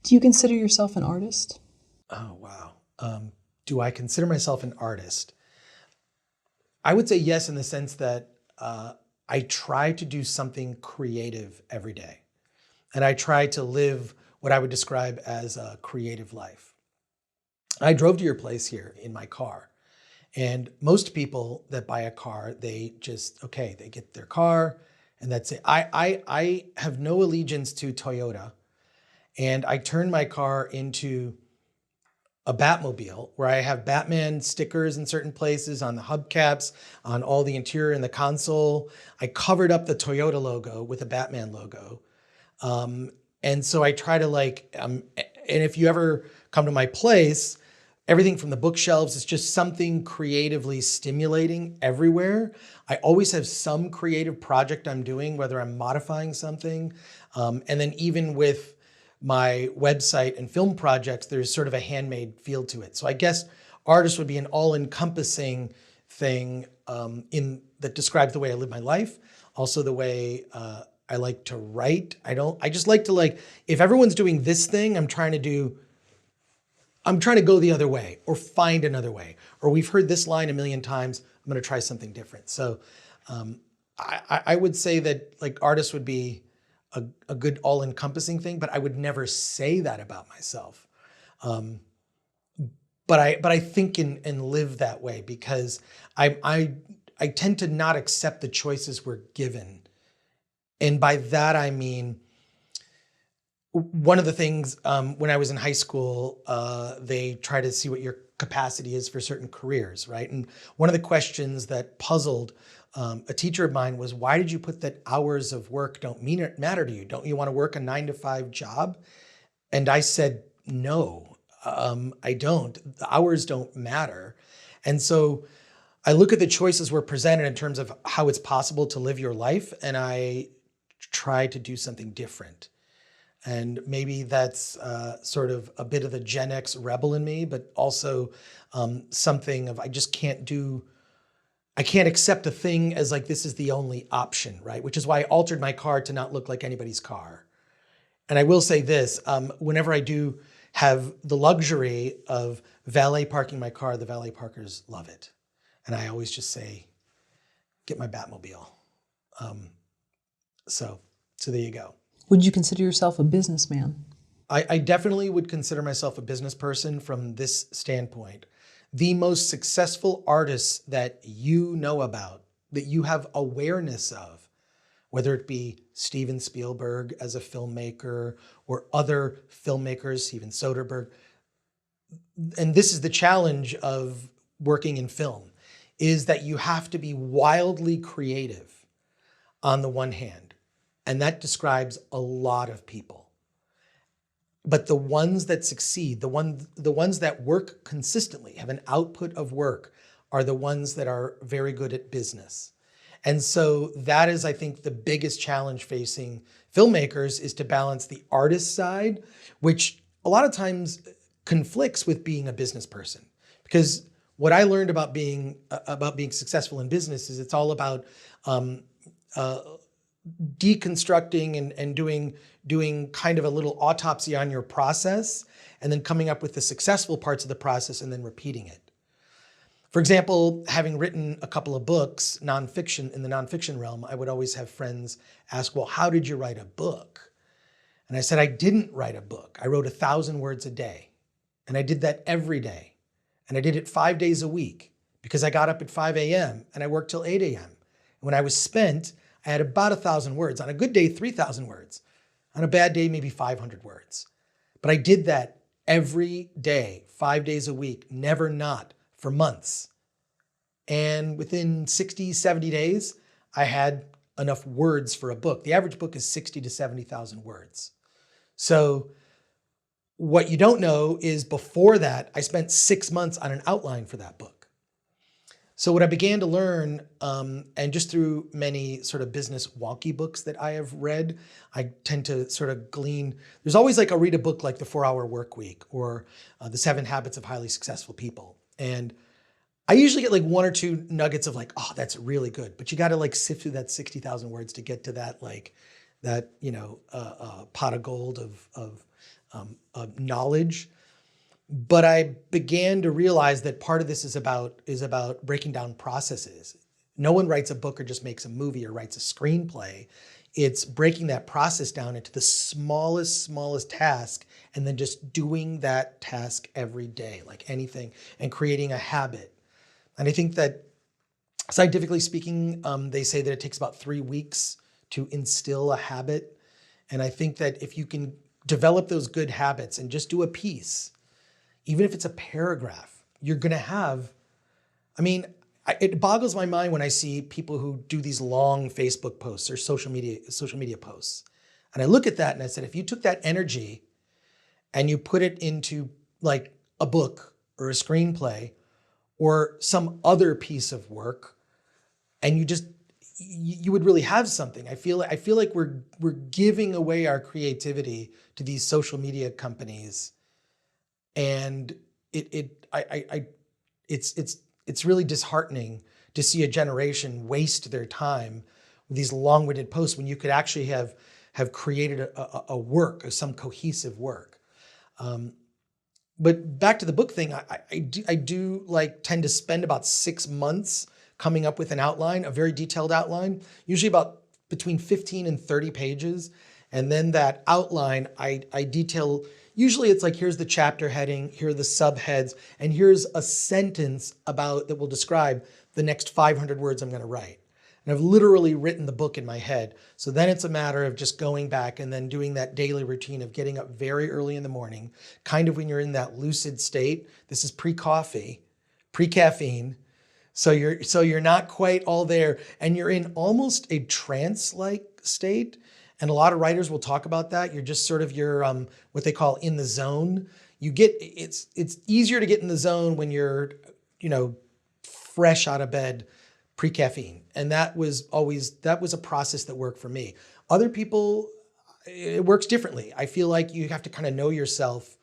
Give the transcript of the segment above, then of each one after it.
Do you consider yourself an artist? Oh, wow. Do I consider myself an artist? I would say yes, in the sense that I try to do something creative every day. And I try to live what I would describe as a creative life. I drove to your place here in my car. And most people that buy a car, they just, okay, they get their car and that's it. I have no allegiance to Toyota. And I turned my car into a Batmobile where I have Batman stickers in certain places on the hubcaps, on all the interior and the console. I covered up the Toyota logo with a Batman logo. And so I try to and if you ever come to my place, everything from the bookshelves is just something creatively stimulating everywhere. I always have some creative project I'm doing, whether I'm modifying something. And then even with my website and film projects, there's sort of a handmade feel to it. So I guess artist would be an all-encompassing thing that describes the way I live my life, also the way I like to write. I just like to if everyone's doing this thing, I'm trying to go the other way or find another way. Or we've heard this line a million times, I'm gonna try something different. So I would say that artist would be a good all-encompassing thing, but I would never say that about myself. But I think and live that way because I tend to not accept the choices we're given. And by that, I mean, one of the things when I was in high school, they try to see what your capacity is for certain careers, right? And one of the questions that puzzled a teacher of mine was, why did you put that hours of work don't matter to you? Don't you want to work a 9-to-5 job? And I said, no, I don't. The hours don't matter. And so I look at the choices we're presented in terms of how it's possible to live your life, and I try to do something different. And maybe that's sort of a bit of the Gen X rebel in me, but also something of I can't accept a thing as this is the only option, right? Which is why I altered my car to not look like anybody's car. And I will say this, whenever I do have the luxury of valet parking my car, the valet parkers love it. And I always just say, get my Batmobile. So there you go. Would you consider yourself a businessman? I definitely would consider myself a business person from this standpoint. The most successful artists that you know about, that you have awareness of, whether it be Steven Spielberg as a filmmaker or other filmmakers, Steven Soderbergh. And this is the challenge of working in film, is that you have to be wildly creative on the one hand. And that describes a lot of people. But the ones that succeed, the ones that work consistently, have an output of work, are the ones that are very good at business. And so that is, I think, the biggest challenge facing filmmakers, is to balance the artist side, which a lot of times conflicts with being a business person. Because what I learned about being successful in business is it's all about deconstructing and doing kind of a little autopsy on your process, and then coming up with the successful parts of the process and then repeating it. For example, having written a couple of books, nonfiction, in the nonfiction realm, I would always have friends ask, well, how did you write a book? And I said, I didn't write a book. I wrote 1,000 words a day. And I did that every day. And I did it 5 days a week because I got up at 5 a.m. and I worked till 8 a.m. And when I was spent, I had about 1,000 words. On a good day, 3,000 words. On a bad day, maybe 500 words. But I did that every day, 5 days a week, never not, for months. And within 60, 70 days, I had enough words for a book. The average book is 60 to 70,000 words. So what you don't know is before that, I spent 6 months on an outline for that book. So what I began to learn, and just through many sort of business wonky books that I have read, I tend to sort of glean. There's always I'll read a book like The 4-Hour Workweek or The 7 Habits of Highly Successful People. And I usually get 1 or 2 nuggets of oh, that's really good. But you got to sift through that 60,000 words to get to that, pot of gold of knowledge. But I began to realize that part of this is about breaking down processes. No one writes a book or just makes a movie or writes a screenplay. It's breaking that process down into the smallest task and then just doing that task every day, like anything, and creating a habit. And I think that scientifically speaking, they say that it takes about 3 weeks to instill a habit. And I think that if you can develop those good habits and just do a piece, even if it's a paragraph, you're gonna have, it boggles my mind when I see people who do these long Facebook posts or social media posts. And I look at that and I said, if you took that energy and you put it into like a book or a screenplay or some other piece of work, and you would really have something. I feel like we're giving away our creativity to these social media companies, and it's really disheartening to see a generation waste their time with these long-winded posts when you could actually have created a work, or some cohesive work. But back to the book thing, I do like tend to spend about 6 months coming up with an outline, a very detailed outline, usually about between 15 and 30 pages. And then that outline, I detail, usually it's like, here's the chapter heading, here are the subheads, and here's a sentence that will describe the next 500 words I'm gonna write. And I've literally written the book in my head. So then it's a matter of just going back and then doing that daily routine of getting up very early in the morning, kind of when you're in that lucid state. This is pre-coffee, pre-caffeine. So you're not quite all there, and you're in almost a trance-like state. And a lot of writers will talk about that. You're just sort of what they call in the zone. It's easier to get in the zone when you're, fresh out of bed, pre-caffeine. And that was a process that worked for me. Other people, it works differently. I feel like you have to kind of know yourself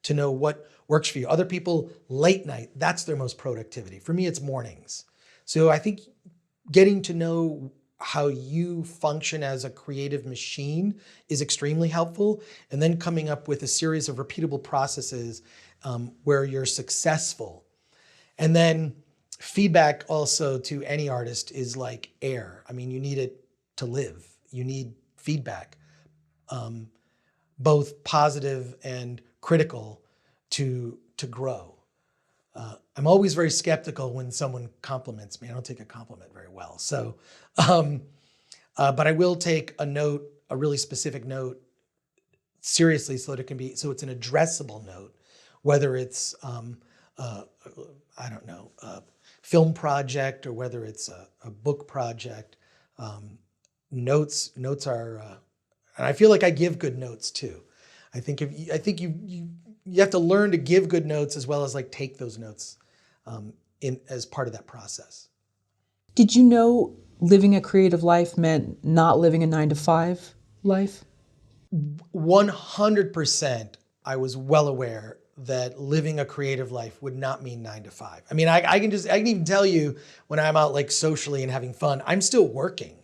to know what works for you. Other people, late night, that's their most productivity. For me, it's mornings. So I think getting to know how you function as a creative machine is extremely helpful. And then coming up with a series of repeatable processes where you're successful. And then feedback also to any artist is like air. You need it to live. You need feedback, both positive and critical, to grow. I'm always very skeptical when someone compliments me. I don't take a compliment very well. So, but I will take a really specific note, seriously, so that it's an addressable note, whether it's, a film project or whether it's a book project. Notes are, and I feel like I give good notes too. I think you have to learn to give good notes as well as like take those notes as part of that process. Did you know living a creative life meant not living a 9-to-5 life? 100%, I was well aware that living a creative life would not mean 9-to-5. I can even tell you when I'm out like socially and having fun, I'm still working.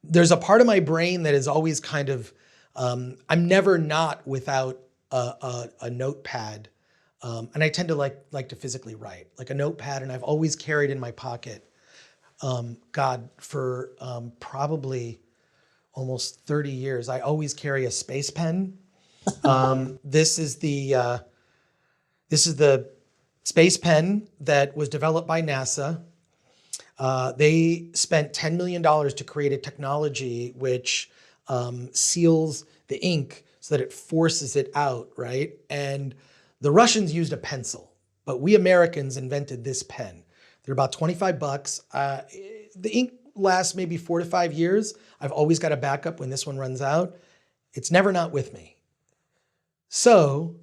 There's a part of my brain that is always kind of, I'm never not without a notepad. And I tend to like to physically write, like a notepad, and I've always carried in my pocket, for probably almost 30 years, I always carry a space pen. This is the space pen that was developed by NASA. They spent $10 million to create a technology which seals the ink so that it forces it out, right? And the Russians used a pencil, but we Americans invented this pen. They're about $25. The ink lasts maybe 4 to 5 years. I've always got a backup when this one runs out. It's never not with me. So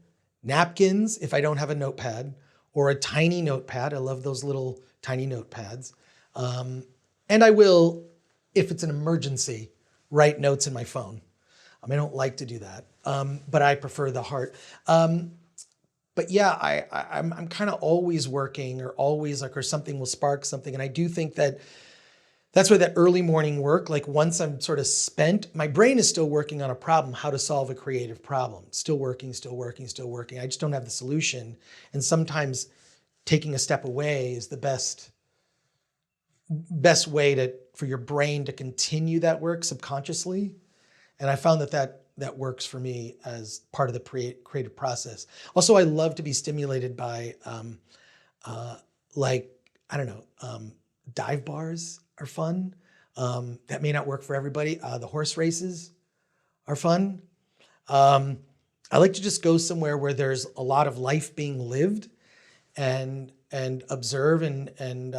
napkins, if I don't have a notepad, or a tiny notepad. I love those little tiny notepads. And I will, if it's an emergency, write notes in my phone. I don't like to do that, but I prefer the heart. But yeah, I'm kind of always working, or always or something will spark something. And I do think that That's why that early morning work, like once I'm sort of spent, my brain is still working on a problem, how to solve a creative problem. Still working, still working, still working. I just don't have the solution. And sometimes taking a step away is the best way for your brain to continue that work subconsciously. And I found that works for me as part of the creative process. Also, I love to be stimulated by dive bars are fun. That may not work for everybody. The horse races are fun. I like to just go somewhere where there's a lot of life being lived and observe, and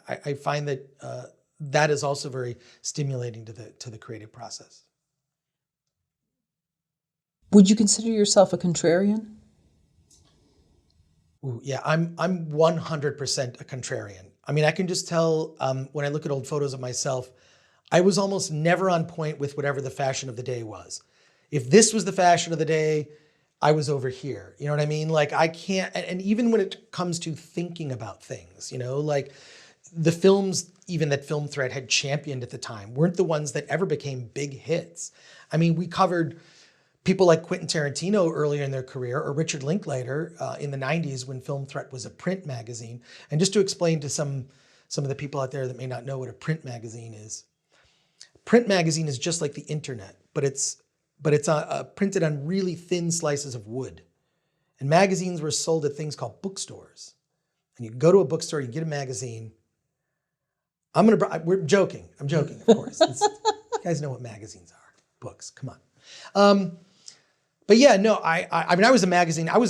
I find that that is also very stimulating to the creative process. Would you consider yourself a contrarian? Ooh, yeah, I'm 100% a contrarian. I mean, I can just tell when I look at old photos of myself, I was almost never on point with whatever the fashion of the day was. If this was the fashion of the day, I was over here. You know what I mean? Like I can't, and even when it comes to thinking about things, like the films, even that Film Threat had championed at the time, weren't the ones that ever became big hits. I mean, we covered people like Quentin Tarantino earlier in their career, or Richard Linklater in the 90s when Film Threat was a print magazine. And just to explain to some of the people out there that may not know what a print magazine is, print magazine is just like the internet, but it's printed on really thin slices of wood. And magazines were sold at things called bookstores. And you go to a bookstore, you get a magazine. We're joking. I'm joking, of course. You guys know what magazines are. Books, come on. But yeah, no, I mean, I was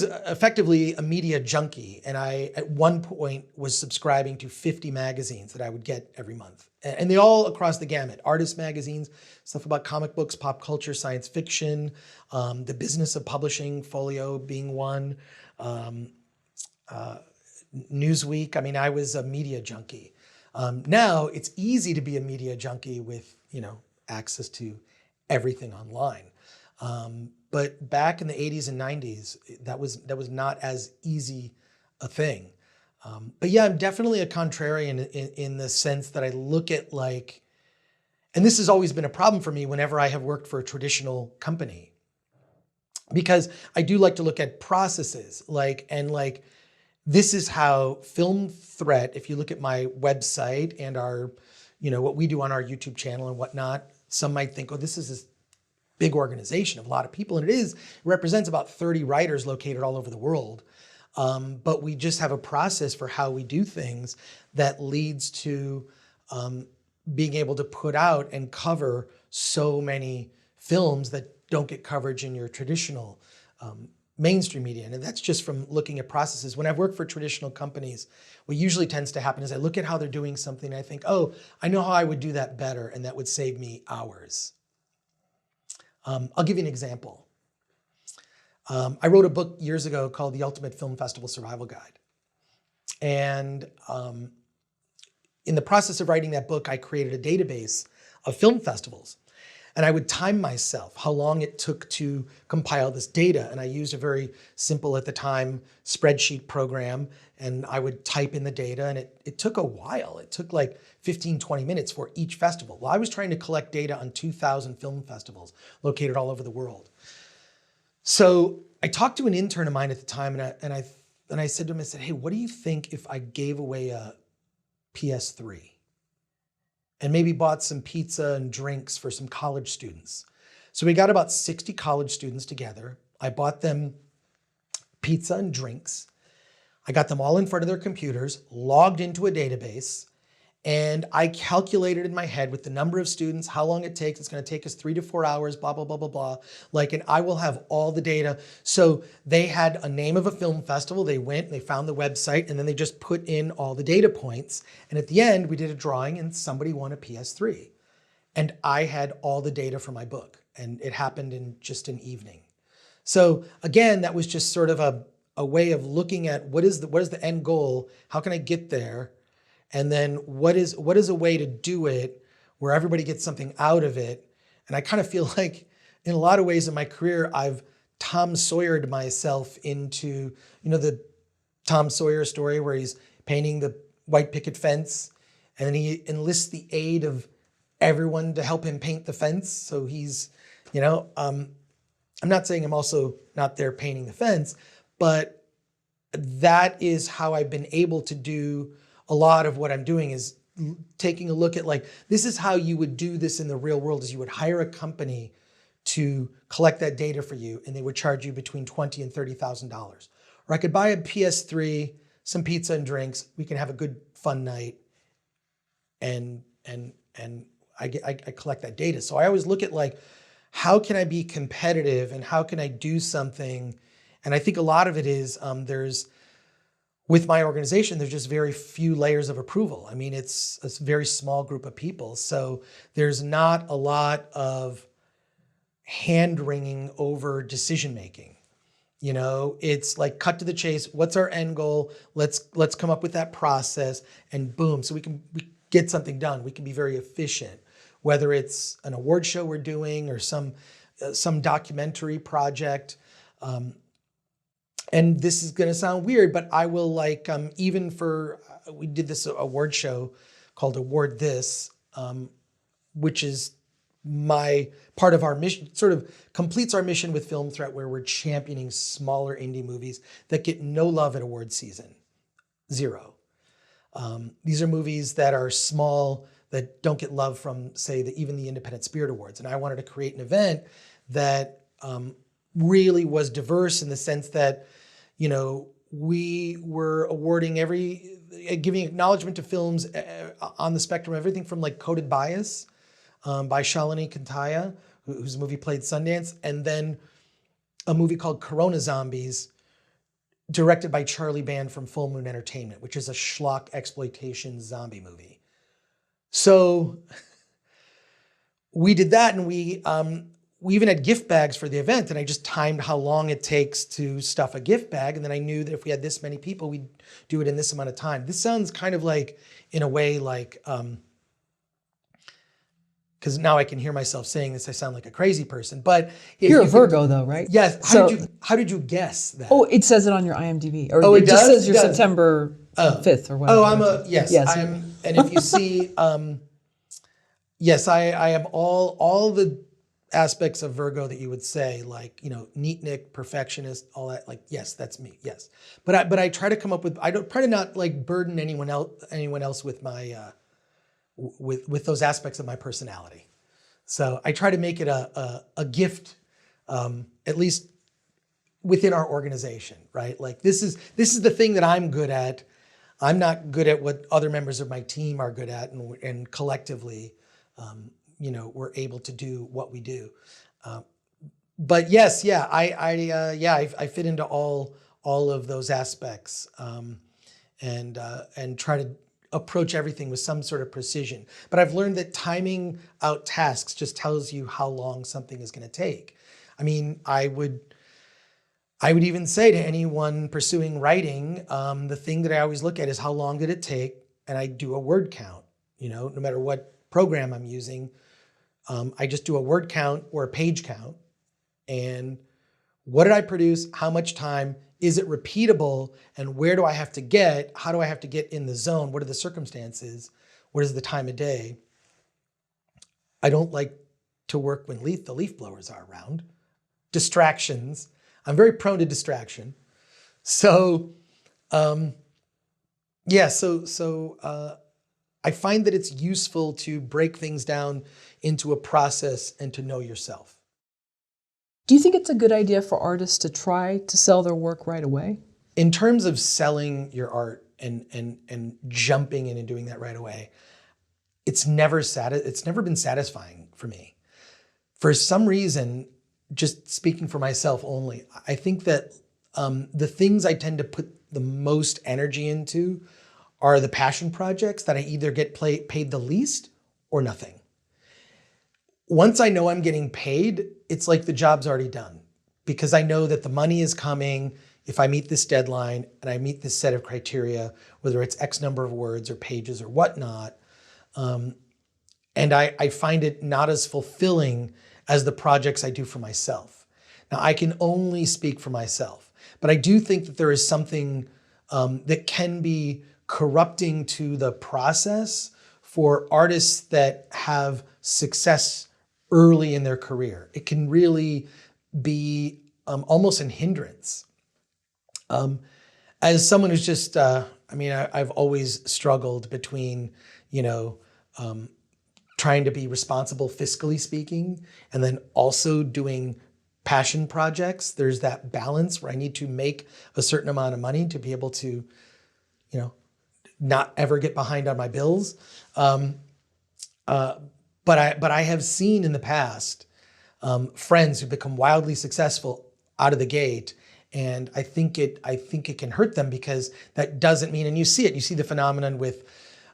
effectively a media junkie. And I, at one point, was subscribing to 50 magazines that I would get every month. And they all across the gamut. Artist magazines, stuff about comic books, pop culture, science fiction, the business of publishing, Folio being one, Newsweek. I mean, I was a media junkie. Now it's easy to be a media junkie with, access to everything online. But back in the 80s and 90s, that was not as easy a thing. But yeah, I'm definitely a contrarian in the sense that I look at and this has always been a problem for me whenever I have worked for a traditional company, because I do like to look at processes, this is how Film Threat, if you look at my website and our, what we do on our YouTube channel and whatnot, some might think, oh, this is this big organization of a lot of people. And it represents about 30 writers located all over the world. But we just have a process for how we do things that leads to being able to put out and cover so many films that don't get coverage in your traditional mainstream media. And that's just from looking at processes. When I've worked for traditional companies, what usually tends to happen is I look at how they're doing something and I think, oh, I know how I would do that better, and that would save me hours. I'll give you an example. I wrote a book years ago called The Ultimate Film Festival Survival Guide. And in the process of writing that book, I created a database of film festivals. And I would time myself, how long it took to compile this data. And I used a very simple, at the time, spreadsheet program. And I would type in the data, and it took a while. It took like 15, 20 minutes for each festival. Well, I was trying to collect data on 2,000 film festivals located all over the world. So I talked to an intern of mine at the time, and I said to him, I said, hey, what do you think if I gave away a PS3 and maybe bought some pizza and drinks for some college students? So we got about 60 college students together. I bought them pizza and drinks. I got them all in front of their computers, logged into a database, and I calculated in my head with the number of students, how long it takes. It's going to take us 3 to 4 hours, blah, blah, blah, blah, blah. And I will have all the data. So they had a name of a film festival. They went, they found the website, and then they just put in all the data points. And at the end, we did a drawing, and somebody won a PS3. And I had all the data for my book. And it happened in just an evening. So again, that was just sort of a way of looking at what is the end goal? How can I get there? And then what is a way to do it where everybody gets something out of it? And I kind of feel like in a lot of ways in my career, I've Tom Sawyered myself into, the Tom Sawyer story where he's painting the white picket fence and then he enlists the aid of everyone to help him paint the fence. So he's, I'm not saying I'm also not there painting the fence, but that is how I've been able to do a lot of what I'm doing, is taking a look at, like, this is how you would do this in the real world, is you would hire a company to collect that data for you, and they would charge you between $20,000 and $30,000. Or I could buy a PS3, some pizza and drinks, we can have a good fun night, and I collect that data. So I always look at, like, how can I be competitive and how can I do something? And I think a lot of it is with my organization, there's just very few layers of approval. I mean, it's a very small group of people. So there's not a lot of hand-wringing over decision-making. It's like, cut to the chase. What's our end goal? Let's come up with that process, and boom. So we get something done. We can be very efficient, whether it's an award show we're doing or some documentary project. And this is going to sound weird, but I will, like, even for, we did this award show called Award This, which is my part of our mission, sort of completes our mission with Film Threat, where we're championing smaller indie movies that get no love at award season. Zero. These are movies that are small, that don't get love from, say, even the Independent Spirit Awards. And I wanted to create an event that really was diverse, in the sense that, we were awarding giving acknowledgement to films on the spectrum, everything from, like, Coded Bias by Shalini Kantaya, whose movie played Sundance, and then a movie called Corona Zombies, directed by Charlie Band from Full Moon Entertainment, which is a schlock exploitation zombie movie. So we did that, and we even had gift bags for the event, and I just timed how long it takes to stuff a gift bag, and then I knew that if we had this many people, we'd do it in this amount of time. This sounds kind of like, in a way, like, because now I can hear myself saying this, I sound like a crazy person. But you're a Virgo, though, right? Yes. How did you guess that? Oh, it says it on your IMDb, or it just does? says you're September 5th or whatever. Oh, yes. I am, and if you see, yes, I am all the aspects of Virgo that you would say, like, neatnik, perfectionist, all that. Like, yes, that's me. Yes, but I try to come up with, I don't try to not, like, burden anyone else with my with those aspects of my personality. So I try to make it a gift, at least within our organization, right? Like, this is the thing that I'm good at. I'm not good at what other members of my team are good at, and collectively, we're able to do what we do. But yes, yeah, I fit into all of those aspects, and try to approach everything with some sort of precision. But I've learned that timing out tasks just tells you how long something is going to take. I mean, I would even say to anyone pursuing writing, the thing that I always look at is how long did it take, and I do a word count. No matter what program I'm using, I just do a word count or a page count. And what did I produce? How much time? Is it repeatable? And where do I have to get? How do I have to get in the zone? What are the circumstances? What is the time of day? I don't like to work when the leaf blowers are around. Distractions. I'm very prone to distraction. So, I find that it's useful to break things down into a process and to know yourself. Do you think it's a good idea for artists to try to sell their work right away? In terms of selling your art and jumping in and doing that right away, it's never been satisfying for me. For some reason, just speaking for myself only, I think that the things I tend to put the most energy into are the passion projects that I either get paid the least or nothing. Once I know I'm getting paid, it's like the job's already done, because I know that the money is coming if I meet this deadline and I meet this set of criteria, whether it's X number of words or pages or whatnot. And I find it not as fulfilling as the projects I do for myself. Now, I can only speak for myself, but I do think that there is something that can be corrupting to the process for artists that have success early in their career. It can really be almost an hindrance. As someone who's just, I've always struggled between, trying to be responsible fiscally speaking, and then also doing passion projects. There's that balance where I need to make a certain amount of money to be able to, not ever get behind on my bills. But I have seen in the past friends who become wildly successful out of the gate, and I think it can hurt them, because that doesn't mean, and you see the phenomenon with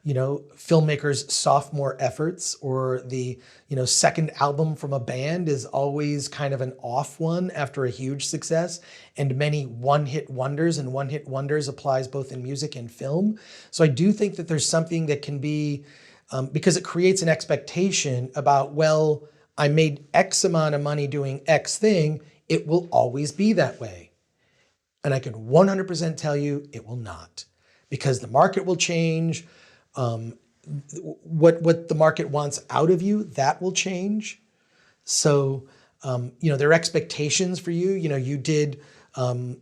filmmakers' sophomore efforts, or the second album from a band is always kind of an off one after a huge success, and many one-hit wonders, and one-hit wonders applies both in music and film. So I do think that there's something that can be, because it creates an expectation about, well, I made X amount of money doing X thing, it will always be that way. And I can 100% tell you it will not, because the market will change. What the market wants out of you, that will change. So, there are expectations for you. You did some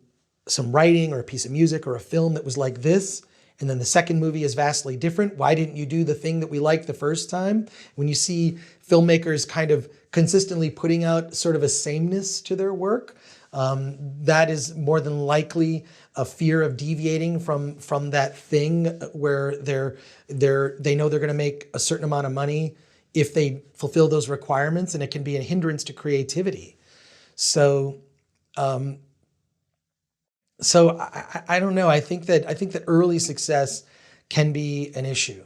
writing or a piece of music or a film that was like this, and then the second movie is vastly different. Why didn't you do the thing that we liked the first time? When you see filmmakers kind of consistently putting out sort of a sameness to their work, that is more than likely a fear of deviating from that thing where they know they're going to make a certain amount of money if they fulfill those requirements, and it can be a hindrance to creativity. So, I don't know. I think that early success can be an issue.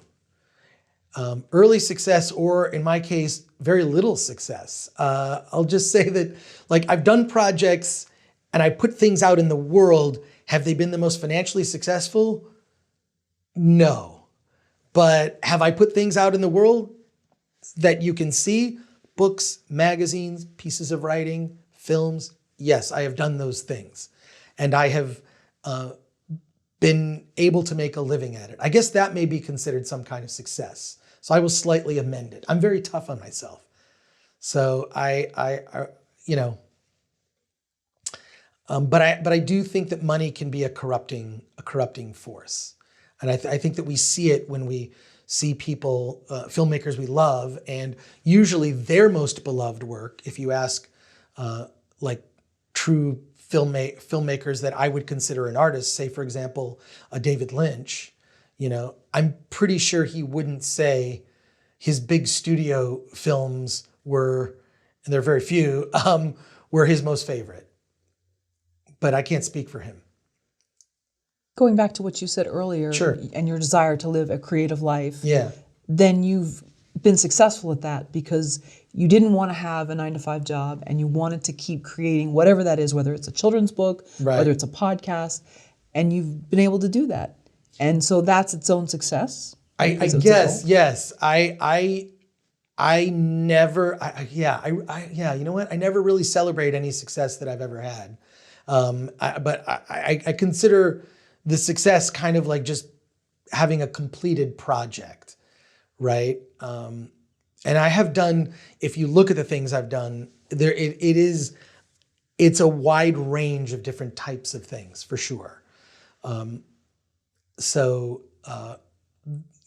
Early success, or in my case, very little success. I'll just say that, I've done projects and I put things out in the world. Have they been the most financially successful? No. But have I put things out in the world that you can see? Books, magazines, pieces of writing, films. Yes, I have done those things. And I have been able to make a living at it. I guess that may be considered some kind of success. So I will slightly amend it. I'm very tough on myself. So but I do think that money can be a corrupting force. And I think that we see it when we see people, filmmakers we love, and usually their most beloved work, if you ask true filmmakers that I would consider an artist, say for example, a David Lynch, I'm pretty sure he wouldn't say his big studio films were, and there are very few, were his most favorite. But I can't speak for him. Going back to what you said earlier, Sure. And your desire to live a creative life, Yeah. then you've been successful at that because you didn't want to have a 9-to-5 job, and you wanted to keep creating whatever that is, whether it's a children's book, Right. whether it's a podcast, and you've been able to do that. And so that's its own success. I guess, yes. I never, you know what? I never really celebrate any success that I've ever had. But I consider the success kind of like just having a completed project, right? And I have done, if you look at the things I've done, it's a wide range of different types of things, for sure. So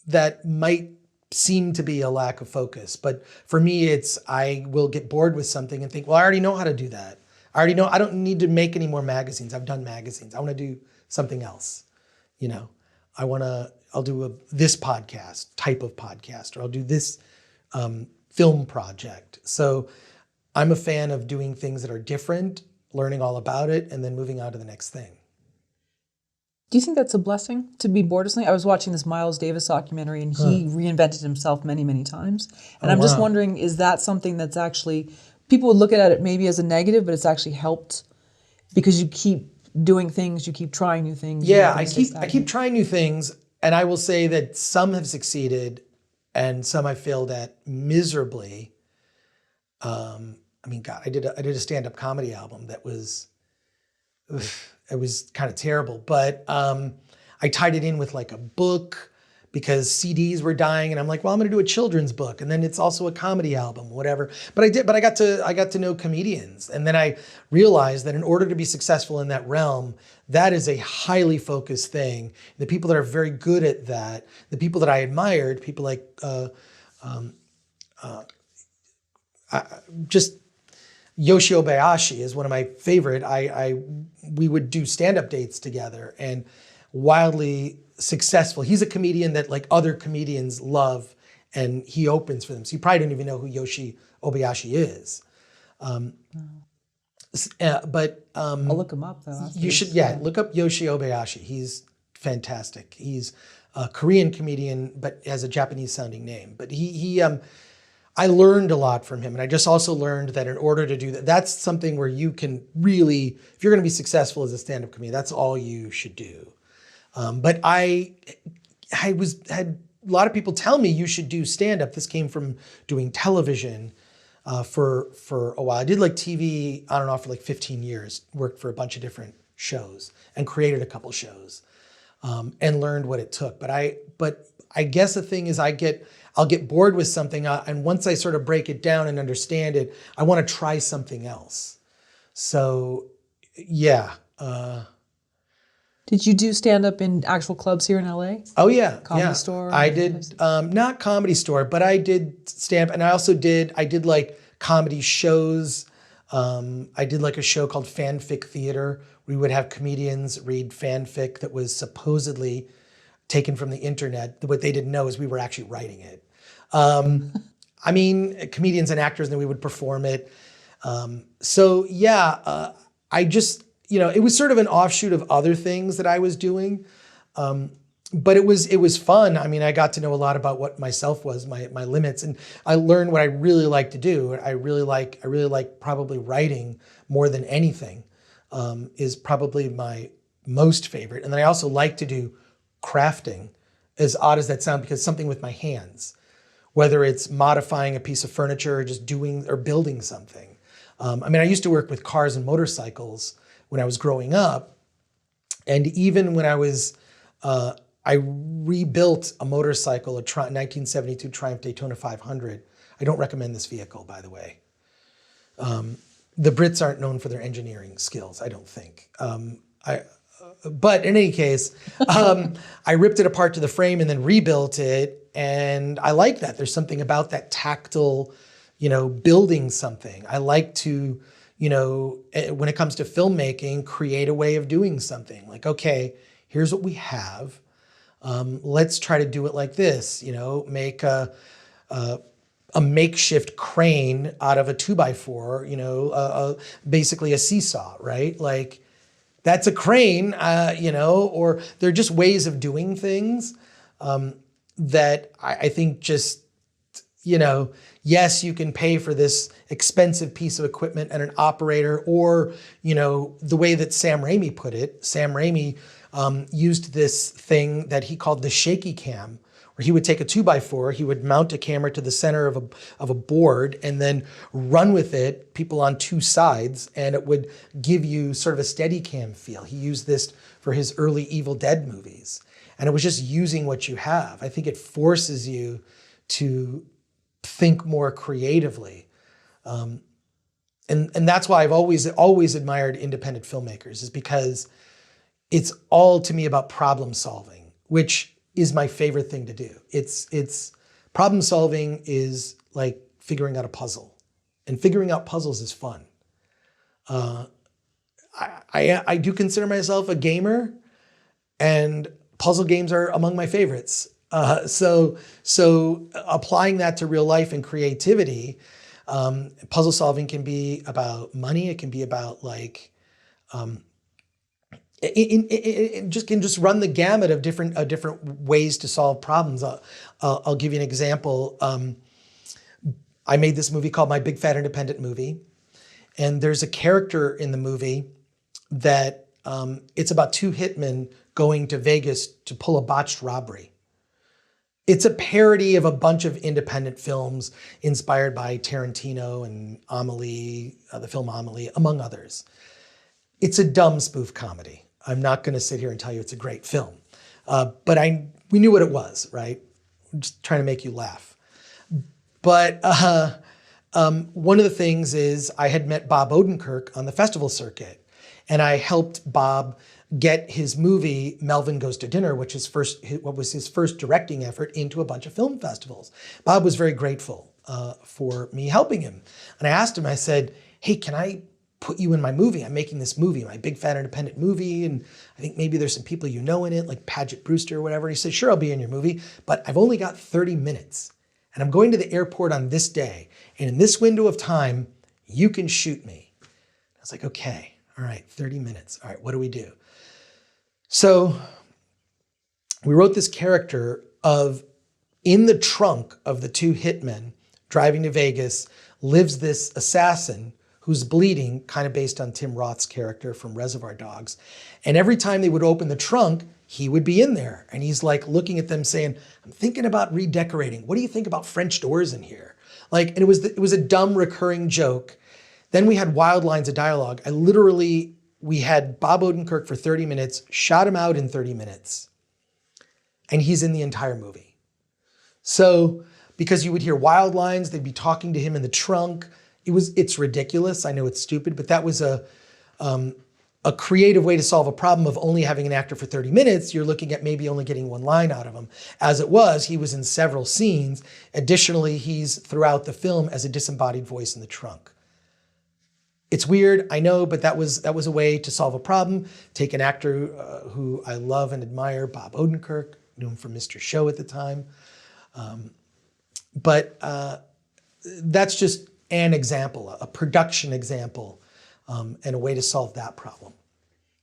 that might seem to be a lack of focus, but for me, I will get bored with something and think, well, I already know how to do that. I already know, I don't need to make any more magazines. I've done magazines. I want to do something else. I'll do this podcast, type of podcast, or I'll do this film project. So I'm a fan of doing things that are different, learning all about it, and then moving on to the next thing. Do you think that's a blessing, to be bored of something? I was watching this Miles Davis documentary, and he reinvented himself many, many times. And I'm just wondering, is that something that's actually, people would look at it maybe as a negative, but it's actually helped because you keep doing things, you keep trying new things. Yeah, I keep trying new things, and I will say that some have succeeded and some I failed at miserably. I did a stand-up comedy album that was, it was kind of terrible, but I tied it in with like a book, because CDs were dying, and I'm like, well, I'm going to do a children's book, and then it's also a comedy album, whatever. But I got to know comedians, and then I realized that in order to be successful in that realm, that is a highly focused thing. The people that are very good at that, the people that I admired, people like just Yoshi Obayashi is one of my favorite. We would do stand-up dates together, and wildly successful. He's a comedian that like other comedians love, and he opens for them. So you probably don't even know who Yoshi Obayashi is. But I'll look him up though. You should, look up Yoshi Obayashi. He's fantastic. He's a Korean comedian, but has a Japanese sounding name. But I learned a lot from him. And I just also learned that in order to do that, that's something where you can really, if you're going to be successful as a stand-up comedian, that's all you should do. But I had a lot of people tell me you should do stand-up. This came from doing television for a while. I did like TV on and off for like 15 years, worked for a bunch of different shows and created a couple shows and learned what it took. But I guess the thing is I'll get bored with something, and once I sort of break it down and understand it, I want to try something else. So, yeah. Did you do stand-up in actual clubs here in LA? Oh yeah, Comedy Store? I did, not Comedy Store, but I did stand-up, and I did like comedy shows. I did like a show called Fanfic Theater. We would have comedians read fanfic that was supposedly taken from the internet. What they didn't know is we were actually writing it. I mean, comedians and actors, and then we would perform it. I just, it was sort of an offshoot of other things that I was doing. But it was fun. I mean, I got to know a lot about what myself was, my limits, and I learned what I really like to do. I really like probably writing more than anything, is probably my most favorite. And then I also like to do crafting, as odd as that sounds, because something with my hands, whether it's modifying a piece of furniture or just doing or building something. I used to work with cars and motorcycles when I was growing up. And even when I was, I rebuilt a motorcycle, a 1972 Triumph Daytona 500. I don't recommend this vehicle, by the way. The Brits aren't known for their engineering skills, I don't think. But in any case, I ripped it apart to the frame and then rebuilt it. And I like that. There's something about that tactile, building something. I like to, when it comes to filmmaking, create a way of doing something. Like, okay, here's what we have. Let's try to do it like this, make a makeshift crane out of a 2x4, basically a seesaw, right? Like, that's a crane, or they're just ways of doing things that I think just, yes, you can pay for this expensive piece of equipment and an operator, or, the way that Sam Raimi put it. Sam Raimi used this thing that he called the shaky cam, where he would take a 2x4, he would mount a camera to the center of a board and then run with it, people on two sides, and it would give you sort of a steady cam feel. He used this for his early Evil Dead movies. And it was just using what you have. I think it forces you to think more creatively. And that's why I've always admired independent filmmakers, is because it's all to me about problem solving, which is my favorite thing to do. It's problem solving is like figuring out a puzzle, and figuring out puzzles is fun. I do consider myself a gamer, and puzzle games are among my favorites. So applying that to real life and creativity, puzzle solving can be about money. It can be about like, it just can just run the gamut of different ways to solve problems. I'll give you an example. I made this movie called My Big Fat Independent Movie, and there's a character in the movie that it's about two hitmen going to Vegas to pull a botched robbery. It's a parody of a bunch of independent films inspired by Tarantino and Amelie, the film Amelie, among others. It's a dumb spoof comedy. I'm not going to sit here and tell you it's a great film. But I we knew what it was, right? Just trying to make you laugh. But one of the things is I had met Bob Odenkirk on the festival circuit, and I helped Bob get his movie Melvin Goes to Dinner, which is what was his first directing effort, into a bunch of film festivals. Bob was very grateful for me helping him. And I asked him, I said, hey, can I put you in my movie? I'm making this movie, my big fat independent movie, and I think maybe there's some people you know in it, like Paget Brewster or whatever. And he said, sure, I'll be in your movie, but I've only got 30 minutes. And I'm going to the airport on this day. And in this window of time, you can shoot me. I was like, okay, all right, 30 minutes. All right, what do we do? So we wrote this character of, in the trunk of the two hitmen driving to Vegas, lives this assassin who's bleeding, kind of based on Tim Roth's character from Reservoir Dogs. And every time they would open the trunk, he would be in there. And he's like looking at them saying, I'm thinking about redecorating. What do you think about French doors in here? Like, and it was a dumb recurring joke. Then we had wild lines of dialogue. We had Bob Odenkirk for 30 minutes, shot him out in 30 minutes. And he's in the entire movie. So, because you would hear wild lines, they'd be talking to him in the trunk. It's ridiculous. I know it's stupid, but that was a creative way to solve a problem of only having an actor for 30 minutes. You're looking at maybe only getting one line out of him. As it was, he was in several scenes. Additionally, he's throughout the film as a disembodied voice in the trunk. It's weird, I know, but that was a way to solve a problem. Take an actor who I love and admire, Bob Odenkirk, knew him from Mr. Show at the time. But that's just an example, a production example, and a way to solve that problem.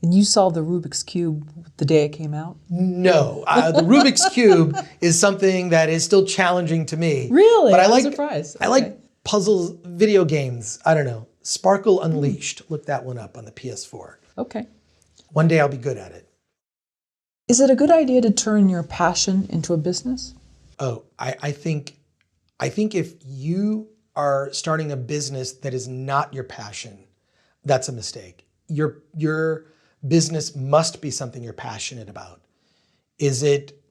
And you solved the Rubik's Cube the day it came out? No, the Rubik's Cube is something that is still challenging to me. Really? But I'm surprised. I like puzzles, video games. I don't know. Sparkle Unleashed. Look that one up on the PS4. Okay. One day I'll be good at it. Is it a good idea to turn your passion into a business? Oh, I think if you are starting a business that is not your passion, that's a mistake. Your business must be something you're passionate about. Is it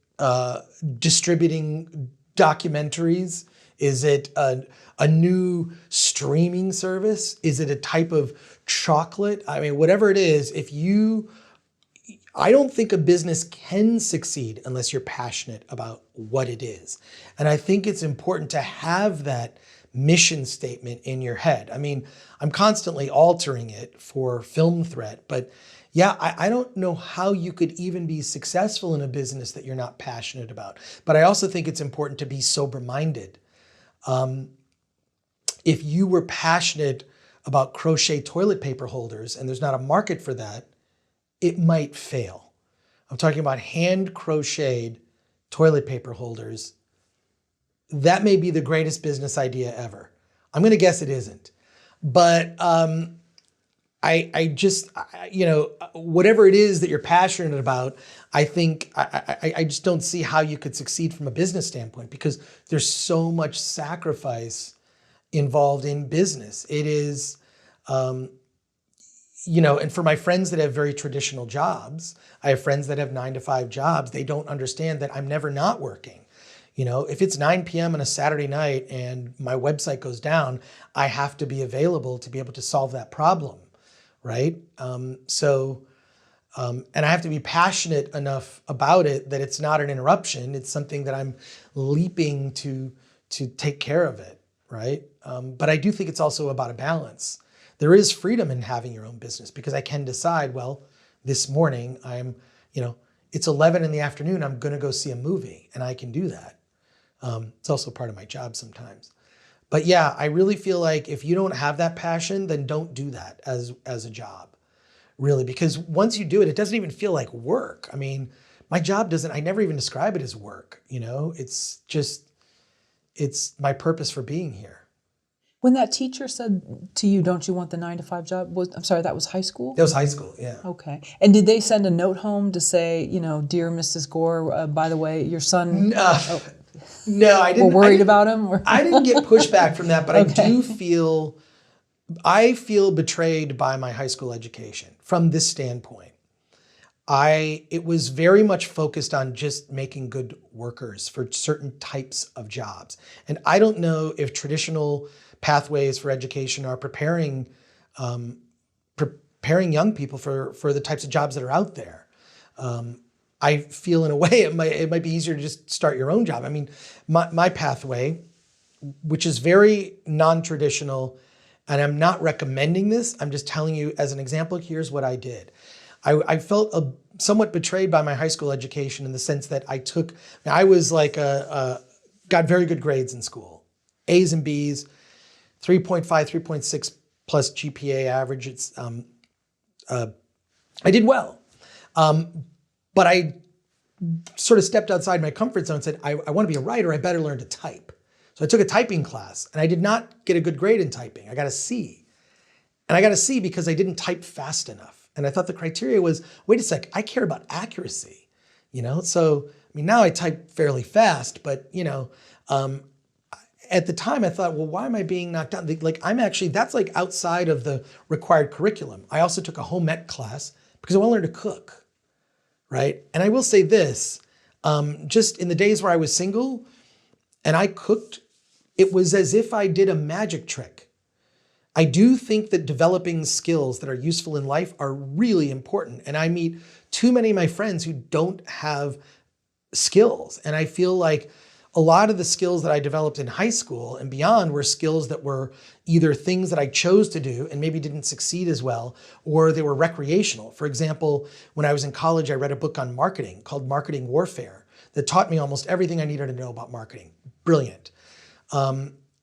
distributing documentaries? Is it a new streaming service? Is it a type of chocolate? I mean, whatever it is, I don't think a business can succeed unless you're passionate about what it is. And I think it's important to have that mission statement in your head. I mean, I'm constantly altering it for Film Threat, but yeah, I don't know how you could even be successful in a business that you're not passionate about. But I also think it's important to be sober-minded. If you were passionate about crochet toilet paper holders and there's not a market for that, it might fail. I'm talking about hand crocheted toilet paper holders. That may be the greatest business idea ever. I'm going to guess it isn't. But whatever it is that you're passionate about, I think I just don't see how you could succeed from a business standpoint because there's so much sacrifice involved in business. It is, and for my friends that have very traditional jobs, I have friends that have 9-to-5 jobs. They don't understand that I'm never not working. If it's 9 p.m. on a Saturday night and my website goes down, I have to be available to be able to solve that problem, right? And I have to be passionate enough about it that it's not an interruption. It's something that I'm leaping to take care of it, right? But I do think it's also about a balance. There is freedom in having your own business because I can decide, well, this morning it's 11 in the afternoon, I'm going to go see a movie, and I can do that. It's also part of my job sometimes. But yeah, I really feel like if you don't have that passion, then don't do that as a job, really, because once you do it, it doesn't even feel like work. I mean, my job I never even describe it as work, it's my purpose for being here. When that teacher said to you, don't you want the 9-to-5 job? That was high school? That was high school, yeah. Okay. And did they send a note home to say, dear Mrs. Gore, by the way, your son... No, I didn't. We're worried about him? Or? I didn't get pushback from that, but Okay. I feel betrayed by my high school education from this standpoint. it was very much focused on just making good workers for certain types of jobs. And I don't know if traditional pathways for education are preparing young people for the types of jobs that are out there. I feel in a way it might be easier to just start your own job. I mean, my pathway, which is very non-traditional, and I'm not recommending this, I'm just telling you as an example, here's what I did. I felt somewhat betrayed by my high school education in the sense that I was like got very good grades in school, A's and B's, 3.5, 3.6 plus GPA average. I did well. But I sort of stepped outside my comfort zone and said, I want to be a writer, I better learn to type. So I took a typing class and I did not get a good grade in typing. I got a C. And I got a C because I didn't type fast enough. And I thought the criteria was, wait a sec, I care about accuracy, So, I mean, now I type fairly fast, but, at the time I thought, well, why am I being knocked down? Like, that's like outside of the required curriculum. I also took a home ec class because I want to learn to cook, right? And I will say this, just in the days where I was single and I cooked, it was as if I did a magic trick. I do think that developing skills that are useful in life are really important. And I meet too many of my friends who don't have skills. And I feel like a lot of the skills that I developed in high school and beyond were skills that were either things that I chose to do and maybe didn't succeed as well, or they were recreational. For example, when I was in college, I read a book on marketing called Marketing Warfare that taught me almost everything I needed to know about marketing. Brilliant.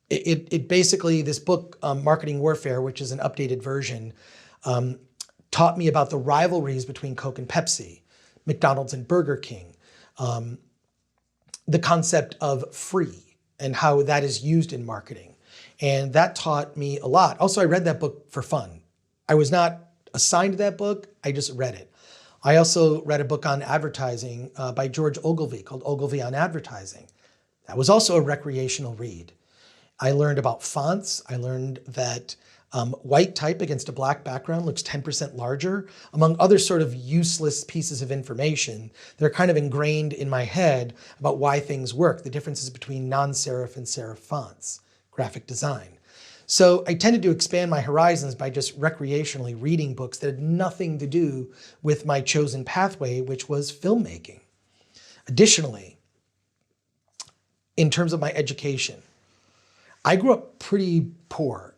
It basically, this book, Marketing Warfare, which is an updated version, taught me about the rivalries between Coke and Pepsi, McDonald's and Burger King, the concept of free and how that is used in marketing. And that taught me a lot. Also, I read that book for fun. I was not assigned to that book, I just read it. I also read a book on advertising by George Ogilvy called Ogilvy on Advertising. That was also a recreational read. I learned about fonts. I learned that white type against a black background looks 10% larger, among other sort of useless pieces of information that are kind of ingrained in my head about why things work, the differences between non-serif and serif fonts, graphic design. So I tended to expand my horizons by just recreationally reading books that had nothing to do with my chosen pathway, which was filmmaking. Additionally, in terms of my education, I grew up pretty poor,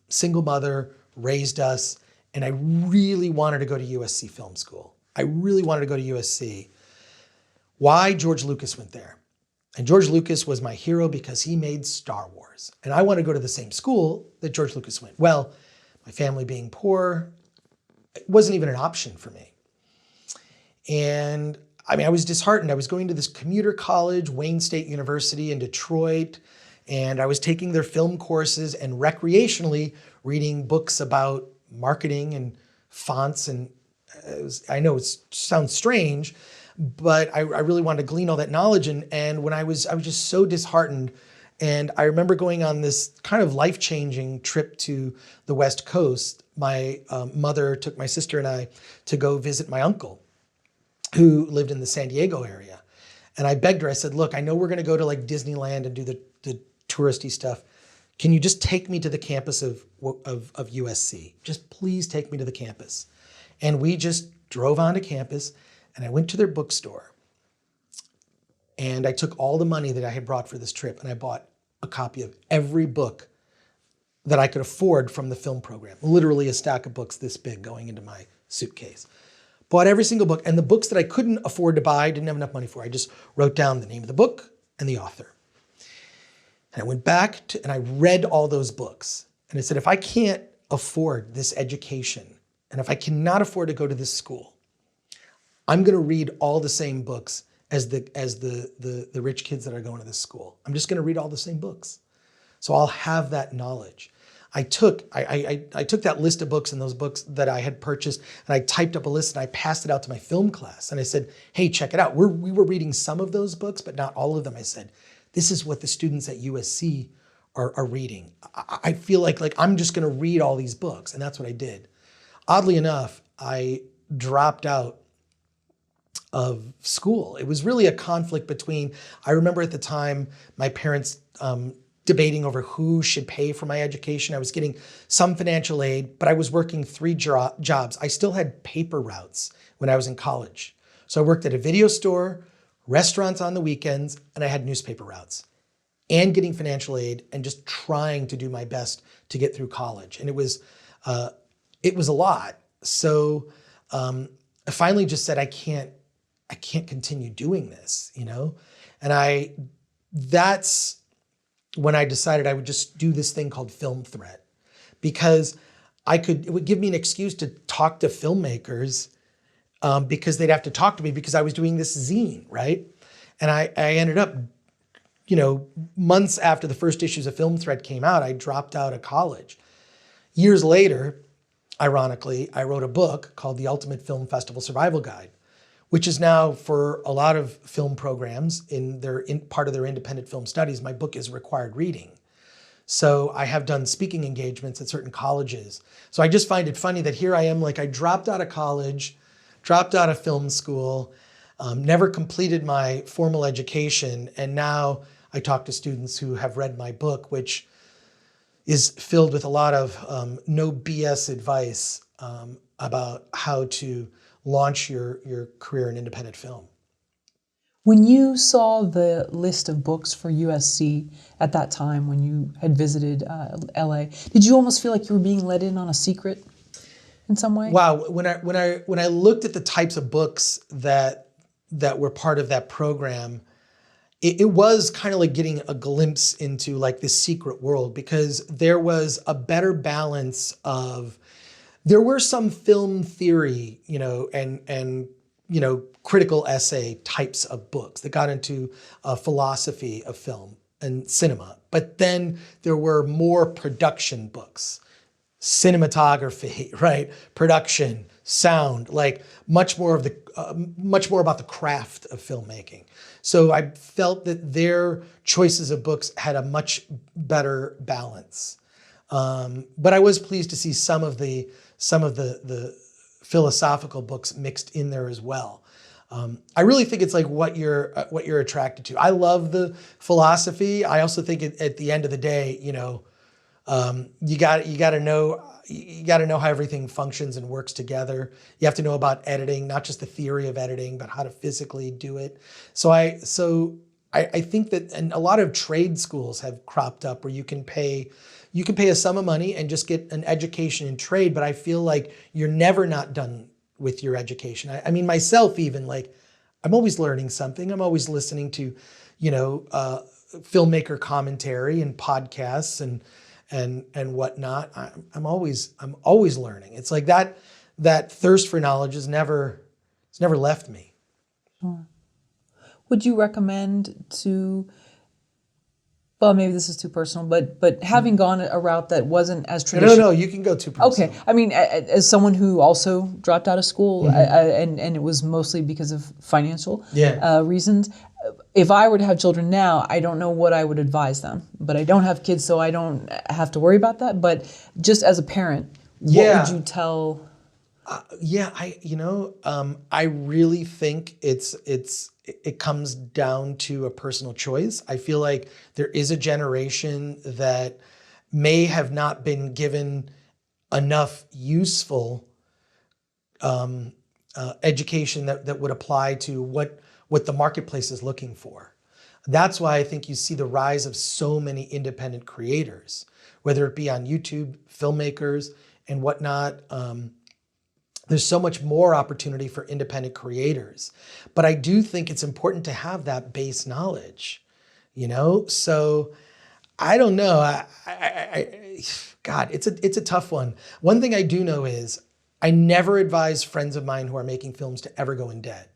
single mother, raised us, and I really wanted to go to USC Film School. I really wanted to go to USC. Why? George Lucas went there. And George Lucas was my hero because he made Star Wars. And I wanted to go to the same school that George Lucas went. Well, my family being poor, it wasn't even an option for me. And I mean, I was disheartened. I was going to this commuter college, Wayne State University in Detroit, and I was taking their film courses and recreationally reading books about marketing and fonts. And I know it sounds strange, but I really wanted to glean all that knowledge. And when I was just so disheartened. And I remember going on this kind of life-changing trip to the West Coast. My mother took my sister and I to go visit my uncle, who lived in the San Diego area. And I begged her, I said, look, I know we're gonna go to like Disneyland and do the touristy stuff. Can you just take me to the campus of USC? Just please take me to the campus. And we just drove onto campus and I went to their bookstore. And I took all the money that I had brought for this trip and I bought a copy of every book that I could afford from the film program. Literally a stack of books this big going into my suitcase. Bought every single book, and the books that I couldn't afford to buy, didn't have enough money for, I just wrote down the name of the book and the author. And I went back and I read all those books. And I said, if I can't afford this education, and if I cannot afford to go to this school, I'm gonna read all the same books as the rich kids that are going to this school. I'm just gonna read all the same books. So I'll have that knowledge. I took that list of books and those books that I had purchased and I typed up a list and I passed it out to my film class. And I said, hey, check it out. We were reading some of those books, but not all of them. I said, this is what the students at USC are reading. I feel like I'm just gonna read all these books. And that's what I did. Oddly enough, I dropped out school. It was really a conflict between, I remember at the time, my parents debating over who should pay for my education. I was getting some financial aid, but I was working 3 jobs. I still had paper routes when I was in college. So I worked at a video store, restaurants on the weekends, and I had newspaper routes, and getting financial aid and just trying to do my best to get through college. And it was a lot. So I finally just said, I can't continue doing this, you know? And that's when I decided I would just do this thing called Film Threat, because it would give me an excuse to talk to filmmakers because they'd have to talk to me because I was doing this zine, right? And I ended up, you know, months after the first issues of Film Threat came out, I dropped out of college. Years later, ironically, I wrote a book called The Ultimate Film Festival Survival Guide, which is now, for a lot of film programs in part of their independent film studies, my book is required reading. So I have done speaking engagements at certain colleges. So I just find it funny that here I am, like I dropped out of college, dropped out of film school, never completed my formal education, and now I talk to students who have read my book, which is filled with a lot of no BS advice about how to launch your career in independent film. When you saw the list of books for USC at that time, when you had visited LA, did you almost feel like you were being let in on a secret in some way? Wow, when I looked at the types of books that were part of that program, it was kind of like getting a glimpse into like this secret world, because there was a better balance of, there were some film theory, you know, and you know, critical essay types of books that got into philosophy of film and cinema. But then there were more production books, cinematography, right? Production, sound, like much more about the craft of filmmaking. So I felt that their choices of books had a much better balance. But I was pleased to see some of the philosophical books mixed in there as well. I really think it's like what you're attracted to. I love the philosophy. I also think at the end of the day, you know, you got to know how everything functions and works together. You have to know about editing, not just the theory of editing, but how to physically do it. So I think that, and a lot of trade schools have cropped up where you can pay a sum of money and just get an education in trade. But I feel like you're never not done with your education. I mean, myself even, like, I'm always learning something. I'm always listening to, you know, filmmaker commentary and podcasts and whatnot. I'm always learning. It's like that thirst for knowledge it's never left me. Sure. Would you recommend to, well, maybe this is too personal, but having gone a route that wasn't as traditional. No, you can go too personal. Okay, I mean, as someone who also dropped out of school, and it was mostly because of financial reasons. If I were to have children now, I don't know what I would advise them, but I don't have kids, so I don't have to worry about that. But just as a parent, what would you tell? I really think it comes down to a personal choice. I feel like there is a generation that may have not been given enough useful education that would apply to what the marketplace is looking for. That's why I think you see the rise of so many independent creators, whether it be on YouTube, filmmakers, and whatnot. There's so much more opportunity for independent creators. But I do think it's important to have that base knowledge, you know? So I don't know. God, it's a tough one. One thing I do know is I never advise friends of mine who are making films to ever go in debt.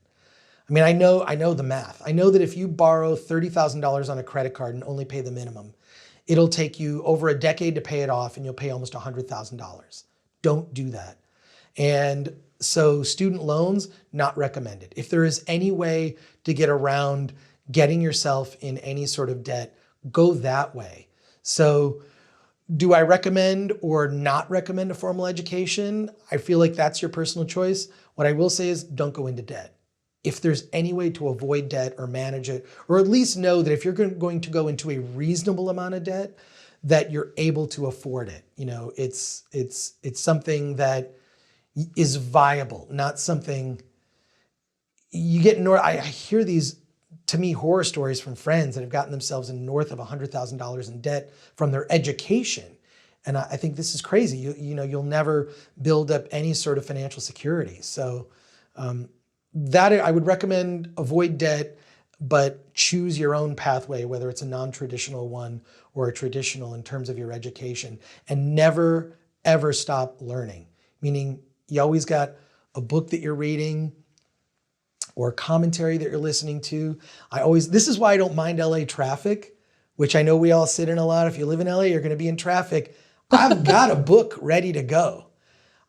I mean, I know the math. I know that if you borrow $30,000 on a credit card and only pay the minimum, it'll take you over a decade to pay it off, and you'll pay almost $100,000. Don't do that. And so student loans, not recommended. If there is any way to get around getting yourself in any sort of debt, go that way. So do I recommend or not recommend a formal education? I feel like that's your personal choice. What I will say is don't go into debt. if there's any way to avoid debt or manage it, or at least know that if you're going to go into a reasonable amount of debt, that you're able to afford it. You know, it's something that is viable, not something you get. I hear these, to me, horror stories from friends that have gotten themselves in north of $100,000 in debt from their education. And I think this is crazy. You know, you'll never build up any sort of financial security. So that I would recommend avoid debt, but choose your own pathway, whether it's a non-traditional one or a traditional in terms of your education, and never, ever stop learning. Meaning you always got a book that you're reading or commentary that you're listening to. This is why I don't mind LA traffic, which I know we all sit in a lot. If you live in LA, you're going to be in traffic. I've got a book ready to go.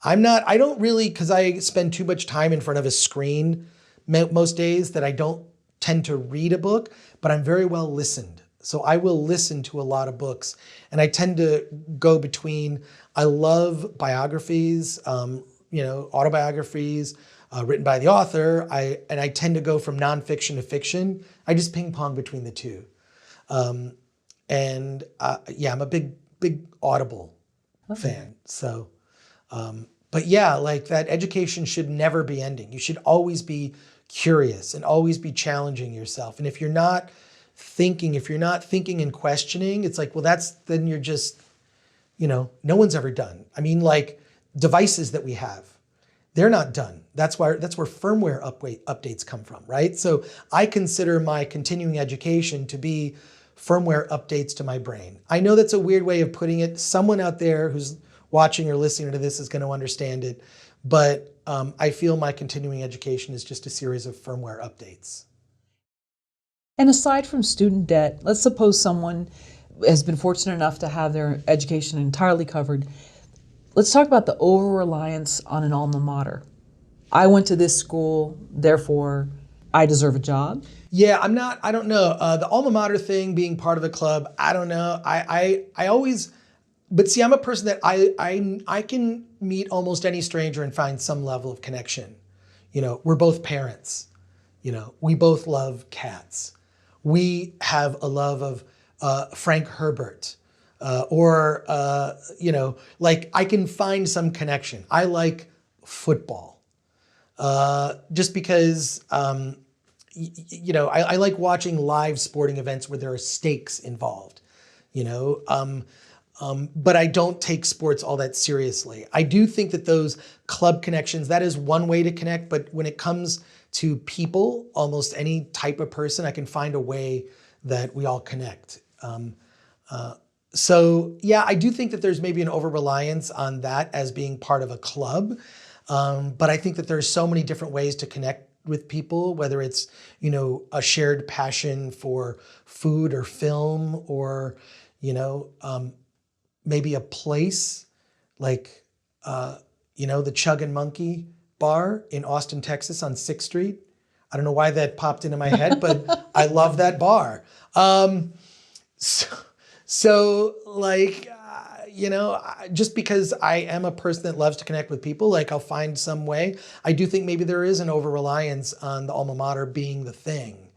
I don't really, because I spend too much time in front of a screen most days, that I don't tend to read a book, but I'm very well listened. So I will listen to a lot of books, and I tend to go between, I love biographies, autobiographies written by the author. I tend to go from nonfiction to fiction. I just ping pong between the two. I'm a big Audible fan. So, but yeah, like that education should never be ending. You should always be curious and always be challenging yourself. And if you're not thinking and questioning, it's like, well, then you're just, no one's ever done. I mean, like devices that we have, they're not done. That's where firmware updates come from, right? So I consider my continuing education to be firmware updates to my brain. I know that's a weird way of putting it. Someone out there who's watching or listening to this is going to understand it, but I feel my continuing education is just a series of firmware updates. And aside from student debt, let's suppose someone has been fortunate enough to have their education entirely covered. Let's talk about the over-reliance on an alma mater. I went to this school, therefore I deserve a job. Yeah, I don't know. The alma mater thing, being part of a club, I don't know. But see, I'm a person that I can meet almost any stranger and find some level of connection. We're both parents. We both love cats. We have a love of Frank Herbert. Like I can find some connection. I like football. Just because, I like watching live sporting events where there are stakes involved, but I don't take sports all that seriously. I do think that those club connections, that is one way to connect, but when it comes to people, almost any type of person, I can find a way that we all connect. So yeah, I do think that there's maybe an over-reliance on that as being part of a club. But I think that there's so many different ways to connect with people, whether it's, a shared passion for food or film, or, maybe a place like, the Chug and Monkey bar in Austin, Texas on 6th Street. I don't know why that popped into my head, but I love that bar. Just because I am a person that loves to connect with people, like I'll find some way. I do think maybe there is an over-reliance on the alma mater being the thing.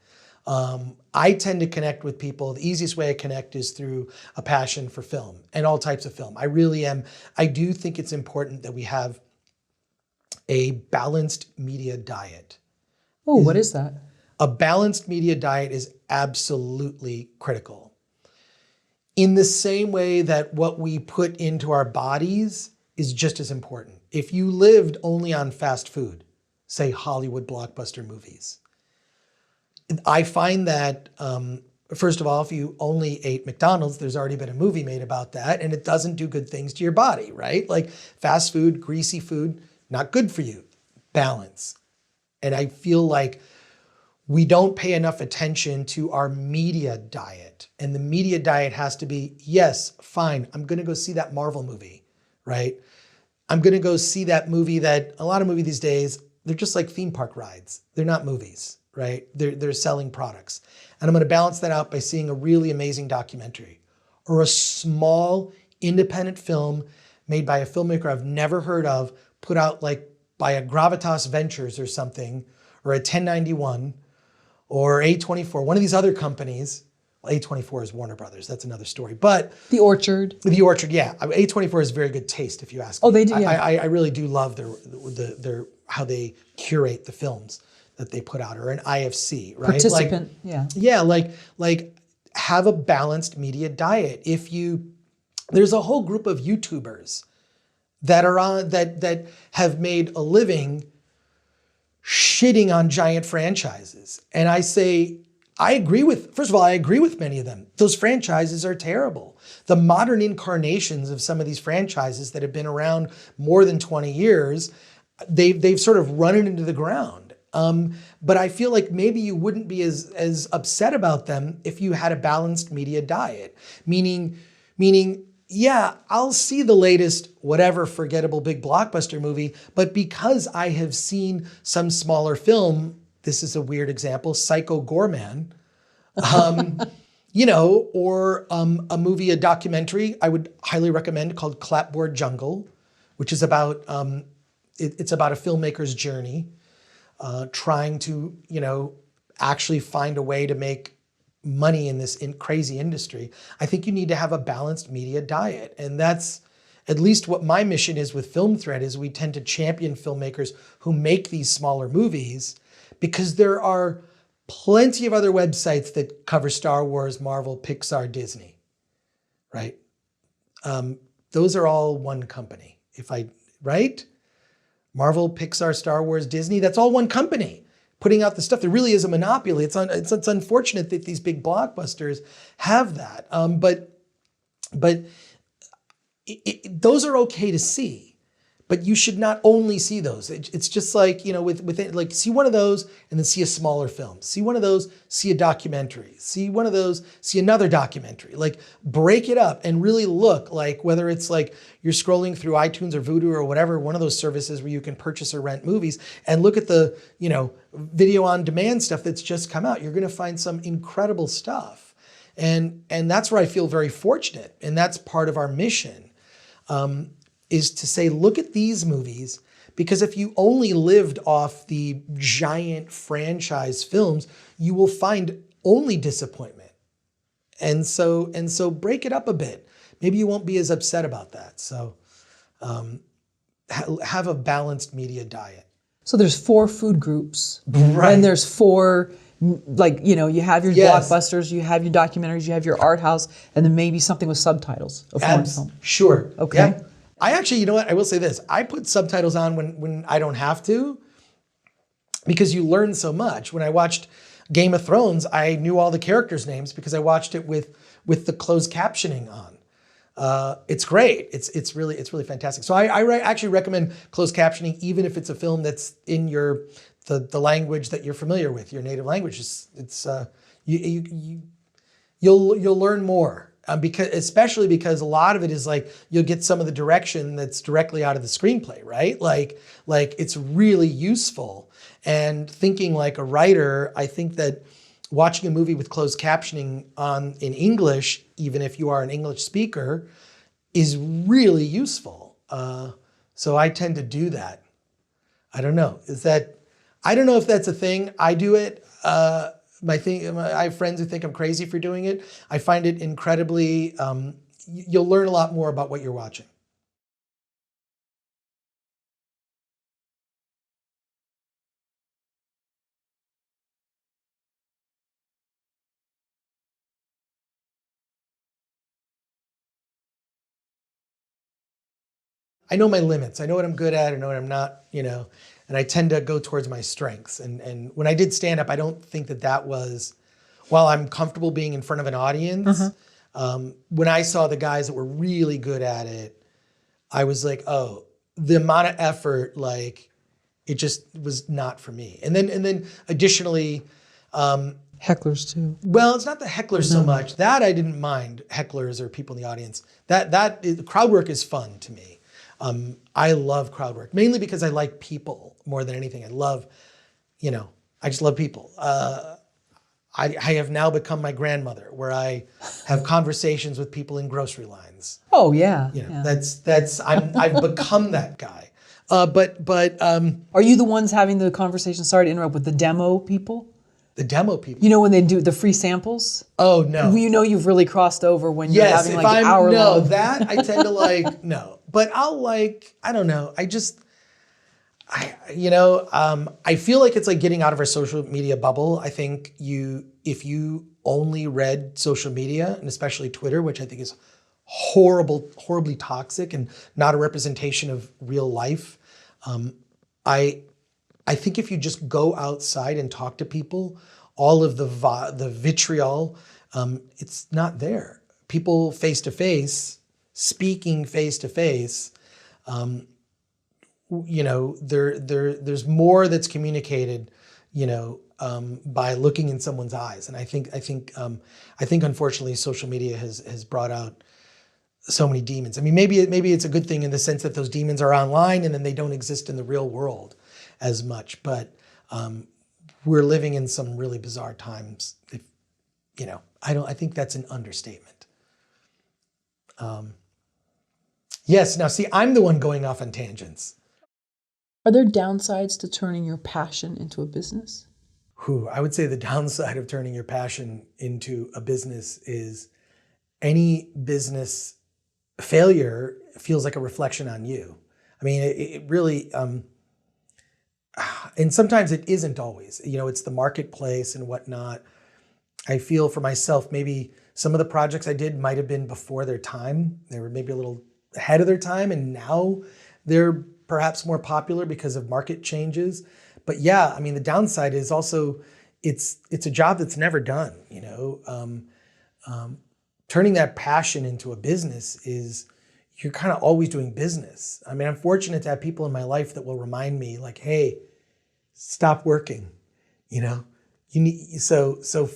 I tend to connect with people. The easiest way I connect is through a passion for film and all types of film. I really am. I do think it's important that we have a balanced media diet. Oh, what is that? A balanced media diet is absolutely critical. In the same way that what we put into our bodies is just as important. If you lived only on fast food, say Hollywood blockbuster movies, I find that, first of all, if you only ate McDonald's, there's already been a movie made about that, and it doesn't do good things to your body, right? Like fast food, greasy food, not good for you. Balance. And I feel like we don't pay enough attention to our media diet. And the media diet has to be, yes, fine, I'm gonna go see that Marvel movie, right? I'm gonna go see that movie that, a lot of movies these days, they're just like theme park rides. They're not movies, right? They're selling products. And I'm gonna balance that out by seeing a really amazing documentary or a small independent film made by a filmmaker I've never heard of, put out like by a Gravitas Ventures or something, or a 1091 or A24, one of these other companies. Well, A24 is Warner Brothers. That's another story. But The Orchard. The Orchard, yeah. A24 is very good taste, if you ask me. Oh, they do, yeah. I really do love their how they curate the films that they put out, or an IFC, right? Participant, Yeah, like have a balanced media diet. There's a whole group of YouTubers that are on that have made a living shitting on giant franchises. And I say, first of all, I agree with many of them. Those franchises are terrible. The modern incarnations of some of these franchises that have been around more than 20 years, they've sort of run it into the ground. But I feel like maybe you wouldn't be as upset about them if you had a balanced media diet. Meaning, yeah, I'll see the latest whatever forgettable big blockbuster movie, but because I have seen some smaller film, this is a weird example, Psycho Gorman, or a movie, a documentary I would highly recommend called Clapboard Jungle, which is about, it's about a filmmaker's journey, trying to, actually find a way to make money in this crazy industry. I think you need to have a balanced media diet. And that's at least what my mission is with Film Thread, is we tend to champion filmmakers who make these smaller movies, because there are plenty of other websites that cover Star Wars, Marvel, Pixar, Disney, right? Those are all one company. Right? Marvel, Pixar, Star Wars, Disney, that's all one company putting out the stuff. There really is a monopoly. It's unfortunate that these big blockbusters have that. But those are okay to see, but you should not only see those. It's just like, with see one of those and then see a smaller film. See one of those, see a documentary. See one of those, see another documentary. Like, break it up and really look, like, whether it's like you're scrolling through iTunes or Vudu or whatever, one of those services where you can purchase or rent movies, and look at the, video on demand stuff that's just come out. You're going to find some incredible stuff. And that's where I feel very fortunate. And that's part of our mission, is to say, look at these movies, because if you only lived off the giant franchise films, you will find only disappointment. And so break it up a bit. Maybe you won't be as upset about that. So have a balanced media diet. So there's 4 food groups, right? And there's 4, you have your blockbusters, you have your documentaries, you have your art house, and then maybe something with subtitles, a foreign film. Sure. Okay. Yeah. I actually, I will say this. I put subtitles on when I don't have to, because you learn so much. When I watched Game of Thrones, I knew all the characters' names because I watched it with the closed captioning on. It's great. It's really fantastic. So I actually recommend closed captioning, even if it's a film that's in the language that you're familiar with, your native language. You'll learn more. Especially because a lot of it is like, you'll get some of the direction that's directly out of the screenplay, right? Like it's really useful. And thinking like a writer, I think that watching a movie with closed captioning in English, even if you are an English speaker, is really useful. So I tend to do that. I don't know. I don't know if that's a thing. I do it. I have friends who think I'm crazy for doing it. I find it incredibly, you'll learn a lot more about what you're watching. I know my limits. I know what I'm good at. I know what I'm not, and I tend to go towards my strengths. And when I did stand up, I don't think that was, while I'm comfortable being in front of an audience, when I saw the guys that were really good at it, I was like, oh, the amount of effort, like, it just was not for me. And then additionally, hecklers too. Well, it's not the hecklers so much. That I didn't mind, hecklers or people in the audience. Crowd work is fun to me. I love crowd work, mainly because I like people more than anything. I just love people. I have now become my grandmother, where I have conversations with people in grocery lines. Oh yeah. I've become that guy. Are you the ones having the conversation? Sorry to interrupt, with the demo people. The demo people. You know when they do the free samples? Oh no. You know you've really crossed over when you're Yes, having if like an I'm hour no long. that I tend to like no, but I'll like I don't know. I feel like it's like getting out of our social media bubble. I think if you only read social media and especially Twitter, which I think is horribly toxic and not a representation of real life. I think if you just go outside and talk to people, all of the vitriol, it's not there. People face to face, speaking face to face. There's more that's communicated, by looking in someone's eyes. And I think unfortunately social media has brought out so many demons. I mean, maybe it's a good thing in the sense that those demons are online and then they don't exist in the real world as much. But we're living in some really bizarre times. I think that's an understatement. Yes. Now, see, I'm the one going off on tangents. Are there downsides to turning your passion into a business? I would say the downside of turning your passion into a business is any business failure feels like a reflection on you. I mean, it really, and sometimes it isn't always, it's the marketplace and whatnot. I feel for myself, maybe some of the projects I did might've been before their time. They were maybe a little ahead of their time and now they're perhaps more popular because of market changes. But yeah, I mean, the downside is also it's a job that's never done, turning that passion into a business is you're kind of always doing business. I mean, I'm fortunate to have people in my life that will remind me like, hey, stop working, you need, so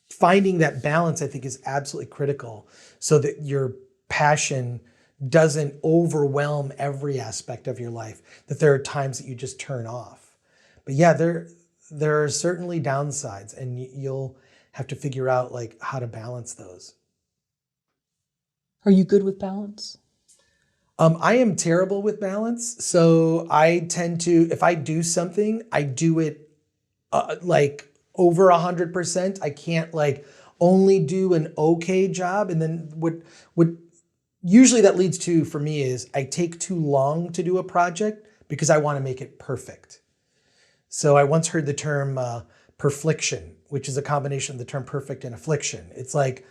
finding that balance, I think is absolutely critical so that your passion doesn't overwhelm every aspect of your life, that there are times that you just turn off. But yeah, there are certainly downsides and you'll have to figure out like how to balance those. Are you good with balance? I am terrible with balance. So I tend to, if I do something, I do it like over 100%. I can't like only do an okay job. And then what usually that leads to, for me, is I take too long to do a project because I want to make it perfect. So I once heard the term perfliction, which is a combination of the term perfect and affliction. It's like,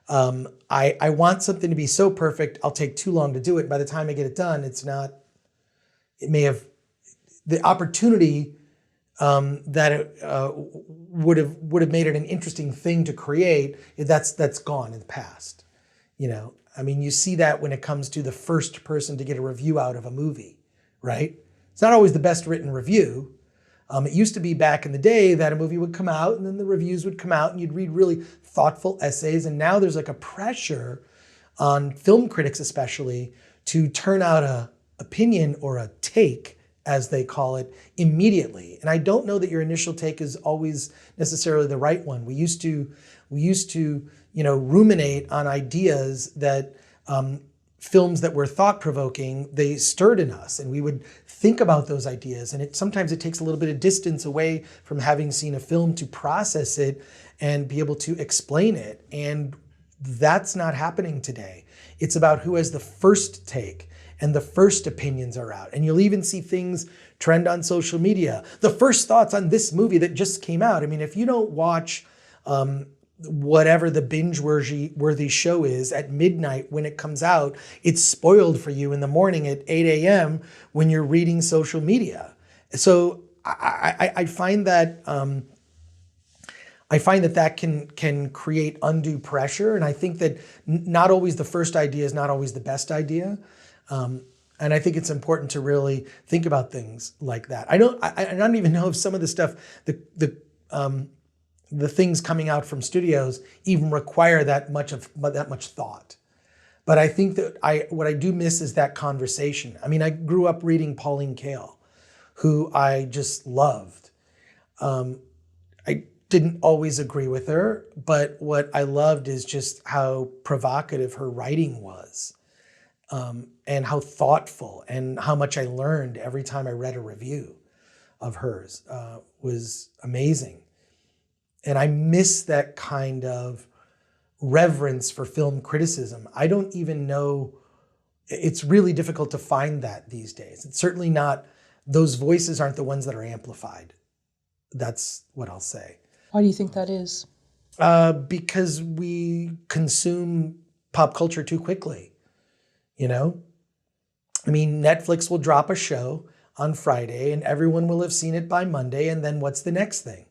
I want something to be so perfect, I'll take too long to do it. By the time I get it done, it may have, the opportunity that it would have made it an interesting thing to create, that's gone in the past. I mean, you see that when it comes to the first person to get a review out of a movie, right? It's not always the best written review. It used to be back in the day that a movie would come out and then the reviews would come out and you'd read really thoughtful essays. And now there's like a pressure on film critics especially to turn out a opinion or a take, as they call it, immediately. And I don't know that your initial take is always necessarily the right one. We used to ruminate on ideas that films that were thought-provoking, they stirred in us, and we would think about those ideas. And sometimes it takes a little bit of distance away from having seen a film to process it and be able to explain it. And that's not happening today. It's about who has the first take, and the first opinions are out. And you'll even see things trend on social media. The first thoughts on this movie that just came out. I mean, if you don't watch whatever the binge-worthy show is at midnight when it comes out, it's spoiled for you in the morning at 8 a.m. when you're reading social media. So I find that that can create undue pressure, and I think that not always the first idea is not always the best idea. And I think it's important to really think about things like that. I don't even know if some of the stuff, the things coming out from studios even require that much thought. But I think that what I do miss is that conversation. I mean, I grew up reading Pauline Kael, who I just loved. I didn't always agree with her, but what I loved is just how provocative her writing was. and how thoughtful and how much I learned every time I read a review of hers was amazing. And I miss that kind of reverence for film criticism. I don't even know, it's really difficult to find that these days. It's certainly not, those voices aren't the ones that are amplified. That's what I'll say. Why do you think that is? Because we consume pop culture too quickly, you know? I mean, Netflix will drop a show on Friday and everyone will have seen it by Monday, and then what's the next thing?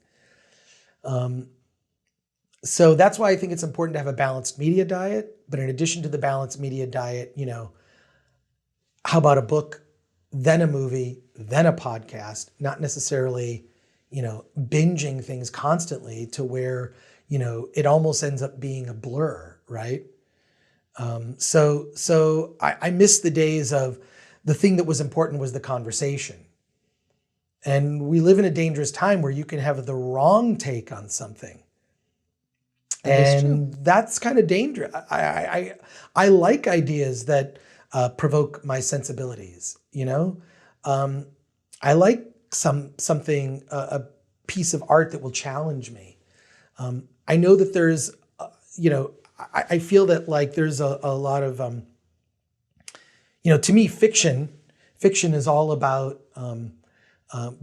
So that's why I think it's important to have a balanced media diet. But in addition to the balanced media diet, you know, how about a book, then a movie, then a podcast, not necessarily, you know, binging things constantly to where, you know, it almost ends up being a blur, right? So I miss the days of the thing that was important was the conversation. And we live in a dangerous time where you can have the wrong take on something. And that's kind of dangerous. I like ideas that provoke my sensibilities, you know? I like something, a piece of art that will challenge me. I know that there's, you know, I feel that like there's a lot of, you know, to me, fiction is all about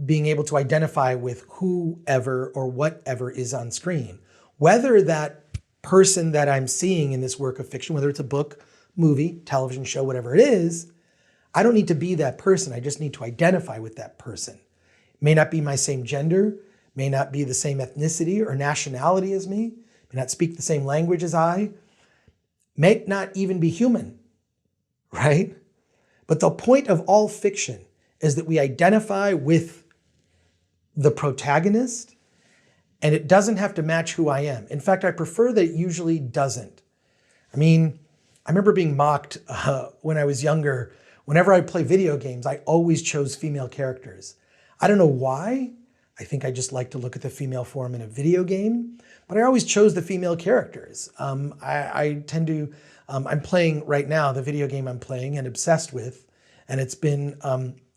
being able to identify with whoever or whatever is on screen. Whether that person that I'm seeing in this work of fiction, whether it's a book, movie, television show, whatever it is, I don't need to be that person. I just need to identify with that person. It may not be my same gender, may not be the same ethnicity or nationality as me, may not speak the same language as I, may not even be human, right? But the point of all fiction is that we identify with the protagonist, and it doesn't have to match who I am. In fact, I prefer that it usually doesn't. I mean, I remember being mocked when I was younger. Whenever I play video games, I always chose female characters. I don't know why. I think I just like to look at the female form in a video game, but I always chose the female characters. I tend to, I'm playing right now, the video game I'm playing and obsessed with, and it's been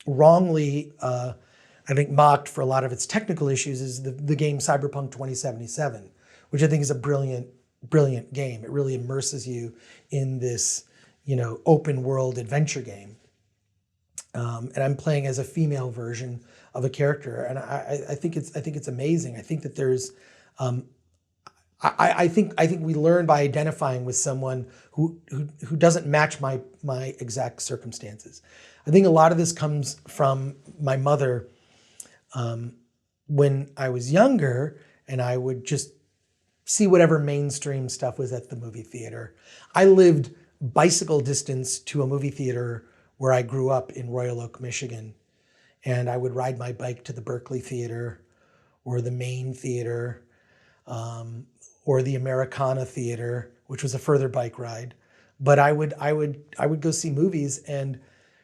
wrongly, I think, mocked for a lot of its technical issues, is the game Cyberpunk 2077, which I think is a brilliant, brilliant game. It really immerses you in this, you know, open world adventure game. And I'm playing as a female version of a character, and I think it's amazing. I think that there's, I think we learn by identifying with someone who doesn't match my exact circumstances. I think a lot of this comes from my mother. When I was younger, and I would just see whatever mainstream stuff was at the movie theater. I lived bicycle distance to a movie theater where I grew up in Royal Oak, Michigan. And I would ride my bike to the Berkeley Theater or the Maine Theater or the Americana Theater, which was a further bike ride. But I would go see movies, and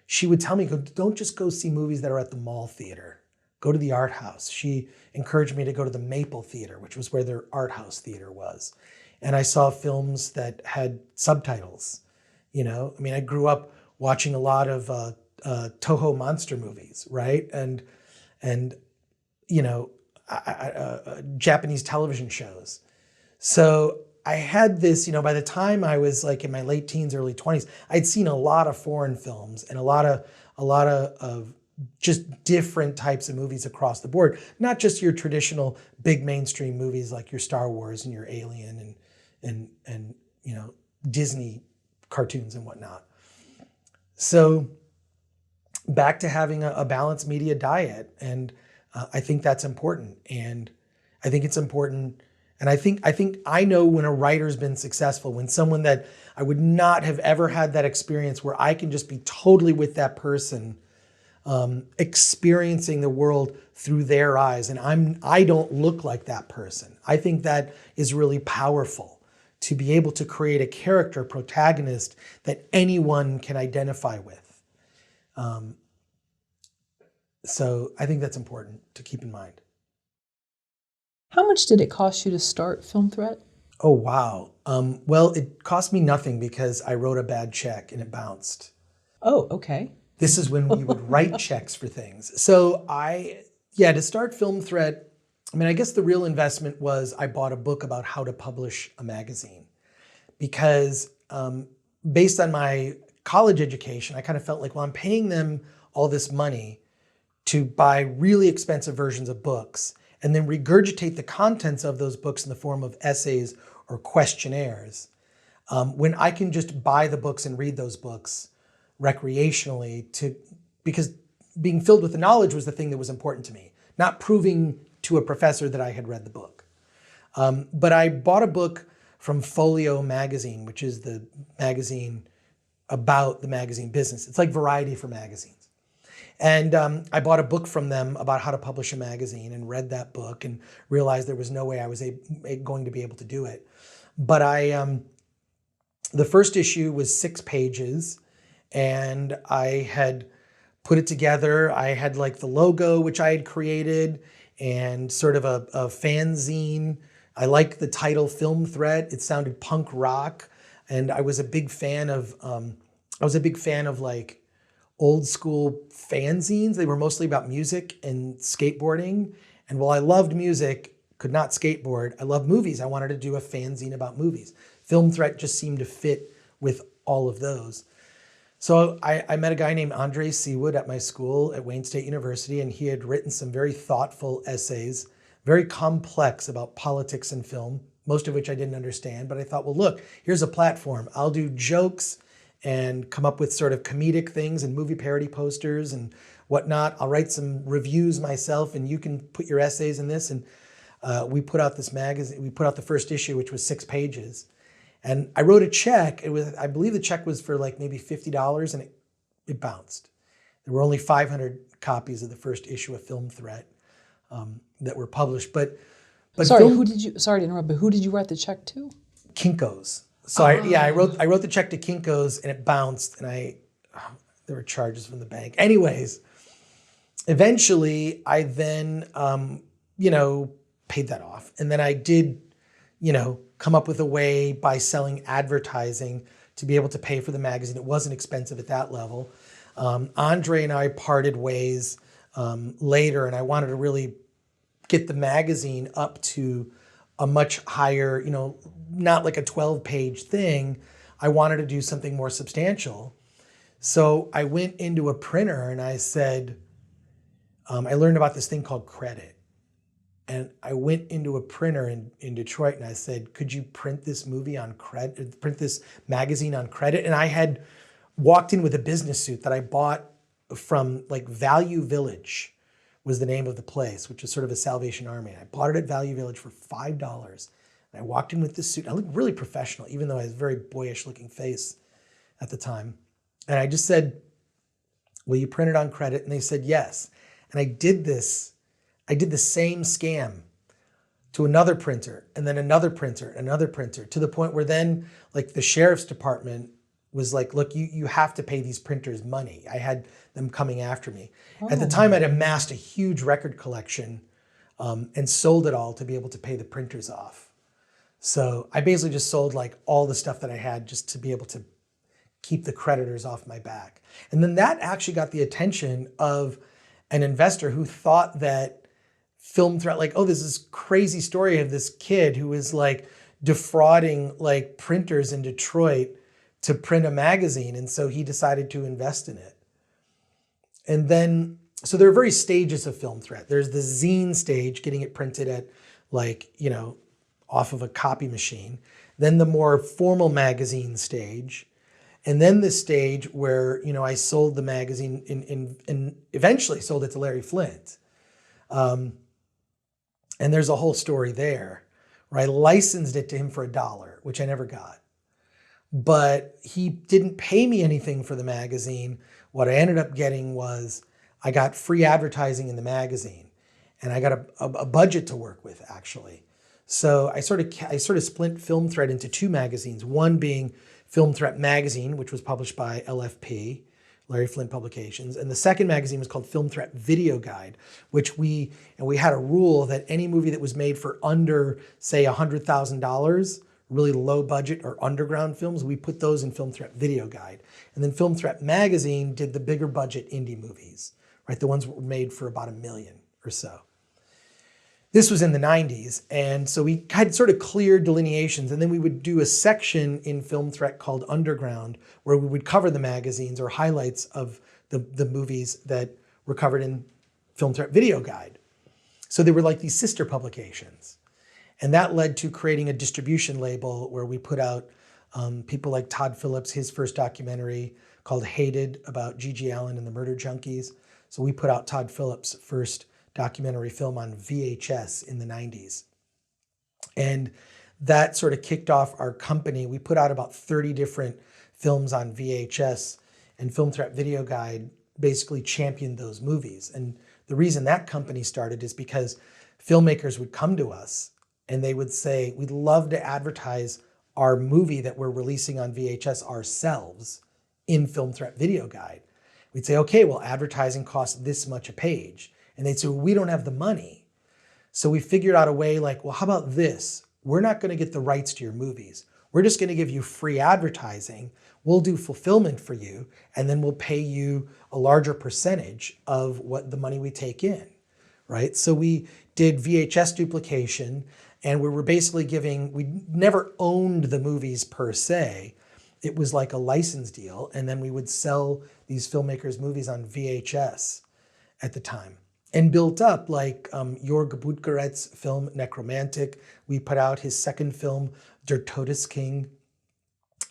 she would tell me, don't just go see movies that are at the mall theater. Go to the art house. She encouraged me to go to the Maple Theater, which was where their art house theater was. And I saw films that had subtitles, you know? I mean, I grew up watching a lot of Toho monster movies, right? And you know, Japanese television shows. So I had this, you know, by the time I was like in my late teens, early 20s, I'd seen a lot of foreign films and a lot of just different types of movies across the board. Not just your traditional big mainstream movies like your Star Wars and your Alien and you know, Disney cartoons and whatnot. So back to having a balanced media diet. And I think that's important. And I think it's important. And I think I know when a writer's been successful, when someone that I would not have ever had that experience where I can just be totally with that person, experiencing the world through their eyes. And I don't look like that person. I think that is really powerful, to be able to create a character, protagonist that anyone can identify with. So I think that's important to keep in mind. How much did it cost you to start Film Threat? Oh, wow. Well, it cost me nothing because I wrote a bad check and it bounced. Oh, okay. This is when we would write checks for things. So to start Film Threat, I mean, I guess the real investment was I bought a book about how to publish a magazine because based on my college education, I kind of felt like, well, I'm paying them all this money to buy really expensive versions of books and then regurgitate the contents of those books in the form of essays or questionnaires, when I can just buy the books and read those books recreationally because being filled with the knowledge was the thing that was important to me, not proving to a professor that I had read the book. But I bought a book from Folio magazine, which is the magazine about the magazine business. It's like Variety for magazines. And I bought a book from them about how to publish a magazine and read that book and realized there was no way I was going to be able to do it. But the first issue was 6 pages and I had put it together. I had like the logo, which I had created, and sort of a fanzine. I liked the title Film Threat. It sounded punk rock. And I was a big fan of like old school fanzines. They were mostly about music and skateboarding. And while I loved music, could not skateboard, I loved movies. I wanted to do a fanzine about movies. Film Threat just seemed to fit with all of those. So I met a guy named Andre Seawood at my school at Wayne State University, and he had written some very thoughtful essays, very complex about politics and film, most of which I didn't understand. But I thought, well, look, here's a platform. I'll do jokes and come up with sort of comedic things and movie parody posters and whatnot. I'll write some reviews myself and you can put your essays in this. And we put out this magazine. We put out the first issue, which was 6 pages. And I wrote a check. I believe the check was for like maybe $50 and it bounced. There were only 500 copies of the first issue of Film Threat that were published. But sorry to interrupt, but who did you write the check to? Kinko's. So I wrote the check to Kinko's and it bounced, and there were charges from the bank. Anyways, eventually I then paid that off, and then I did come up with a way by selling advertising to be able to pay for the magazine. It wasn't expensive at that level. Andre and I parted ways later, and I wanted to really get the magazine up to a much higher, not like a 12-page thing. I wanted to do something more substantial. So I went into a printer and I said, I learned about this thing called credit. And I went into a printer in Detroit and I said, could you print this movie on credit, print this magazine on credit? And I had walked in with a business suit that I bought from like Value Village was the name of the place, which is sort of a Salvation Army. And I bought it at Value Village for $5. And I walked in with this suit. I looked really professional, even though I had a very boyish looking face at the time. And I just said, will you print it on credit? And they said, yes. And I did the same scam to another printer and then another printer, to the point where then like the sheriff's department was like, look, you have to pay these printers money. I had them coming after me. Oh. At the time, I'd amassed a huge record collection and sold it all to be able to pay the printers off. So I basically just sold like all the stuff that I had just to be able to keep the creditors off my back. And then that actually got the attention of an investor who thought that Film Threat, like, oh, there's this crazy story of this kid who was like defrauding like printers in Detroit to print a magazine. And so he decided to invest in it. And then, so there are various stages of Film Threat. There's the zine stage, getting it printed at like, off of a copy machine. Then the more formal magazine stage. And then the stage where, I sold the magazine and eventually sold it to Larry Flint. And there's a whole story there where I licensed it to him for $1, which I never got. But he didn't pay me anything for the magazine. What I ended up getting was I got free advertising in the magazine, and I got a budget to work with, actually. So I sort of split Film Threat into 2 magazines, one being Film Threat Magazine, which was published by LFP, Larry Flint Publications. And the second magazine was called Film Threat Video Guide, which we had a rule that any movie that was made for under, say, $100,000, really low budget or underground films, we put those in Film Threat Video Guide. And then Film Threat Magazine did the bigger budget indie movies, right? The ones that were made for about $1 million or so. This was in the 90s, and so we had sort of clear delineations, and then we would do a section in Film Threat called Underground, where we would cover the magazines or highlights of the movies that were covered in Film Threat Video Guide. So they were like these sister publications. And that led to creating a distribution label where we put out people like Todd Phillips, his first documentary called Hated, about Gigi Allen and the murder junkies. So we put out Todd Phillips' first documentary film on VHS in the 90s. And that sort of kicked off our company. We put out about 30 different films on VHS, and Film Threat Video Guide basically championed those movies. And the reason that company started is because filmmakers would come to us and they would say, we'd love to advertise our movie that we're releasing on VHS ourselves in Film Threat Video Guide. We'd say, okay, well, advertising costs this much a page. And they'd say, well, we don't have the money. So we figured out a way like, well, how about this? We're not going to get the rights to your movies. We're just going to give you free advertising. We'll do fulfillment for you, and then we'll pay you a larger percentage of what the money we take in, right? So we did VHS duplication, and we were basically we never owned the movies per se. It was like a license deal, and then we would sell these filmmakers' movies on VHS at the time. And built up like Jörg Butgeretz's film Necromantic. We put out his second film, Der Todesking.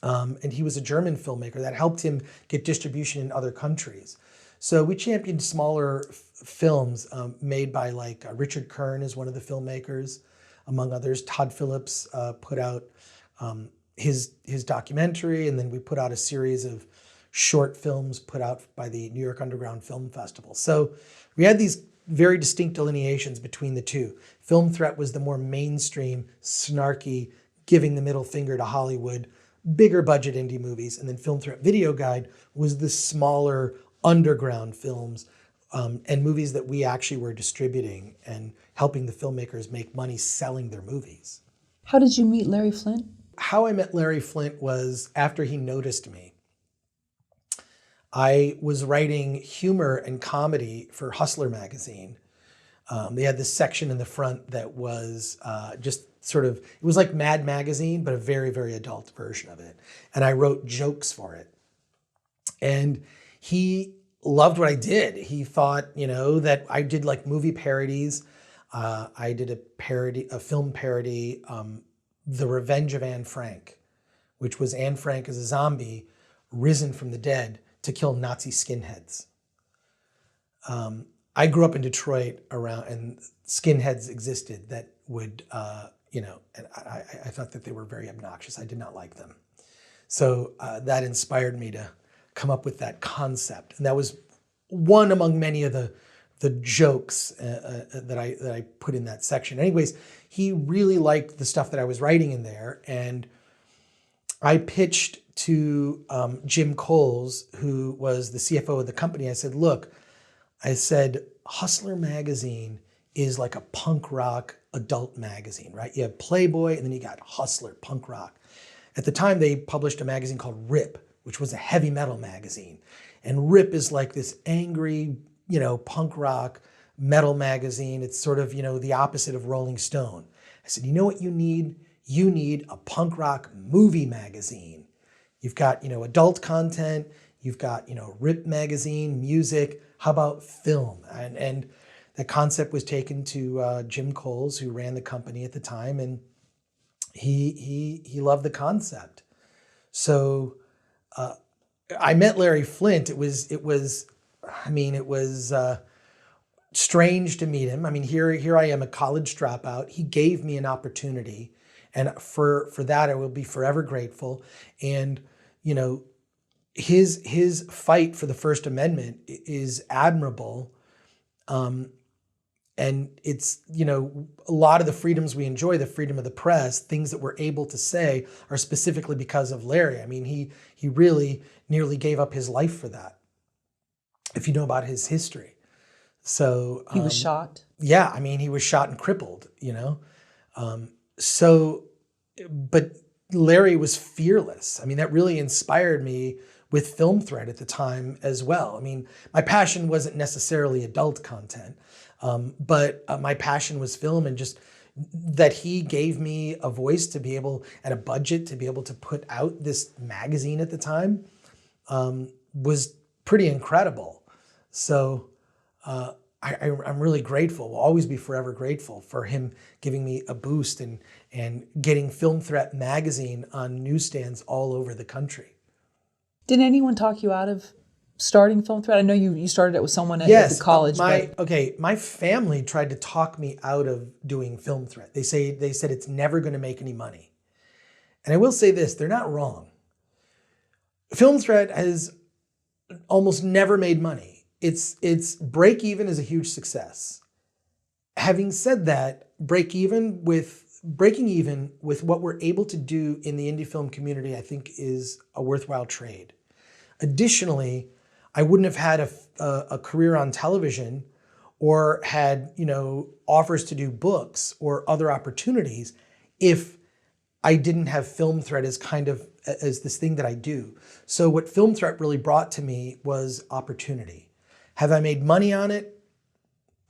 And he was a German filmmaker that helped him get distribution in other countries. So we championed smaller films made by like Richard Kern is one of the filmmakers, among others. Todd Phillips put out his documentary, and then we put out a series of short films put out by the New York Underground Film Festival. So we had these very distinct delineations between the two. Film Threat was the more mainstream, snarky, giving the middle finger to Hollywood, bigger budget indie movies. And then Film Threat Video Guide was the smaller underground films and movies that we actually were distributing and helping the filmmakers make money selling their movies. How did you meet Larry Flint? How I met Larry Flint was after he noticed me. I was writing humor and comedy for Hustler magazine. They had this section in the front that was just sort of, it was like Mad Magazine, but a very, very adult version of it. And I wrote jokes for it. And he loved what I did. He thought, that I did like movie parodies. I did a film parody, The Revenge of Anne Frank, which was Anne Frank as a zombie risen from the dead to kill Nazi skinheads. I grew up in Detroit and skinheads existed that would, and I thought that they were very obnoxious. I did not like them. So that inspired me to come up with that concept. And that was one among many of the jokes that I put in that section. Anyways, he really liked the stuff that I was writing in there. And I pitched to Jim Coles, who was the CFO of the company. I said, look, Hustler magazine is like a punk rock adult magazine, right? You have Playboy and then you got Hustler, punk rock. At the time, they published a magazine called Rip, which was a heavy metal magazine. And Rip is like this angry, punk rock metal magazine. It's sort of, the opposite of Rolling Stone. I said, you know what you need? You need a punk rock movie magazine. You've got, adult content. You've got, Rip magazine, music. How about film? And the concept was taken to Jim Coles, who ran the company at the time, and he loved the concept. So I met Larry Flint. It was strange to meet him. I mean, here I am, a college dropout. He gave me an opportunity, and for that I will be forever grateful. And his fight for the First Amendment is admirable. And it's, a lot of the freedoms we enjoy, the freedom of the press, things that we're able to say are specifically because of Larry. I mean, he really nearly gave up his life for that. if you know about his history. So He was shot. yeah, I mean, he was shot and crippled, you know? So, but Larry was fearless. I mean, that really inspired me with Film Thread at the time as well. I mean, my passion wasn't necessarily adult content, but my passion was film, and just that he gave me a voice to be able, at a budget, to be able to put out this magazine at the time was pretty incredible. So I'm really grateful, will always be forever grateful for him giving me a boost and getting Film Threat magazine on newsstands all over the country. Did anyone talk you out of starting Film Thread? I know you started it with someone at the college. My family tried to talk me out of doing Film Threat. They said it's never going to make any money. And I will say this, they're not wrong. Film Threat has almost never made money. Its break even is a huge success. Having said that, breaking even with what we're able to do in the indie film community, I think is a worthwhile trade. Additionally, I wouldn't have had a career on television or had, offers to do books or other opportunities if I didn't have Film Threat as this thing that I do. So what Film Threat really brought to me was opportunity. Have I made money on it?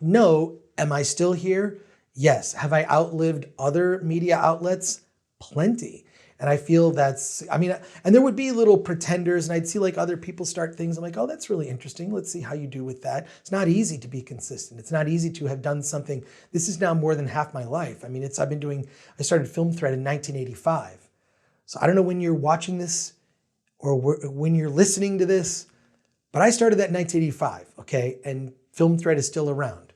No. Am I still here? Yes. Have I outlived other media outlets? Plenty. And I feel and there would be little pretenders, and I'd see like other people start things. I'm like, oh, that's really interesting. Let's see how you do with that. It's not easy to be consistent. It's not easy to have done something. This is now more than half my life. I mean, I started Film Thread in 1985. So I don't know when you're watching this or when you're listening to this, but I started that in 1985, okay? And Film Thread is still around.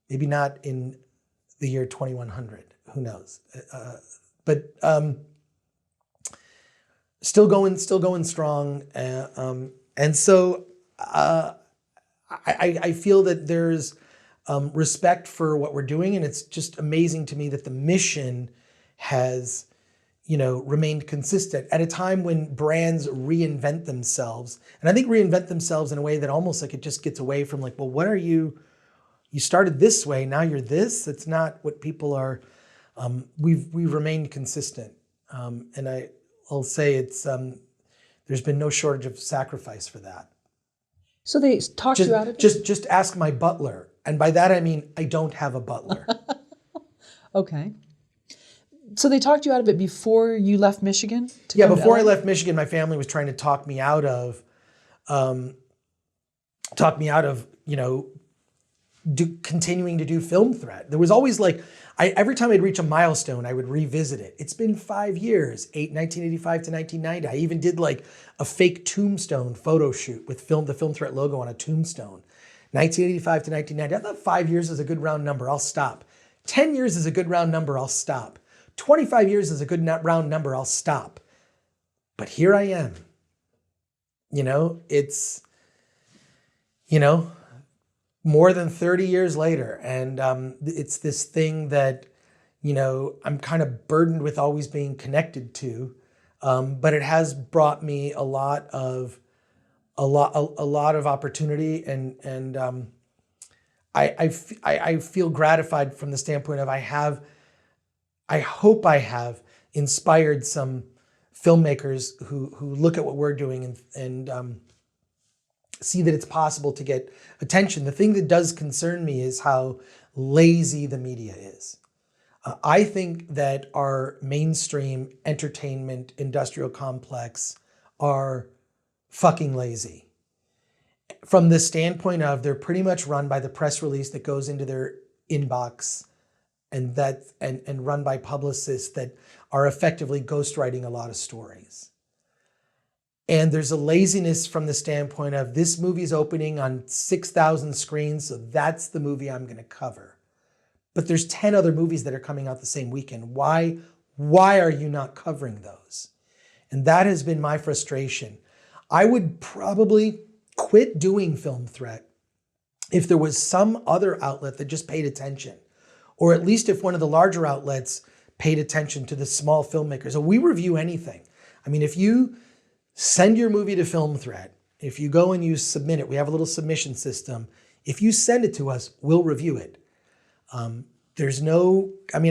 Maybe not in the year 2100, who knows? But still going strong. And so I feel that there's respect for what we're doing, and it's just amazing to me that the mission has remained consistent at a time when brands reinvent themselves. And I think reinvent themselves in a way that almost like it just gets away from like, well, what are you started this way, now you're this. That's not what people are. We've remained consistent. And I'll say it's, there's been no shortage of sacrifice for that. So they talked you out of it? Just ask my butler. And by that, I mean, I don't have a butler. Okay. So they talked you out of it before you left Michigan? Before I left Michigan, my family was trying to talk me out of, continuing to do Film Threat. There was always like, every time I'd reach a milestone, I would revisit it. It's been 5 years, 1985 to 1990. I even did like a fake tombstone photo shoot with the Film Threat logo on a tombstone. 1985 to 1990. I thought 5 years is a good round number. I'll stop. 10 years is a good round number. I'll stop. 25 years is a good round number. I'll stop. But here I am. It's, more than 30 years later. And it's this thing that, I'm kind of burdened with always being connected to. But it has brought me a lot of opportunity, and I feel gratified from the standpoint of I hope I have inspired some filmmakers who look at what we're doing and see that it's possible to get attention. The thing that does concern me is how lazy the media is. I think that our mainstream entertainment industrial complex are fucking lazy. From the standpoint of they're pretty much run by the press release that goes into their inbox and run by publicists that are effectively ghostwriting a lot of stories. And there's a laziness from the standpoint of this movie's opening on 6,000 screens, so that's the movie I'm going to cover. But there's 10 other movies that are coming out the same weekend. Why are you not covering those? And that has been my frustration. I would probably quit doing Film Threat if there was some other outlet that just paid attention, or at least if one of the larger outlets paid attention to the small filmmakers. So we review anything. I mean, if you send your movie to Film Threat If you go and you submit it, we have a little submission system. If you send it to us, we'll review it. I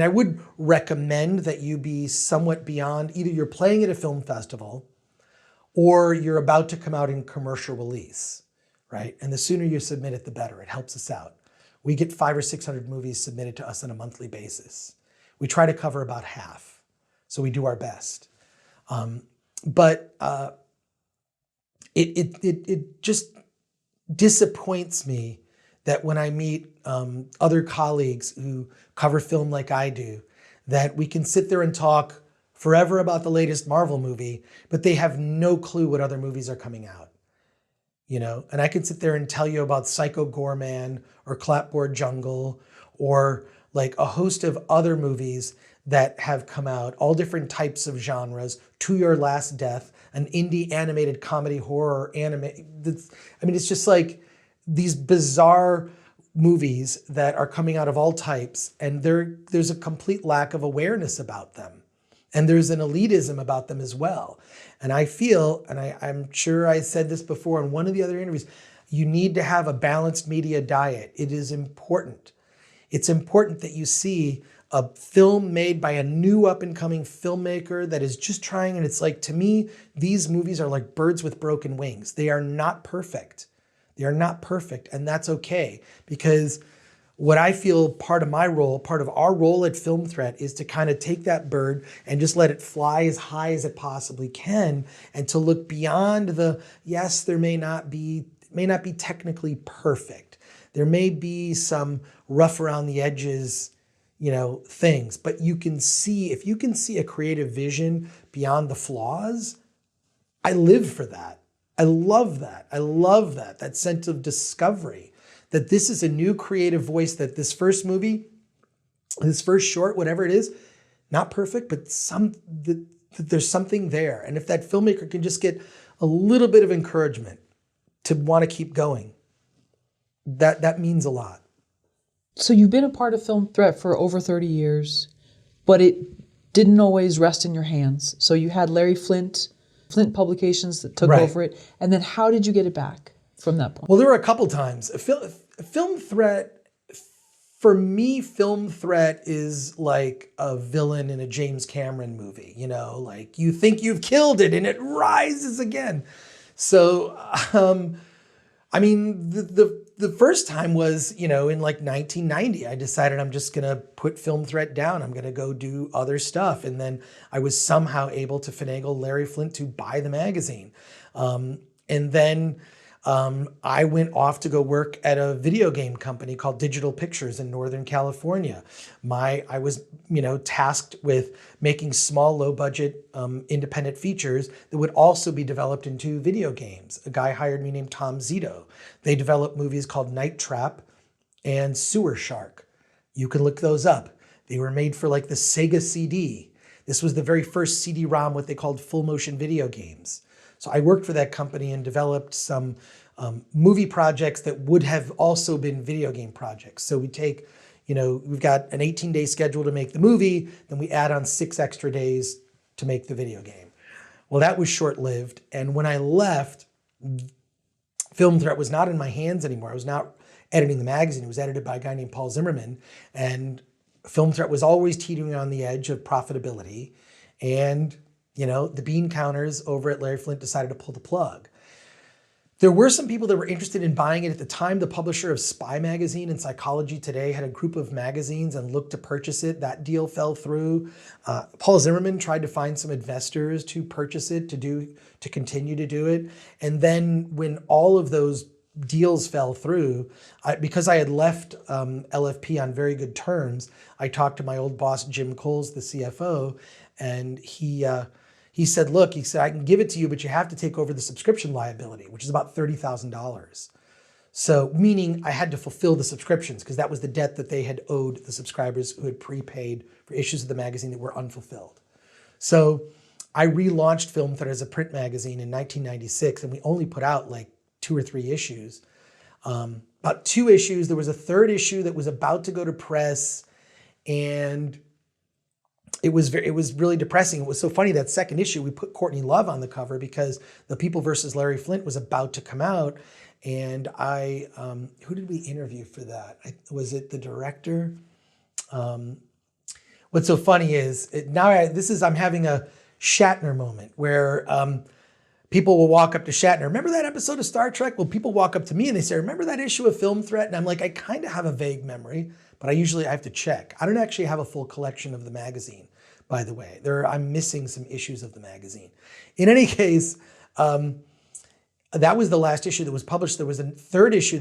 would recommend that you be somewhat beyond, either you're playing at a film festival or you're about to come out in commercial release, right? And the sooner you submit it, the better. It helps us out. We get 500 or 600 movies submitted to us on a monthly basis. We try to cover about half, so we do our best. But it just disappoints me that when I meet other colleagues who cover film like I do, that we can sit there and talk forever about the latest Marvel movie, but they have no clue what other movies are coming out. And I can sit there and tell you about Psycho Gorman or Clapboard Jungle or like a host of other movies that have come out, all different types of genres, To Your Last Death, an indie animated comedy horror anime. It's just like these bizarre movies that are coming out of all types, and there's a complete lack of awareness about them. And there's an elitism about them as well. And I feel, and I'm sure I said this before in one of the other interviews, you need to have a balanced media diet. It is important. It's important that you see a film made by a new up-and-coming filmmaker that is just trying, and it's like, to me, these movies are like birds with broken wings. They are not perfect. They are not perfect, and that's okay, because what I feel part of my role, part of our role at Film Threat, is to kind of take that bird and just let it fly as high as it possibly can, and to look beyond yes, there may not be technically perfect. There may be some rough around the edges, things, but if you can see a creative vision beyond the flaws, I live for that. I love that. I love that sense of discovery. That this is a new creative voice, that this first movie, this first short, whatever it is, not perfect, but that there's something there. And if that filmmaker can just get a little bit of encouragement to want to keep going, that means a lot. So you've been a part of Film Threat for over 30 years, but it didn't always rest in your hands. So you had Larry Flint Publications that took over it. And then how did you get it back from that point? Well, there were a couple times. Film Threat, for me, Film Threat is like a villain in a James Cameron movie. Like you think you've killed it and it rises again. So, the first time was, in like 1990, I decided I'm just going to put Film Threat down. I'm going to go do other stuff. And then I was somehow able to finagle Larry Flint to buy the magazine. And then I went off to go work at a video game company called Digital Pictures in Northern California. I was, tasked with making small, low-budget independent features that would also be developed into video games. A guy hired me named Tom Zito. They developed movies called Night Trap and Sewer Shark. You can look those up. They were made for like the Sega CD. This was the very first CD-ROM, what they called full motion video games. So I worked for that company and developed some movie projects that would have also been video game projects. So we take, we've got an 18-day schedule to make the movie, then we add on 6 extra days to make the video game. Well, that was short-lived. And when I left, Film Threat was not in my hands anymore. I was not editing the magazine. It was edited by a guy named Paul Zimmerman. And Film Threat was always teetering on the edge of profitability. And the bean counters over at Larry Flint decided to pull the plug. There were some people that were interested in buying it at the time. The publisher of Spy Magazine and Psychology Today had a group of magazines and looked to purchase it. That deal fell through. Paul Zimmerman tried to find some investors to purchase it, to continue to do it. And then when all of those deals fell through, because I had left LFP on very good terms, I talked to my old boss, Jim Coles, the CFO, and he said, look, I can give it to you, but you have to take over the subscription liability, which is about $30,000. So meaning I had to fulfill the subscriptions because that was the debt that they had owed the subscribers who had prepaid for issues of the magazine that were unfulfilled. So I relaunched Film Threat as a print magazine in 1996, and we only put out like 2 or 3 issues. About 2 issues. There was a 3rd issue that was about to go to press, and it was really depressing. It was so funny that second issue we put Courtney Love on the cover because The People versus Larry Flynt was about to come out, and I who did we interview for that? Was it the director? What's so funny is I'm having a Shatner moment where people will walk up to Shatner. Remember that episode of Star Trek? Well, people walk up to me and they say, remember that issue of Film Threat? And I'm like, I kind of have a vague memory, but I have to check. I don't actually have a full collection of the magazine, by the way. I'm missing some issues of the magazine. In any case, that was the last issue that was published. There was a third issue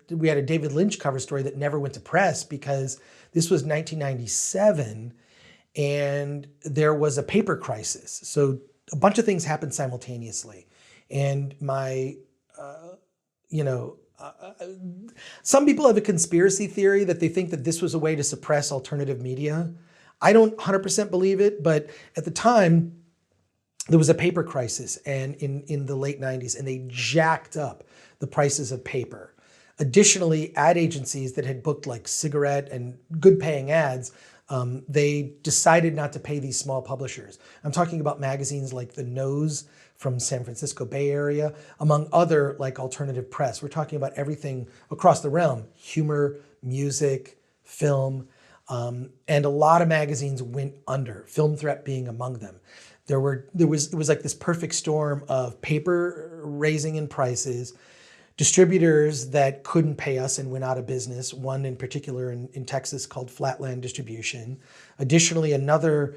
we had a David Lynch cover story that never went to press because this was 1997 and there was a paper crisis. So a bunch of things happened simultaneously. And some people have a conspiracy theory that they think that this was a way to suppress alternative media. I don't 100% believe it, but at the time, there was a paper crisis and in the late 90s, and they jacked up the prices of paper. Additionally, ad agencies that had booked like cigarette and good paying ads, they decided not to pay these small publishers. I'm talking about magazines like The Nose from San Francisco Bay Area, among other like alternative press. We're talking about everything across the realm: humor, music, film, and a lot of magazines went under, Film Threat being among them. It was like this perfect storm of paper raising in prices, distributors that couldn't pay us and went out of business, one in particular in Texas called Flatland Distribution. Additionally, another,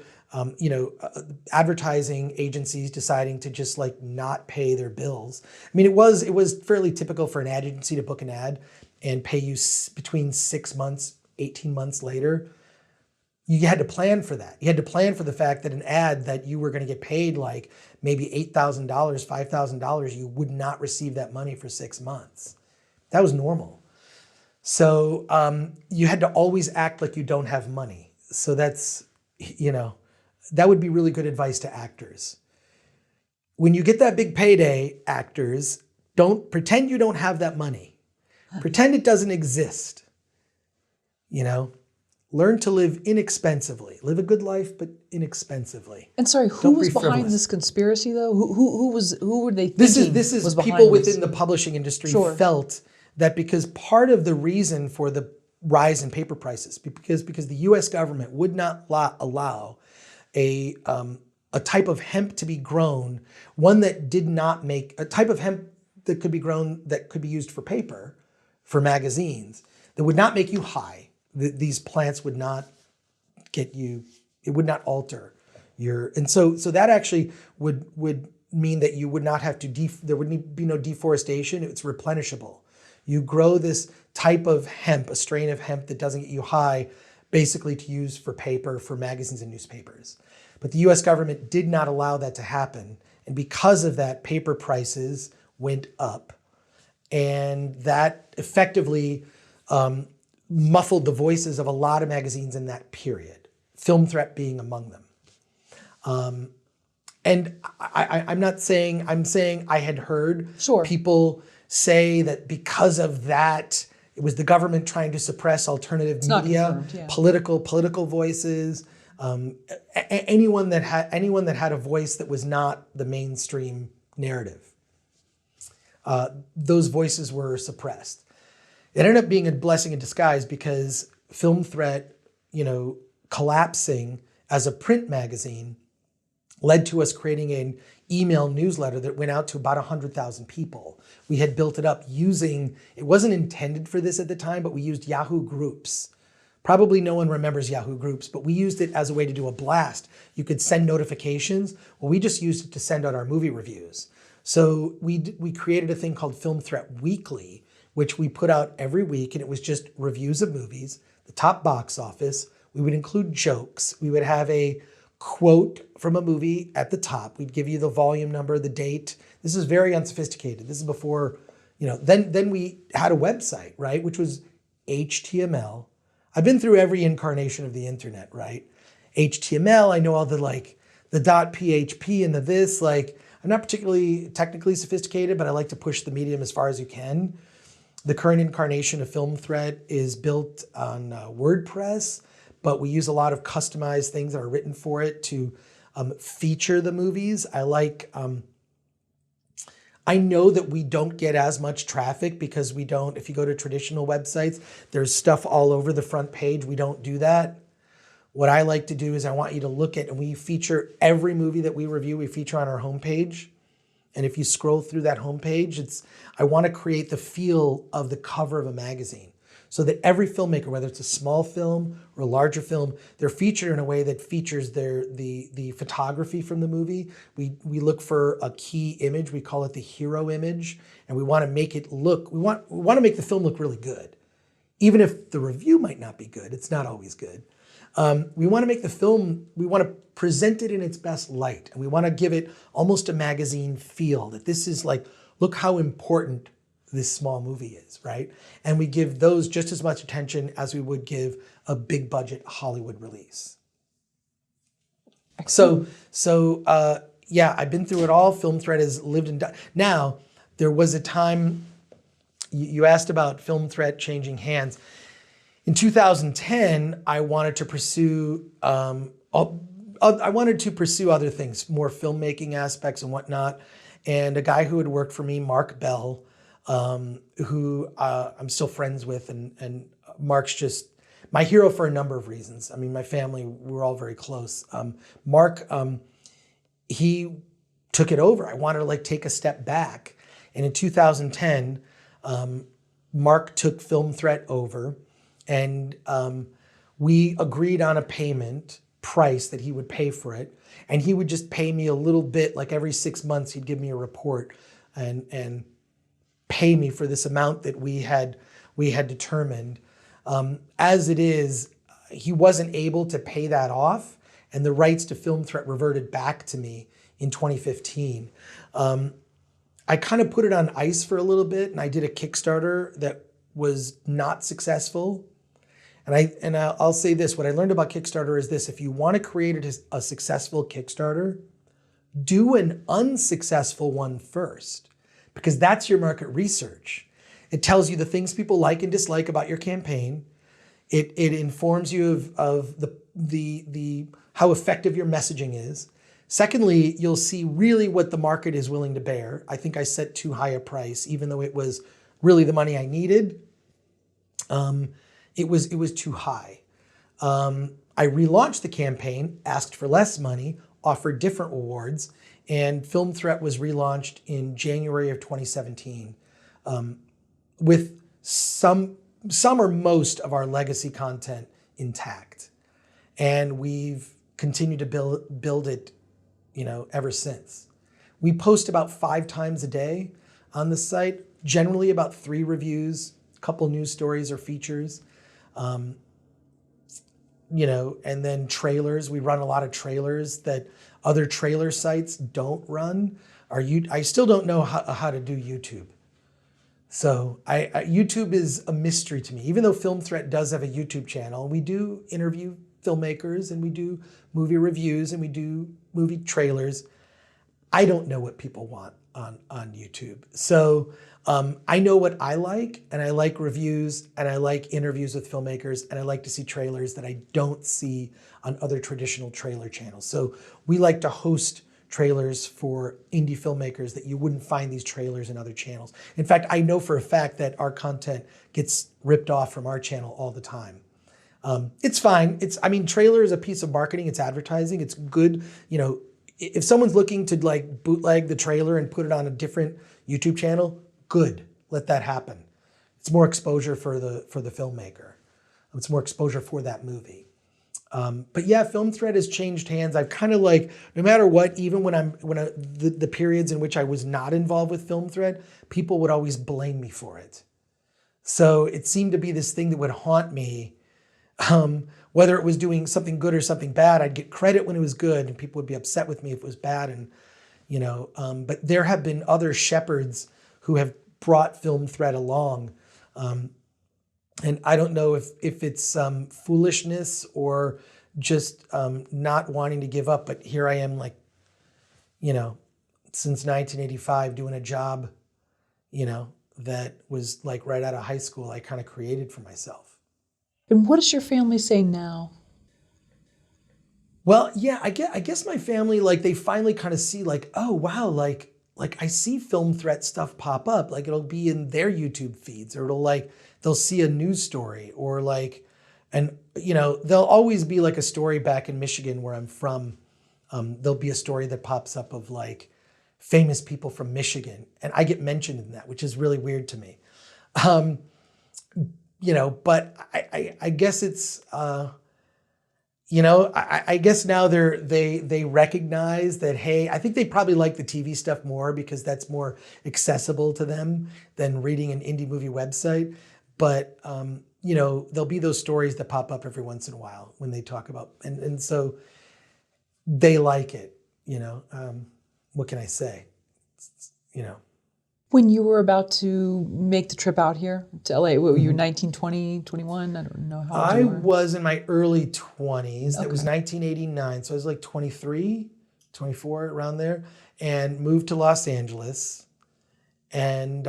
advertising agencies deciding to just like not pay their bills. I mean, it was fairly typical for an ad agency to book an ad and pay you between 6 months, 18 months later. You had to plan for that. You had to plan for the fact that an ad that you were going to get paid like maybe $8,000, $5,000, you would not receive that money for 6 months. That was normal. So you had to always act like you don't have money. So that's, that would be really good advice to actors. When you get that big payday, actors, don't pretend you don't have that money. Pretend it doesn't exist. Learn to live inexpensively. Live a good life, but inexpensively. And sorry, who was behind this conspiracy, though? Who were they thinking? This is people within the publishing industry felt that because part of the reason for the rise in paper prices, because the U.S. government would not allow a type of hemp to be grown, one that did not make a type of hemp that could be grown that could be used for paper, for magazines, that would not make you high. These plants would not get you, it would not alter your, and so that actually would mean that you would not have to, there would be no deforestation. It's replenishable. You grow this type of hemp, a strain of hemp that doesn't get you high, basically to use for paper, for magazines and newspapers. But the US government did not allow that to happen. And because of that, paper prices went up. And that effectively, muffled the voices of a lot of magazines in that period, Film Threat being among them. And I'm saying I had heard people say that because of that, it was the government trying to suppress alternative media, political voices, anyone that had a voice that was not the mainstream narrative. Those voices were suppressed. It ended up being a blessing in disguise because Film Threat, collapsing as a print magazine led to us creating an email newsletter that went out to about 100,000 people. We had built it up using, it wasn't intended for this at the time, but we used Yahoo Groups. Probably no one remembers Yahoo Groups, but we used it as a way to do a blast. You could send notifications. Well, we just used it to send out our movie reviews. So we created a thing called Film Threat Weekly, which we put out every week, and it was just reviews of movies, the top box office. We would include jokes. We would have a quote from a movie at the top. We'd give you the volume number, the date. This is very unsophisticated. This is before, then we had a website, right? Which was HTML. I've been through every incarnation of the internet, right? HTML, I know all the .php and the this, I'm not particularly technically sophisticated, but I like to push the medium as far as you can. The current incarnation of Film Threat is built on WordPress, but we use a lot of customized things that are written for it to feature the movies. I know that we don't get as much traffic because we don't, if you go to traditional websites, there's stuff all over the front page. We don't do that. What I like to do is I want you to look at, and we feature every movie that we review, we feature on our homepage. And if you scroll through that homepage, I want to create the feel of the cover of a magazine so that every filmmaker, whether it's a small film or a larger film, they're featured in a way that features the photography from the movie. We look for a key image. We call it the hero image. And we want to make it look, we want to make the film look really good. Even if the review might not be good, it's not always good. We want to make the film, we want to present it in its best light. And we want to give it almost a magazine feel, that this is like, look how important this small movie is, right? And we give those just as much attention as we would give a big budget Hollywood release. So yeah, I've been through it all. Film Threat has lived and died. Now, there was a time, you asked about Film Threat changing hands. In 2010, I wanted to pursue other things, more filmmaking aspects and whatnot. And a guy who had worked for me, Mark Bell, who I'm still friends with, and Mark's just my hero for a number of reasons. I mean, my family, we're all very close. Mark, he took it over. I wanted to like take a step back. And in 2010, Mark took Film Threat over. And we agreed on a payment price that he would pay for it. And he would just pay me a little bit, like every 6 months, he'd give me a report and pay me for this amount that we had determined. As it is, he wasn't able to pay that off, and the rights to Film Threat reverted back to me in 2015. I kind of put it on ice for a little bit, and I did a Kickstarter that was not successful. And I'll say this, what I learned about Kickstarter is this: if you want to create a successful Kickstarter, do an unsuccessful one first, because that's your market research. It tells you the things people like and dislike about your campaign. It informs you of the how effective your messaging is. Secondly, you'll see really what the market is willing to bear. I think I set too high a price, even though it was really the money I needed. It was too high. I relaunched the campaign, asked for less money, offered different rewards, and Film Threat was relaunched in January of 2017 with some or most of our legacy content intact. And we've continued to build it, ever since. We post about 5 times a day on the site, generally about 3 reviews, a couple news stories or features. And then trailers. We run a lot of trailers that other trailer sites don't run. I still don't know how to do YouTube. So YouTube is a mystery to me. Even though Film Threat does have a YouTube channel, we do interview filmmakers and we do movie reviews and we do movie trailers. I don't know what people want on YouTube. So I know what I like, and I like reviews, and I like interviews with filmmakers, and I like to see trailers that I don't see on other traditional trailer channels. So we like to host trailers for indie filmmakers that you wouldn't find these trailers in other channels. In fact, I know for a fact that our content gets ripped off from our channel all the time. It's fine. Trailer is a piece of marketing. It's advertising. It's good. If someone's looking to like bootleg the trailer and put it on a different YouTube channel, good. Let that happen. It's more exposure for the filmmaker. It's more exposure for that movie. But yeah, Film Threat has changed hands. I've kind of like, no matter what, even the periods in which I was not involved with Film Threat, people would always blame me for it. So it seemed to be this thing that would haunt me. Whether it was doing something good or something bad, I'd get credit when it was good, and people would be upset with me if it was bad. And but there have been other shepherds who have brought Film Threat along, and I don't know if it's foolishness or just not wanting to give up. But here I am, like, since 1985, doing a job, that was like right out of high school. I kind of created for myself. And what does your family say now? Well, yeah, I guess my family, like, they finally kind of see, like, oh wow, like I see film threat stuff pop up, like it'll be in their YouTube feeds, or it'll like they'll see a news story, or like, and you know, there'll always be like a story back in Michigan where I'm from. There'll be a story that pops up of like famous people from Michigan, and I get mentioned in that, which is really weird to me. Um, you know, but I guess it's. You know, I guess now they recognize that, hey, I think they probably like the TV stuff more because that's more accessible to them than reading an indie movie website. But, you know, there'll be those stories that pop up every once in a while when they talk about, and so they like it, you know. What can I say? You know. When you were about to make the trip out here to LA, what were you, 19, 20, 21? I don't know how old I you were. was in my early 20s. It was Okay. 1989. So I was like 23, 24, around there, and moved to Los Angeles, and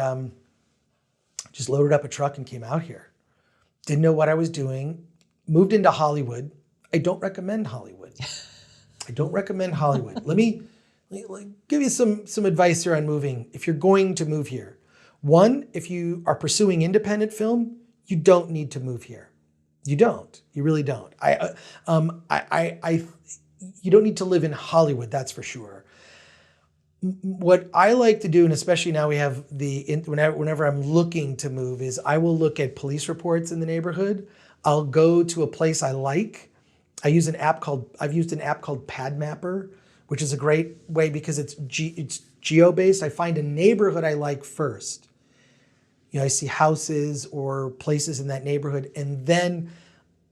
just loaded up a truck and came out here. Didn't know what I was doing. Moved into Hollywood. I don't recommend Hollywood. I don't recommend Hollywood. Let me give you some advice here on moving. If you're going to move here, one, if you are pursuing independent film, you don't need to move here. You don't. You really don't. You don't need to live in Hollywood. That's for sure. What I like to do, and especially now we have whenever I'm looking to move, is I will look at police reports in the neighborhood. I'll go to a place I like. I've used an app called PadMapper, which is a great way because it's geo-based. I find a neighborhood I like first. You know, I see houses or places in that neighborhood, and then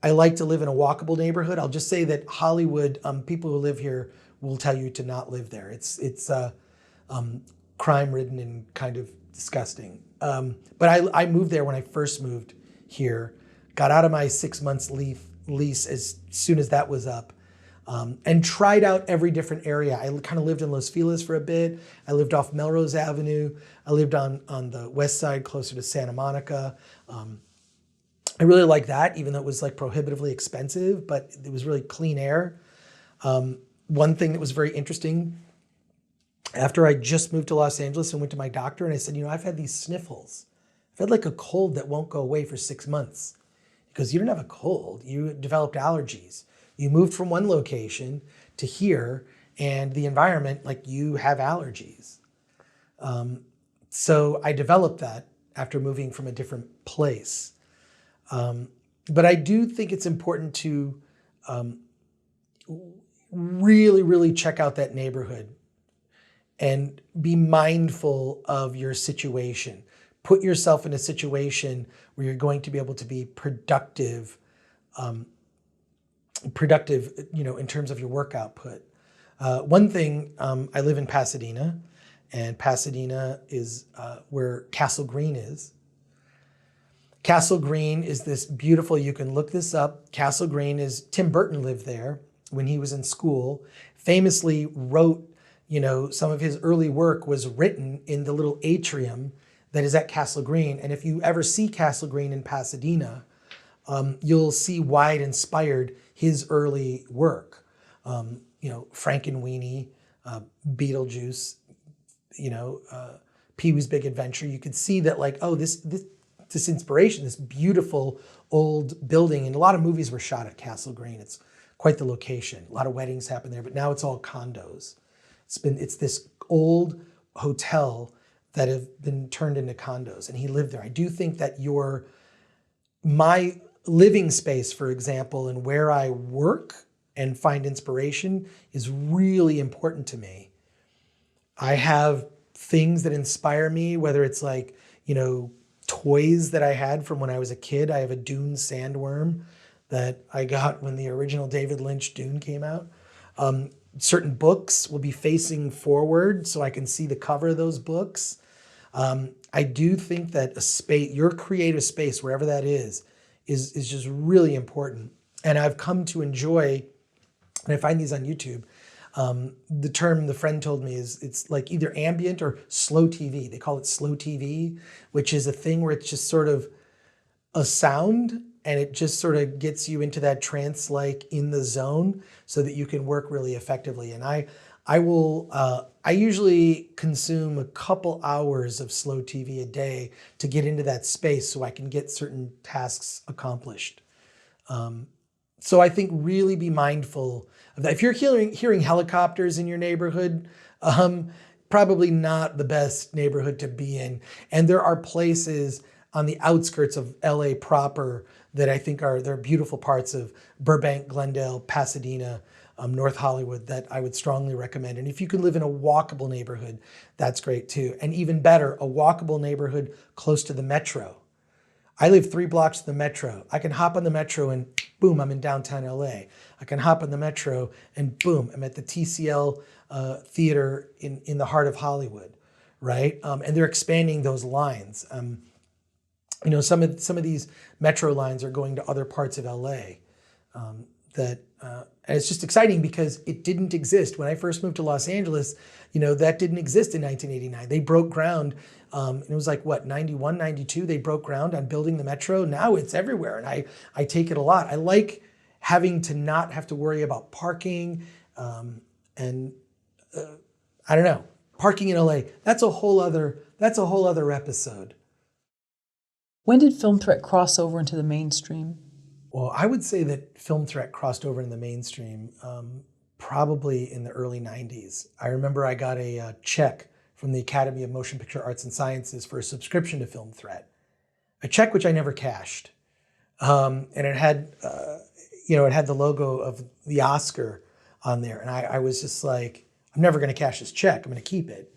I like to live in a walkable neighborhood. I'll just say that Hollywood, people who live here will tell you to not live there. It's crime-ridden and kind of disgusting. But I moved there when I first moved here, got out of my 6 months lease as soon as that was up, and tried out every different area. I kind of lived in Los Feliz for a bit. I lived off Melrose Avenue. I lived on the west side closer to Santa Monica. I really liked that, even though it was like prohibitively expensive, but it was really clean air. One thing that was very interesting, after I just moved to Los Angeles and went to my doctor, and I said, you know, I've had these sniffles. I've had like a cold that won't go away for 6 months. Because you don't have a cold, you developed allergies. You moved from one location to here, and the environment, like, you have allergies. So I developed that after moving from a different place. But I do think it's important to really, really check out that neighborhood and be mindful of your situation. Put yourself in a situation where you're going to be able to be productive, you know, in terms of your work output. One thing, I live in Pasadena, and Pasadena is where Castle Green is. Castle Green is this beautiful, you can look this up. Castle Green is, Tim Burton lived there when he was in school, famously wrote, you know, some of his early work was written in the little atrium that is at Castle Green. And if you ever see Castle Green in Pasadena, you'll see why it inspired his early work. You know, Frankenweenie, Beetlejuice, you know, Pee-wee's Big Adventure. You could see that, like, oh, this inspiration, this beautiful old building, and a lot of movies were shot at Castle Green. It's quite the location. A lot of weddings happen there, but now it's all condos. It's this old hotel that have been turned into condos, and he lived there. I do think that my living space, for example, and where I work and find inspiration is really important to me. I have things that inspire me, whether it's like, you know, toys that I had from when I was a kid. I have a Dune sandworm that I got when the original David Lynch Dune came out. Certain books will be facing forward so I can see the cover of those books. I do think that your creative space, wherever that is just really important. And I've come to enjoy, and I find these on YouTube, the term the friend told me is it's like either ambient or slow TV. They call it slow TV, which is a thing where it's just sort of a sound and it just sort of gets you into that trance-like in the zone so that you can work really effectively. And I usually consume a couple hours of slow TV a day to get into that space so I can get certain tasks accomplished. So I think really be mindful of that. If you're hearing helicopters in your neighborhood, probably not the best neighborhood to be in. And there are places on the outskirts of LA proper that I think they're beautiful parts of Burbank, Glendale, Pasadena, North Hollywood that I would strongly recommend. And if you can live in a walkable neighborhood, that's great too. And even better, a walkable neighborhood close to the metro. I live 3 blocks from the metro. I can hop on the metro and boom, I'm in downtown LA. I can hop on the metro and boom, I'm at the TCL theater in the heart of Hollywood, right? And they're expanding those lines. Some of these metro lines are going to other parts of LA. And it's just exciting because it didn't exist. When I first moved to Los Angeles, that didn't exist in 1989. They broke ground, and it was like, 91, 92, they broke ground on building the metro. Now it's everywhere, and I take it a lot. I like having to not have to worry about parking, and I don't know, parking in LA, that's a whole other episode. When did Film Threat cross over into the mainstream? Well, I would say that Film Threat crossed over in the mainstream probably in the early 90s. I remember I got a check from the Academy of Motion Picture Arts and Sciences for a subscription to Film Threat, a check which I never cashed. And it had, it had the logo of the Oscar on there. And I was just like, I'm never going to cash this check. I'm going to keep it.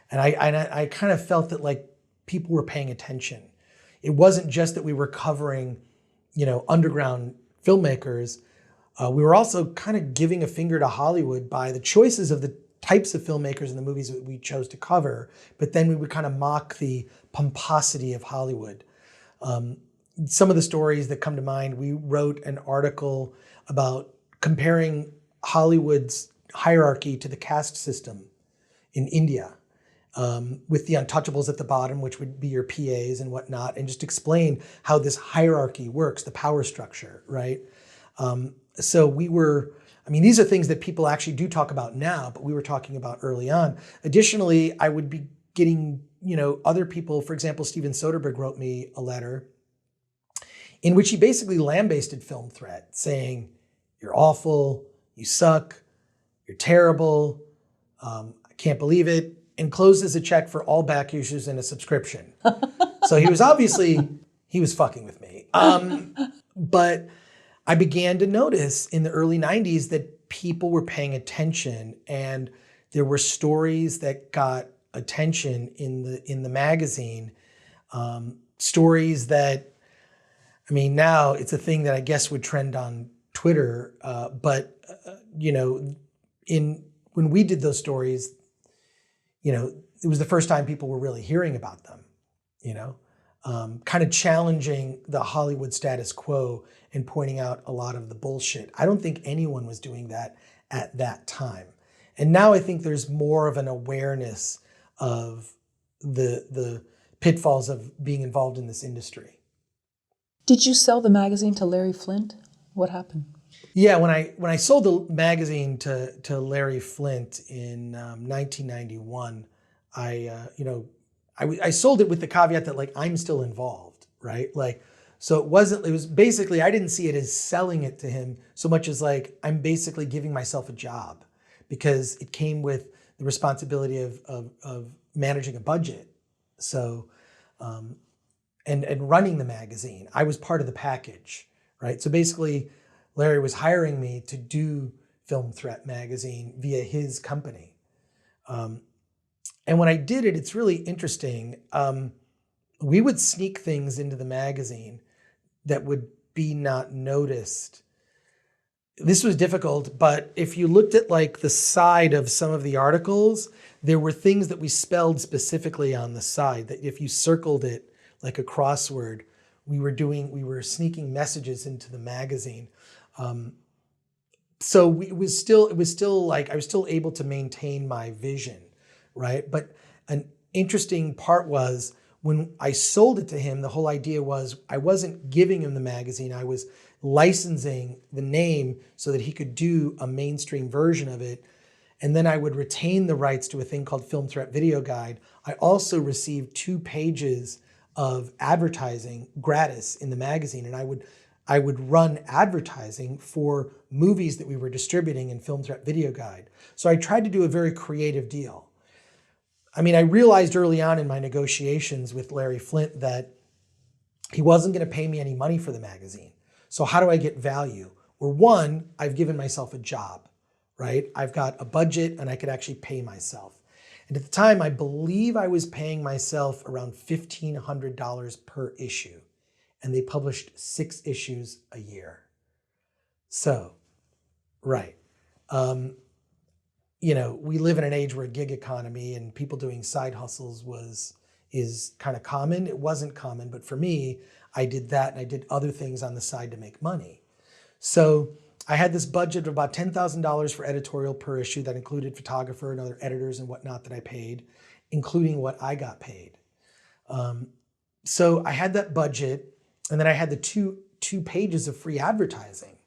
And I kind of felt that like people were paying attention. It wasn't just that we were covering, underground filmmakers. We were also kind of giving a finger to Hollywood by the choices of the types of filmmakers and the movies that we chose to cover, but then we would kind of mock the pomposity of Hollywood. Some of the stories that come to mind, we wrote an article about comparing Hollywood's hierarchy to the caste system in India, with the untouchables at the bottom, which would be your PAs and whatnot, and just explain how this hierarchy works, the power structure, right? So these are things that people actually do talk about now, but we were talking about early on. Additionally, I would be getting, other people, for example, Steven Soderbergh wrote me a letter in which he basically lambasted Film Threat, saying, you're awful, you suck, you're terrible, I can't believe it, encloses a check for all back issues and a subscription. So he was fucking with me. But I began to notice in the early 90s that people were paying attention, and there were stories that got attention in the magazine. Stories that, now it's a thing that I guess would trend on Twitter. But when we did those stories, it was the first time people were really hearing about them, kind of challenging the Hollywood status quo and pointing out a lot of the bullshit. I don't think anyone was doing that at that time. And now I think there's more of an awareness of the pitfalls of being involved in this industry. Did you sell the magazine to Larry Flint? What happened? Yeah, when I sold the magazine to Larry Flint in 1991, I sold it with the caveat that like I'm still involved, right? So it was basically, I didn't see it as selling it to him so much as like I'm basically giving myself a job, because it came with the responsibility of managing a budget. So and running the magazine, I was part of the package, right? So basically, Larry was hiring me to do Film Threat magazine via his company. And when I did it, it's really interesting. We would sneak things into the magazine that would be not noticed. This was difficult, but if you looked at like the side of some of the articles, there were things that we spelled specifically on the side that if you circled it like a crossword, we were sneaking messages into the magazine. So it was still like, I was still able to maintain my vision, right? But an interesting part was when I sold it to him, the whole idea was I wasn't giving him the magazine. I was licensing the name so that he could do a mainstream version of it. And then I would retain the rights to a thing called Film Threat Video Guide. I also received 2 pages of advertising gratis in the magazine. And I would run advertising for movies that we were distributing in Film Threat Video Guide. So I tried to do a very creative deal. I mean, I realized early on in my negotiations with Larry Flynt that he wasn't going to pay me any money for the magazine. So how do I get value? Well, one, I've given myself a job, right? I've got a budget and I could actually pay myself. And at the time, I believe I was paying myself around $1,500 per issue. And they published 6 issues a year. So, right. You know, we live in an age where a gig economy and people doing side hustles is kind of common. It wasn't common, but for me, I did that and I did other things on the side to make money. So I had this budget of about $10,000 for editorial per issue that included photographer and other editors and whatnot that I paid, including what I got paid. So I had that budget, and then I had the two pages of free advertising.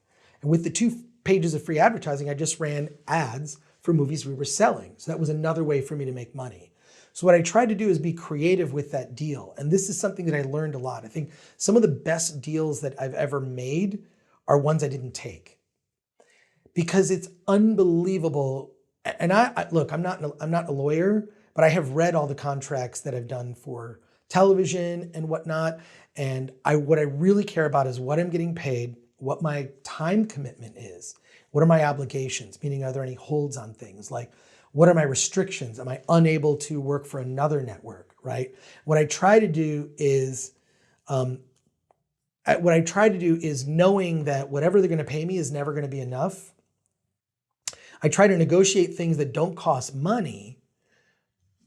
And with the 2 pages of free advertising, I just ran ads for movies we were selling. So that was another way for me to make money. So what I tried to do is be creative with that deal. And this is something that I learned a lot. I think some of the best deals that I've ever made are ones I didn't take. Because it's unbelievable. And look, I'm not a lawyer, but I have read all the contracts that I've done for television and whatnot. And what I really care about is what I'm getting paid, what my time commitment is, what are my obligations, meaning are there any holds on things? Like, what are my restrictions? Am I unable to work for another network, right? What I try to do is, knowing that whatever they're going to pay me is never going to be enough. I try to negotiate things that don't cost money,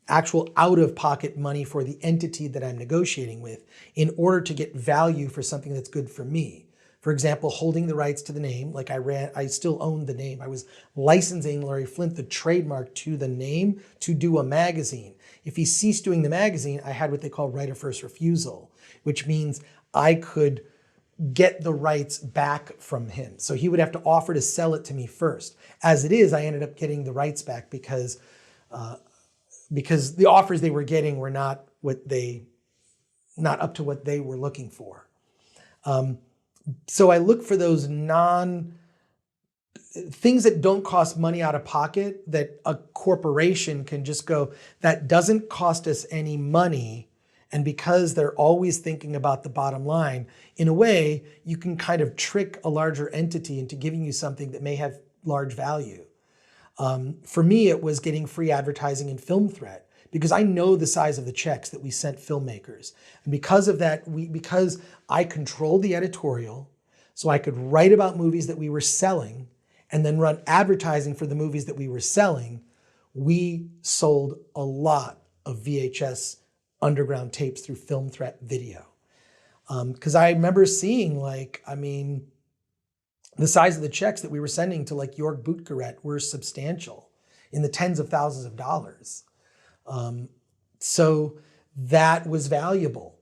actual out-of-pocket money for the entity that I'm negotiating with, in order to get value for something that's good for me. For example, holding the rights to the name, like I still owned the name. I was licensing Larry Flynt the trademark to the name to do a magazine. If he ceased doing the magazine, I had what they call right of first refusal, which means I could get the rights back from him. So he would have to offer to sell it to me first. As it is, I ended up getting the rights back because the offers they were getting were not up to what they were looking for. So I look for those things that don't cost money out of pocket, that a corporation can just go, that doesn't cost us any money. And because they're always thinking about the bottom line, in a way, you can kind of trick a larger entity into giving you something that may have large value. For me, it was getting free advertising in Film Threat, because I know the size of the checks that we sent filmmakers. And because of that, because I controlled the editorial, so I could write about movies that we were selling and then run advertising for the movies that we were selling, we sold a lot of VHS underground tapes through Film Threat Video. Because I remember seeing, the size of the checks that we were sending to York Boutgarret were substantial, in the tens of thousands of dollars. So that was valuable.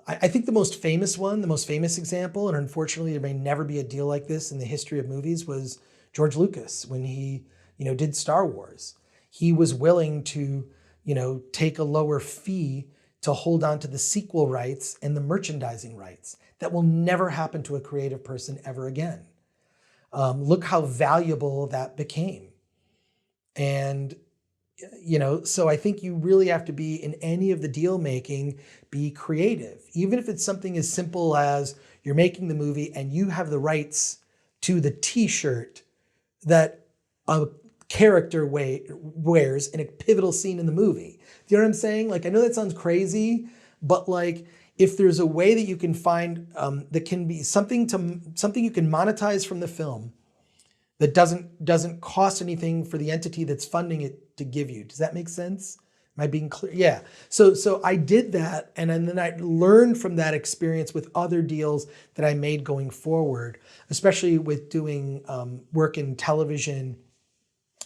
I think the most famous example, and unfortunately there may never be a deal like this in the history of movies, was George Lucas when he, did Star Wars. He was willing to, take a lower fee to hold on to the sequel rights and the merchandising rights. That will never happen to a creative person ever again. Look how valuable that became. And so I think you really have to be, in any of the deal making, be creative. Even if it's something as simple as you're making the movie and you have the rights to the t-shirt that a character wears in a pivotal scene in the movie. Do you know what I'm saying? I know that sounds crazy, but if there's a way that you can find that can be something you can monetize from the film that doesn't cost anything for the entity that's funding it to give you. Does that make sense? Am I being clear? Yeah. So I did that, and then I learned from that experience with other deals that I made going forward, especially with doing work in television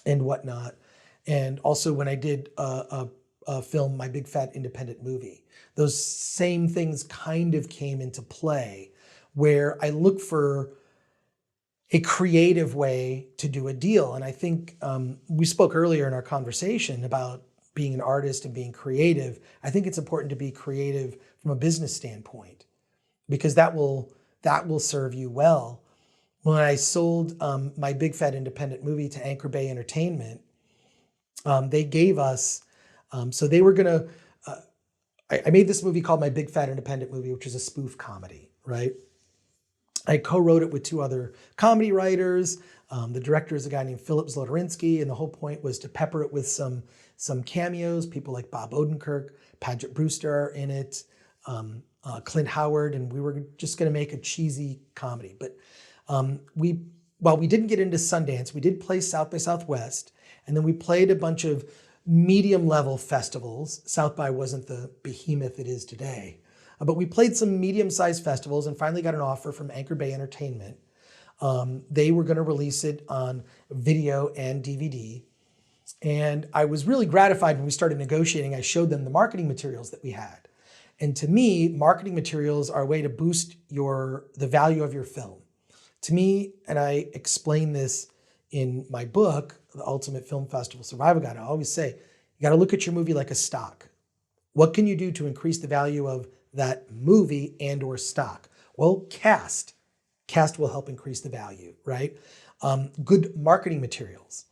and whatnot. And also when I did film, My Big Fat Independent Movie. Those same things kind of came into play, where I look for a creative way to do a deal. And I think we spoke earlier in our conversation about being an artist and being creative. I think it's important to be creative from a business standpoint, because that will serve you well. When I sold My Big Fat Independent Movie to Anchor Bay Entertainment, they gave us, so they were gonna, I made this movie called My Big Fat Independent Movie, which is a spoof comedy, right? I co-wrote it with two other comedy writers. The director is a guy named Philip Zlotarinsky, and the whole point was to pepper it with some cameos. People like Bob Odenkirk, Paget Brewster are in it, Clint Howard, and we were just going to make a cheesy comedy. But while we didn't get into Sundance, we did play South by Southwest, and then we played a bunch of medium-level festivals. South by wasn't the behemoth it is today. But we played some medium-sized festivals and finally got an offer from Anchor Bay Entertainment. They were going to release it on video and DVD. And I was really gratified when we started negotiating. I showed them the marketing materials that we had. And to me, marketing materials are a way to boost the value of your film. To me, and I explain this in my book, The Ultimate Film Festival Survival Guide, I always say, you got to look at your movie like a stock. What can you do to increase the value of that movie and or stock? Well, cast will help increase the value, right? Good marketing materials,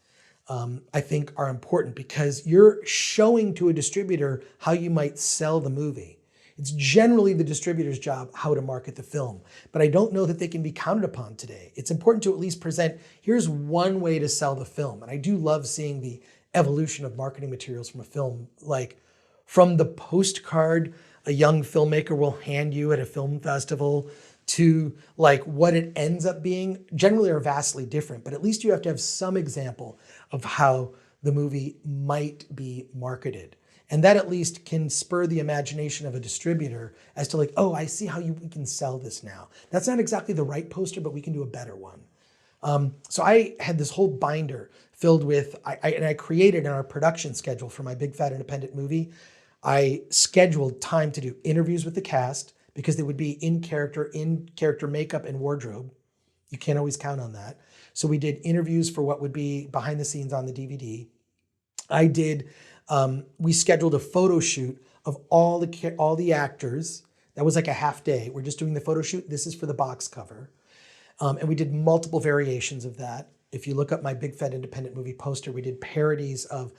I think, are important because you're showing to a distributor how you might sell the movie. It's generally the distributor's job how to market the film, but I don't know that they can be counted upon today. It's important to at least present, here's one way to sell the film. And I do love seeing the evolution of marketing materials from a film, like from the postcard a young filmmaker will hand you at a film festival to like what it ends up being, generally are vastly different, but at least you have to have some example of how the movie might be marketed. And that at least can spur the imagination of a distributor as to like, oh, I see how we can sell this now. That's not exactly the right poster, but we can do a better one. So I had this whole binder filled with, and I created in our production schedule for My Big Fat Independent Movie, I scheduled time to do interviews with the cast because they would be in character makeup and wardrobe. You can't always count on that. So we did interviews for what would be behind the scenes on the DVD. We scheduled a photo shoot of all the actors. That was like a half day. We're just doing the photo shoot. This is for the box cover. And we did multiple variations of that. If you look up My Big Fat Independent Movie poster, we did parodies of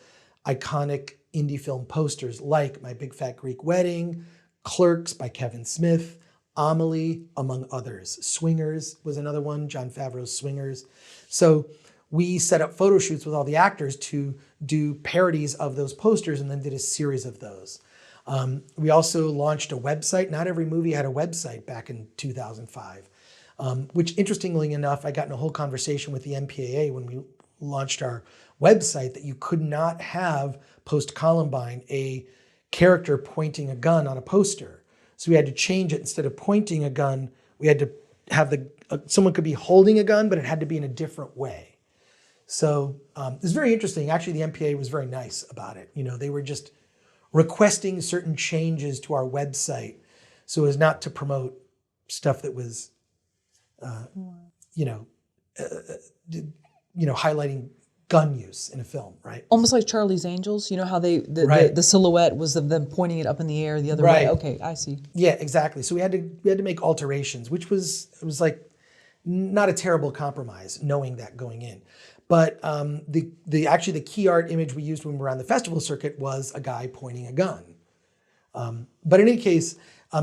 iconic indie film posters like My Big Fat Greek Wedding, Clerks by Kevin Smith, Amelie, among others. Swingers was another one, Jon Favreau's Swingers. So we set up photo shoots with all the actors to do parodies of those posters and then did a series of those. We also launched a website. Not every movie had a website back in 2005, which interestingly enough, I got in a whole conversation with the MPAA when we launched our website that you could not have post-Columbine a character pointing a gun on a poster. So we had to change it. Instead of pointing a gun, we had to have someone could be holding a gun, but it had to be in a different way. So it's very interesting. Actually, the MPAA was very nice about it. You know, they were just requesting certain changes to our website so as not to promote stuff that was, highlighting gun use in a film, right? Almost like Charlie's Angels. You know how Right. the silhouette was of them pointing it up in the air the other way. Okay, I see. Yeah, exactly. So we had to make alterations, which was like not a terrible compromise, knowing that going in. But the key art image we used when we were on the festival circuit was a guy pointing a gun. But in any case,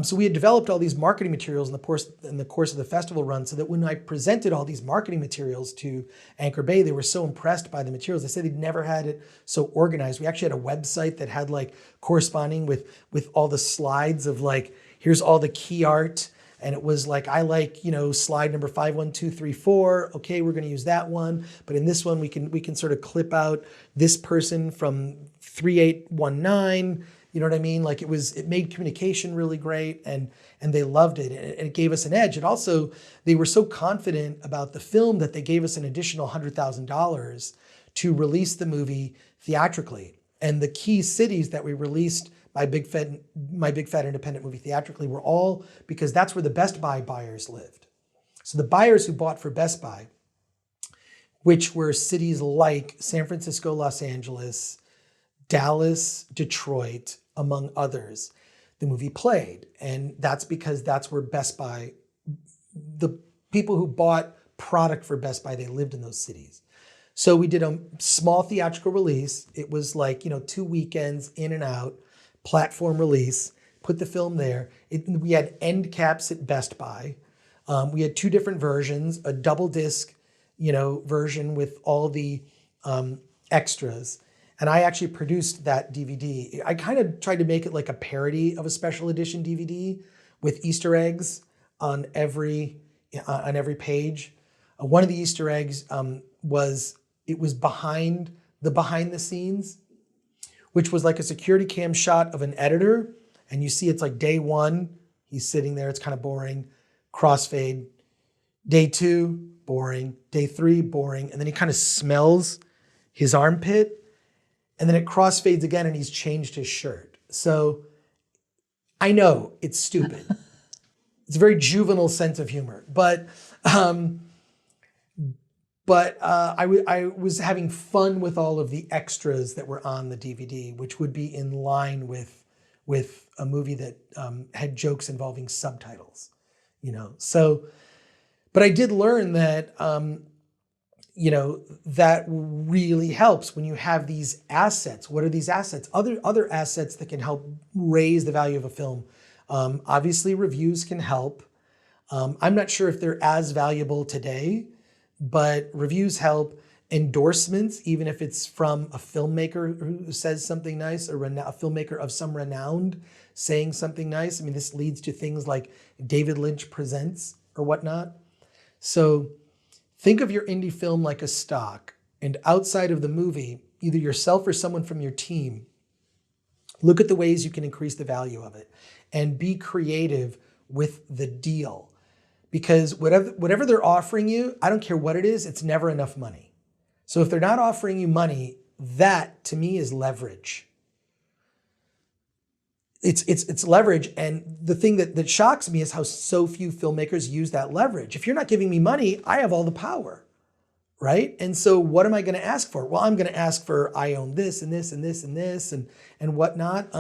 so we had developed all these marketing materials in the course of the festival run, so that when I presented all these marketing materials to Anchor Bay, they were so impressed by the materials. They said they'd never had it so organized. We actually had a website that had like corresponding with all the slides of like, here's all the key art. And it was like, I like, slide number 51234. Okay, we're going to use that one. But in this one, we can sort of clip out this person from 3819. You know what I mean? Like it made communication really great, and they loved it, and it gave us an edge. And also, they were so confident about the film that they gave us an additional $100,000 to release the movie theatrically. And the key cities that we released my Big Fat Independent Movie theatrically were all because that's where the Best Buy buyers lived. So the buyers who bought for Best Buy, which were cities like San Francisco, Los Angeles, Dallas, Detroit, among others, the movie played. And that's because that's where Best Buy, the people who bought product for Best Buy, they lived in those cities. So we did a small theatrical release. It was like, 2 weekends in and out, platform release, put the film there. We had end caps at Best Buy. We had 2 different versions, a double disc, version with all the extras. And I actually produced that DVD. I kind of tried to make it like a parody of a special edition DVD with Easter eggs on every page. One of the Easter eggs was behind the scenes, which was like a security cam shot of an editor. And you see it's like day 1, he's sitting there, it's kind of boring, crossfade. Day 2, boring. Day 3, boring. And then he kind of smells his armpit. And then it crossfades again and he's changed his shirt. So I know it's stupid. It's a very juvenile sense of humor. But I was having fun with all of the extras that were on the DVD, which would be in line with a movie that had jokes involving subtitles, So, but I did learn that, that really helps when you have these assets. What are these assets? Other assets that can help raise the value of a film. Obviously, reviews can help. I'm not sure if they're as valuable today, but reviews help. Endorsements, even if it's from a filmmaker who says something nice, or a filmmaker of some renowned saying something nice. I mean, this leads to things like David Lynch Presents or whatnot. So think of your indie film like a stock, and outside of the movie, either yourself or someone from your team, look at the ways you can increase the value of it and be creative with the deal. Because whatever they're offering you, I don't care what it is, it's never enough money. So if they're not offering you money, that to me is leverage. It's leverage. And the thing that shocks me is how so few filmmakers use that leverage. If you're not giving me money, I have all the power, right? And so what am I going to ask for? Well, I'm going to ask for, I own this and this and this and this and whatnot.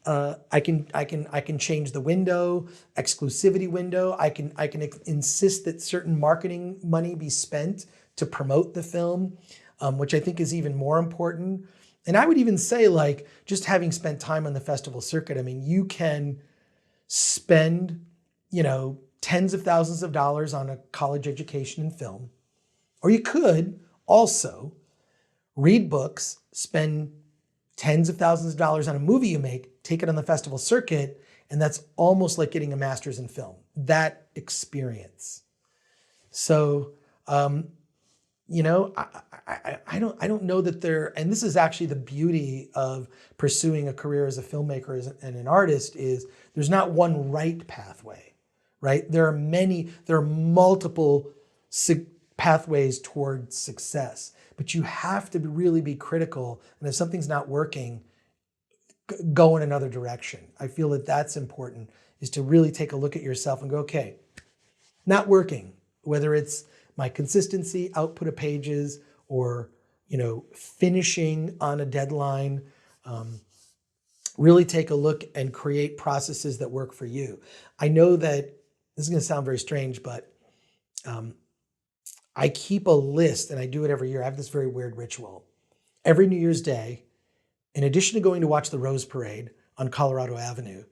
I can change the window, exclusivity window. I can insist that certain marketing money be spent to promote the film, which I think is even more important. And I would even say, like, just having spent time on the festival circuit, I mean, you can spend, tens of thousands of dollars on a college education in film, or you could also read books, spend tens of thousands of dollars on a movie you make, take it on the festival circuit, and that's almost like getting a master's in film, that experience. So, I don't know that and this is actually the beauty of pursuing a career as a filmmaker and an artist, is there's not one right pathway, right? There are multiple pathways toward success, but you have to really be critical. And if something's not working, go in another direction. I feel that that's important, is to really take a look at yourself and go, okay, not working, whether it's my consistency, output of pages, or finishing on a deadline. Really take a look and create processes that work for you. I know that this is going to sound very strange, but I keep a list, and I do it every year. I have this very weird ritual. Every New Year's Day, in addition to going to watch the Rose Parade on Colorado Avenue,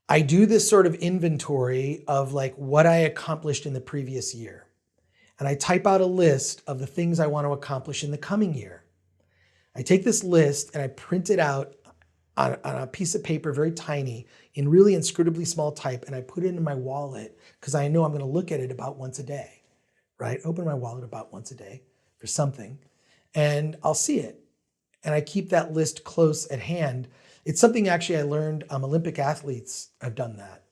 I do this sort of inventory of like what I accomplished in the previous year. And I type out a list of the things I want to accomplish in the coming year. I take this list and I print it out on a piece of paper, very tiny, in really inscrutably small type, and I put it in my wallet because I know I'm going to look at it about once a day, right? Open my wallet about once a day for something, and I'll see it. And I keep that list close at hand. It's something actually I learned, Olympic athletes have done that.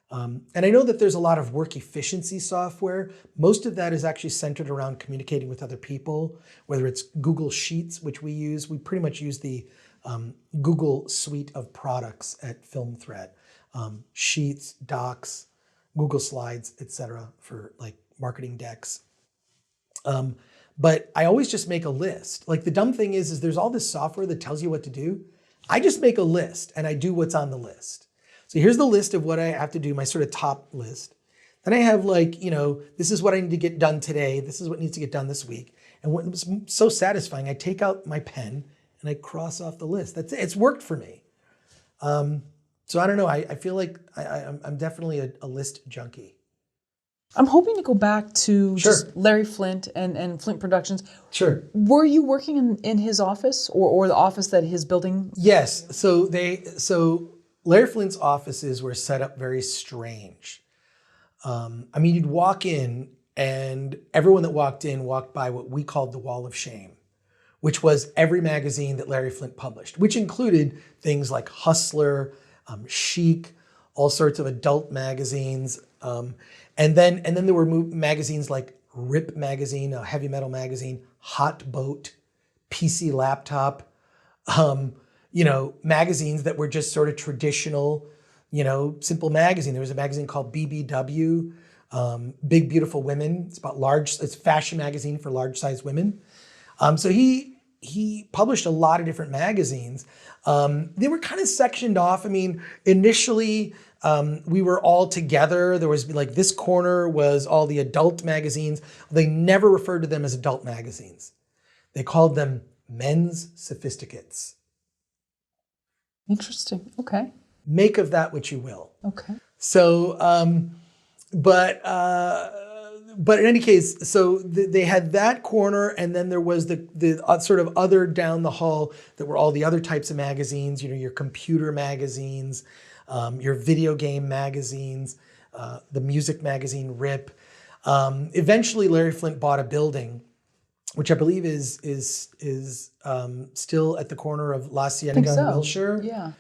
And I know that there's a lot of work efficiency software. Most of that is actually centered around communicating with other people, whether it's Google Sheets, which we use. We pretty much use the Google suite of products at Film Threat. Sheets, Docs, Google Slides, etc. for like marketing decks. But I always just make a list. Like the dumb thing is there's all this software that tells you what to do. I just make a list and I do what's on the list. So here's the list of what I have to do, my sort of top list. Then I have like, this is what I need to get done today. This is what needs to get done this week. And what was so satisfying, I take out my pen and I cross off the list. That's it. It's worked for me. So I don't know. I feel like I'm definitely a list junkie. I'm hoping to go back to Sure. just Larry Flint and Flint Productions. Sure. Were you working in his office or the office that his building? Yes. So Larry Flint's offices were set up very strange. You'd walk in and everyone that walked in walked by what we called the Wall of Shame, which was every magazine that Larry Flint published, which included things like Hustler, Chic, all sorts of adult magazines. And then there were magazines like Rip magazine, a heavy metal magazine, Hot Boat, PC Laptop, magazines that were just sort of traditional, simple magazine. There was a magazine called BBW, Big Beautiful Women. It's a fashion magazine for large size women. So he published a lot of different magazines. They were kind of sectioned off. Initially we were all together. There was like this corner was all the adult magazines. They never referred to them as adult magazines. They called them men's sophisticates. Interesting. Okay. Make of that what you will. Okay. So, but in any case, so they had that corner, and then there was the sort of other down the hall that were all the other types of magazines. Your computer magazines, your video game magazines, the music magazine Rip. Eventually, Larry Flint bought a building, which I believe is still at the corner of La Cienega and Wilshire. Yeah.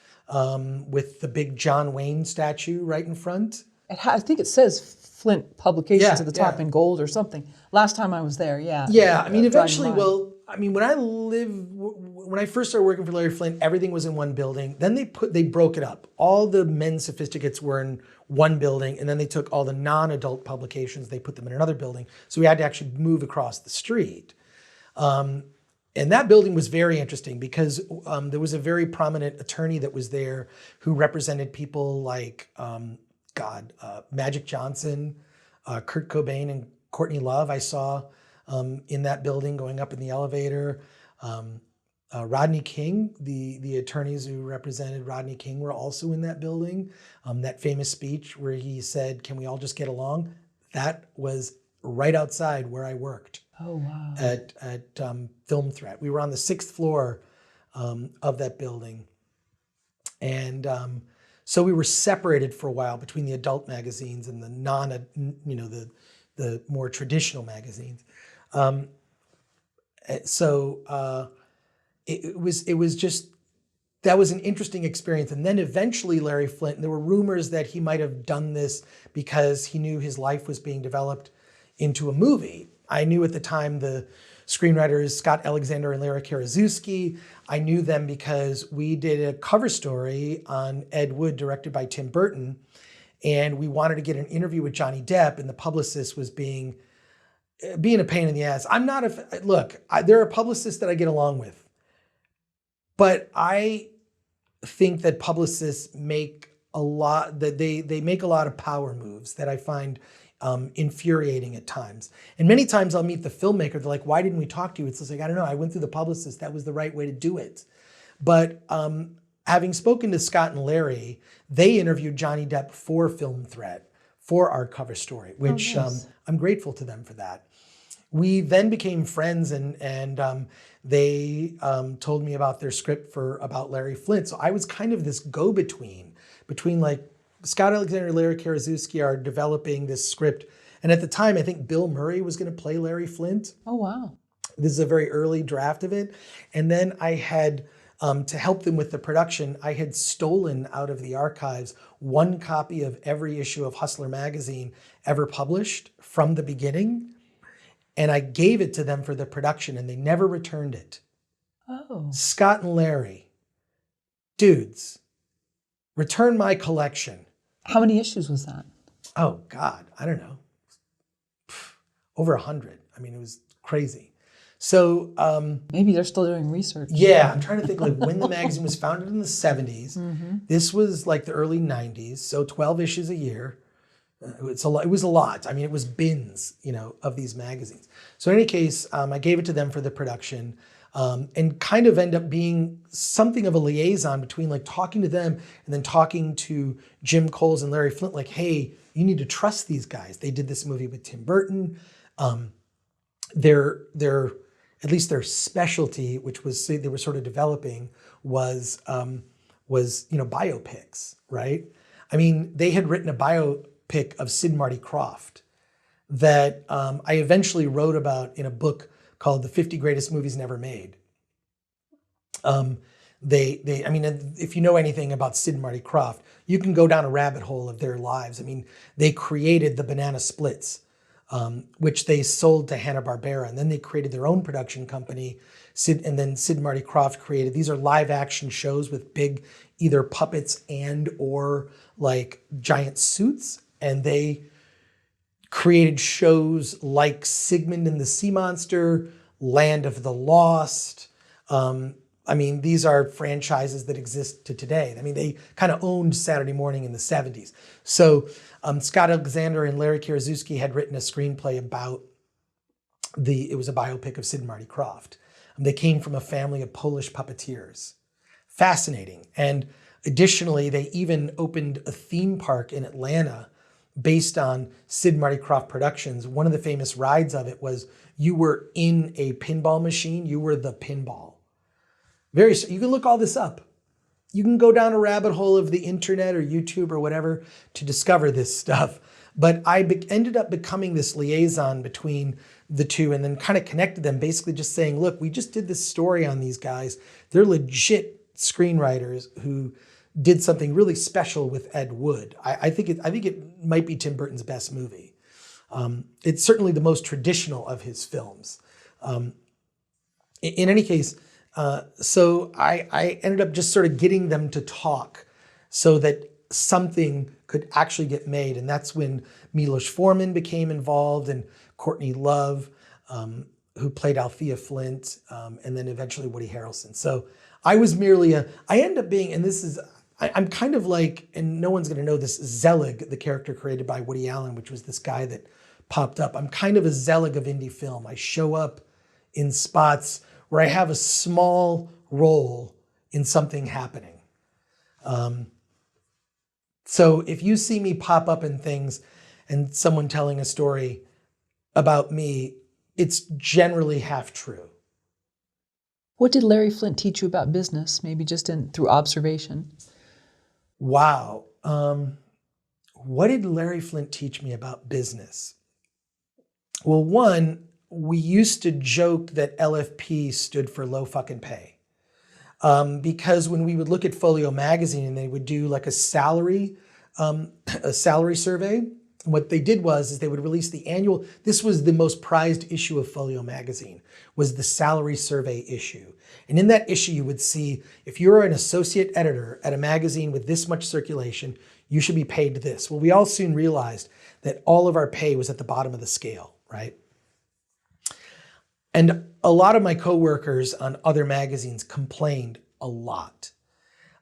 With the big John Wayne statue right in front. I think it says Flint Publications at the top yeah. in gold or something. Last time I was there, yeah. Yeah, eventually, when I first started working for Larry Flint, everything was in one building. Then they broke it up. All the men's sophisticates were in one building, and then they took all the non-adult publications, they put them in another building. So we had to actually move across the street. And that building was very interesting because there was a very prominent attorney that was there who represented people like, Magic Johnson, Kurt Cobain, and Courtney Love. I saw in that building going up in the elevator. Rodney King, the attorneys who represented Rodney King were also in that building. That famous speech where he said, "Can we all just get along?" That was right outside where I worked. Oh, wow. At Film Threat. We were on the 6th floor of that building. And so we were separated for a while between the adult magazines and the the more traditional magazines. It was just, that was an interesting experience. And then eventually Larry Flint, there were rumors that he might have done this because he knew his life was being developed into a movie. I knew at the time the screenwriters Scott Alexander and Lara Karaszewski. I knew them because we did a cover story on Ed Wood, directed by Tim Burton, and we wanted to get an interview with Johnny Depp, and the publicist was being a pain in the ass. There are publicists that I get along with, but I think that publicists make a lot, that they make a lot of power moves that I find infuriating at times. And many times I'll meet the filmmaker, they're like, "Why didn't we talk to you?" It's like, I don't know, I went through the publicist, that was the right way to do it. But having spoken to Scott and Larry, they interviewed Johnny Depp for Film Threat, for our cover story, which nice. I'm grateful to them for that. We then became friends, and they told me about their script about Larry Flint. So I was kind of this go-between between like Scott Alexander and Lara Karaszewski are developing this script. And at the time, I think Bill Murray was going to play Larry Flint. Oh, wow. This is a very early draft of it. And then I had to help them with the production, I had stolen out of the archives one copy of every issue of Hustler magazine ever published from the beginning. And I gave it to them for the production and they never returned it. Oh. Scott and Larry, dudes, return my collection. How many issues was that? Oh God, I don't know. Over 100. I mean, it was crazy. So maybe they're still doing research. Yeah, I'm trying to think like when the magazine was founded in the 70s. This was like the early 90s, so 12 issues a year. It was a lot. I mean, it was bins, of these magazines. So in any case, I gave it to them for the production, and kind of end up being something of a liaison between like talking to them and then talking to Jim Coles and Larry Flint, like, hey, you need to trust these guys. They did this movie with Tim Burton. Their at least their specialty, which was they were sort of developing, was biopics, right? I mean, they had written a biopic of Sid and Marty Krofft that I eventually wrote about in a book called The 50 Greatest Movies Never Made. I mean, if you know anything about Sid and Marty Krofft, you can go down a rabbit hole of their lives. I mean, they created the Banana Splits, which they sold to Hanna-Barbera, and then they created their own production company. Sid and Marty Krofft created, these are live action shows with big either puppets and or like giant suits, and they created shows like Sigmund and the Sea Monster, Land of the Lost. I mean, these are franchises that exist to today. I mean, they kind of owned Saturday Morning in the 70s. So Scott Alexander and Larry Karaszewski had written a screenplay about it was a biopic of Sid and Marty Krofft. They came from a family of Polish puppeteers. Fascinating. And additionally, they even opened a theme park in Atlanta based on Sid and Marty Krofft productions. One of the famous rides of it was you were in a pinball machine, you were the pinball. You can look all this up. You can go down a rabbit hole of the internet or YouTube or whatever to discover this stuff. But I ended up becoming this liaison between the two and then kind of connected them, basically just saying, look, we just did this story on these guys. They're legit screenwriters who did something really special with Ed Wood. I think it might be Tim Burton's best movie. It's certainly the most traditional of his films. In any case, so I ended up just sort of getting them to talk so that something could actually get made. And that's when Milos Forman became involved and Courtney Love, who played Althea Flint, and then eventually Woody Harrelson. So I was merely I end up being, and this is, I'm kind of like, and no one's going to know this, Zelig, the character created by Woody Allen, which was this guy that popped up. I'm kind of a Zelig of indie film. I show up in spots where I have a small role in something happening. So if you see me pop up in things and someone telling a story about me, it's generally half true. What did Larry Flint teach you about business? Maybe just through observation. Wow. What did Larry Flint teach me about business? Well, one, we used to joke that LFP stood for low fucking pay. Because when we would look at Folio magazine and they would do like a salary survey, what they did was they would release the annual, this was the most prized issue of Folio magazine, was the salary survey issue. And in that issue, you would see, if you're an associate editor at a magazine with this much circulation, you should be paid this. Well, we all soon realized that all of our pay was at the bottom of the scale, right? And a lot of my coworkers on other magazines complained a lot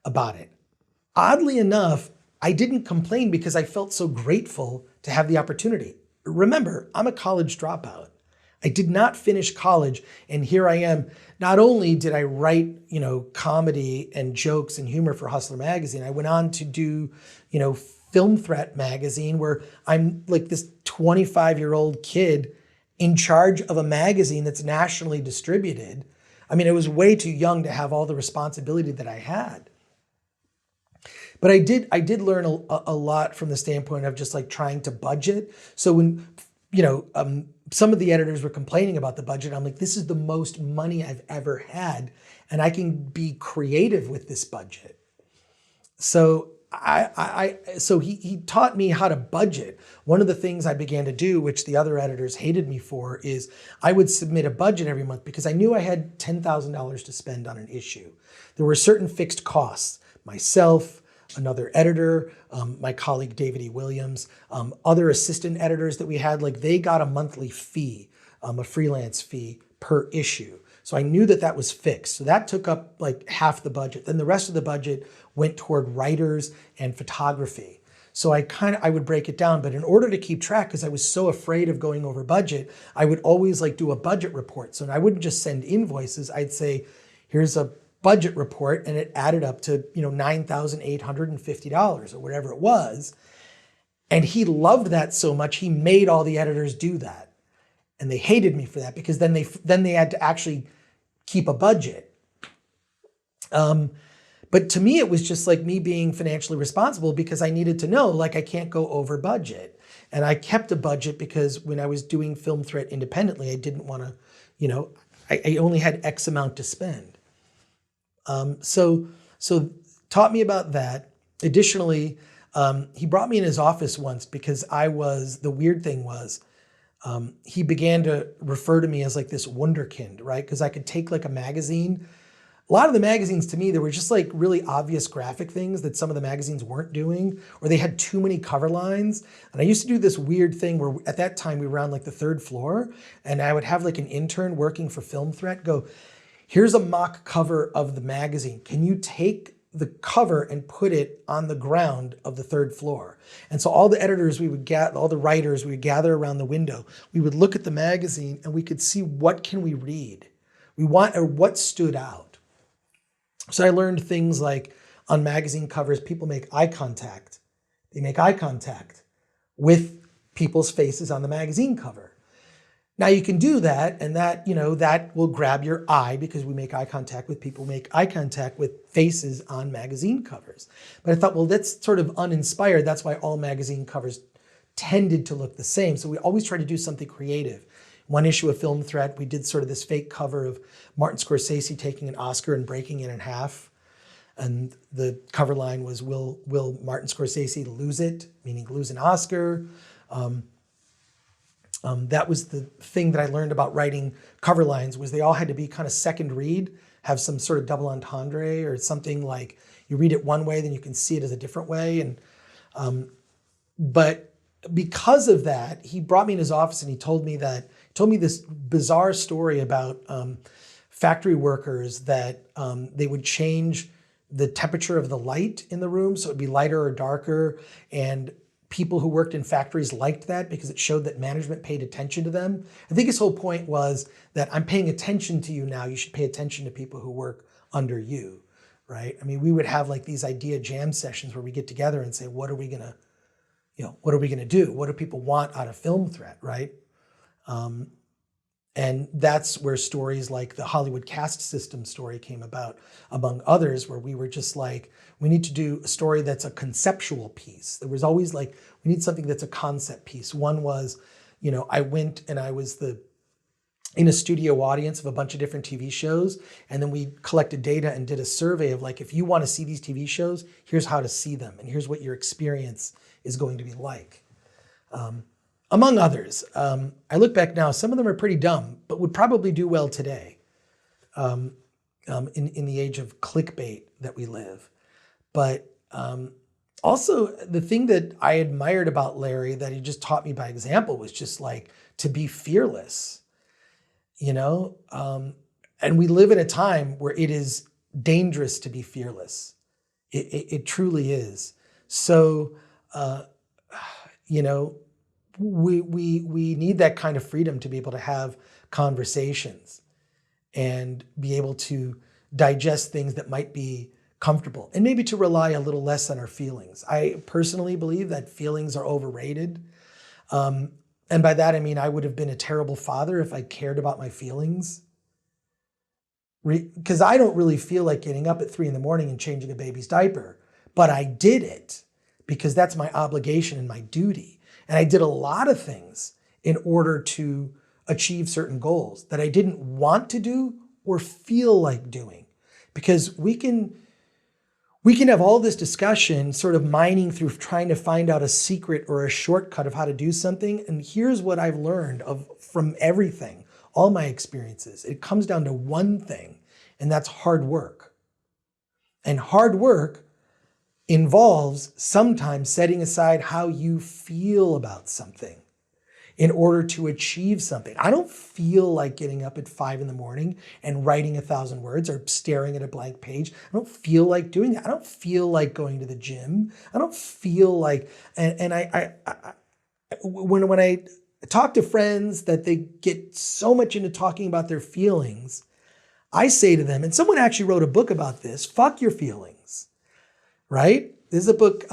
about it. Oddly enough, I didn't complain because I felt so grateful to have the opportunity. Remember, I'm a college dropout. I did not finish college, and here I am. Not only did I write, comedy and jokes and humor for Hustler magazine, I went on to do, Film Threat magazine, where I'm like this 25-year-old kid in charge of a magazine that's nationally distributed. I mean, I was way too young to have all the responsibility that I had. But I did learn a lot from the standpoint of just like trying to budget. So when, some of the editors were complaining about the budget. I'm like, this is the most money I've ever had, and I can be creative with this budget. So so he taught me how to budget. One of the things I began to do, which the other editors hated me for, is I would submit a budget every month because I knew I had $10,000 to spend on an issue. There were certain fixed costs. Myself, another editor, my colleague David E. Williams, other assistant editors that we had, like they got a monthly fee, a freelance fee per issue. So I knew that that was fixed. So that took up like half the budget. Then the rest of the budget went toward writers and photography. So I would break it down, but in order to keep track, because I was so afraid of going over budget, I would always like do a budget report. So I wouldn't just send invoices. I'd say, here's a budget report, and it added up to, $9,850 or whatever it was. And he loved that so much, he made all the editors do that. And they hated me for that because then they had to actually keep a budget. But to me, it was just like me being financially responsible because I needed to know, like, I can't go over budget. And I kept a budget because when I was doing Film Threat independently, I didn't want to, I only had X amount to spend. So taught me about that. Additionally, he brought me in his office once because the weird thing was, he began to refer to me as like this wunderkind, right? Because I could take like a magazine. A lot of the magazines to me, they were just like really obvious graphic things that some of the magazines weren't doing, or they had too many cover lines. And I used to do this weird thing where at that time we were on like the 3rd floor, and I would have like an intern working for Film Threat go, here's a mock cover of the magazine. Can you take the cover and put it on the ground of the 3rd floor? And so all the editors all the writers, we would gather around the window. We would look at the magazine and we could see what can we read? Or what stood out. So I learned things like on magazine covers, people make eye contact. They make eye contact with people's faces on the magazine cover. Now you can do that, and that, that will grab your eye because we make eye contact with people who make eye contact with faces on magazine covers. But I thought, well, that's sort of uninspired. That's why all magazine covers tended to look the same. So we always try to do something creative. One issue of Film Threat, we did sort of this fake cover of Martin Scorsese taking an Oscar and breaking it in half. And the cover line was, will Martin Scorsese lose it? Meaning lose an Oscar. That was the thing that I learned about writing cover lines, was they all had to be kind of second read, have some sort of double entendre or something, like you read it one way, then you can see it as a different way. And but because of that, he brought me in his office and he told me this bizarre story about factory workers that they would change the temperature of the light in the room, so it'd be lighter or darker, and people who worked in factories liked that because it showed that management paid attention to them. I think his whole point was that I'm paying attention to you now. You should pay attention to people who work under you, right? I mean, we would have like these idea jam sessions where we get together and say, what are we gonna do? What do people want out of Film Threat, right? And that's where stories like the Hollywood caste system story came about, among others, where we were just like, we need to do a story that's a conceptual piece. There was always like, we need something that's a concept piece. One was, I went and I was in a studio audience of a bunch of different TV shows. And then we collected data and did a survey of like, if you want to see these TV shows, here's how to see them. And here's what your experience is going to be like. Among others. I look back now, some of them are pretty dumb, but would probably do well today in the age of clickbait that we live. But also the thing that I admired about Larry that he just taught me by example was just like to be fearless, and we live in a time where it is dangerous to be fearless. It truly is. So, we need that kind of freedom to be able to have conversations and be able to digest things that might be comfortable and maybe to rely a little less on our feelings. I personally believe that feelings are overrated. And by that, I mean, I would have been a terrible father if I cared about my feelings. Because I don't really feel like getting up at 3 a.m. and changing a baby's diaper, but I did it because that's my obligation and my duty. And I did a lot of things in order to achieve certain goals that I didn't want to do or feel like doing. Because we can have all this discussion sort of mining through trying to find out a secret or a shortcut of how to do something. And here's what I've learned from everything, all my experiences. It comes down to one thing, and that's hard work. And hard work involves sometimes setting aside how you feel about something in order to achieve something. I don't feel like getting up at 5 a.m. and writing 1,000 words or staring at a blank page. I don't feel like doing that. I don't feel like going to the gym. I don't feel like, when I talk to friends that they get so much into talking about their feelings, I say to them, and someone actually wrote a book about this, fuck your feelings, right? This is a book,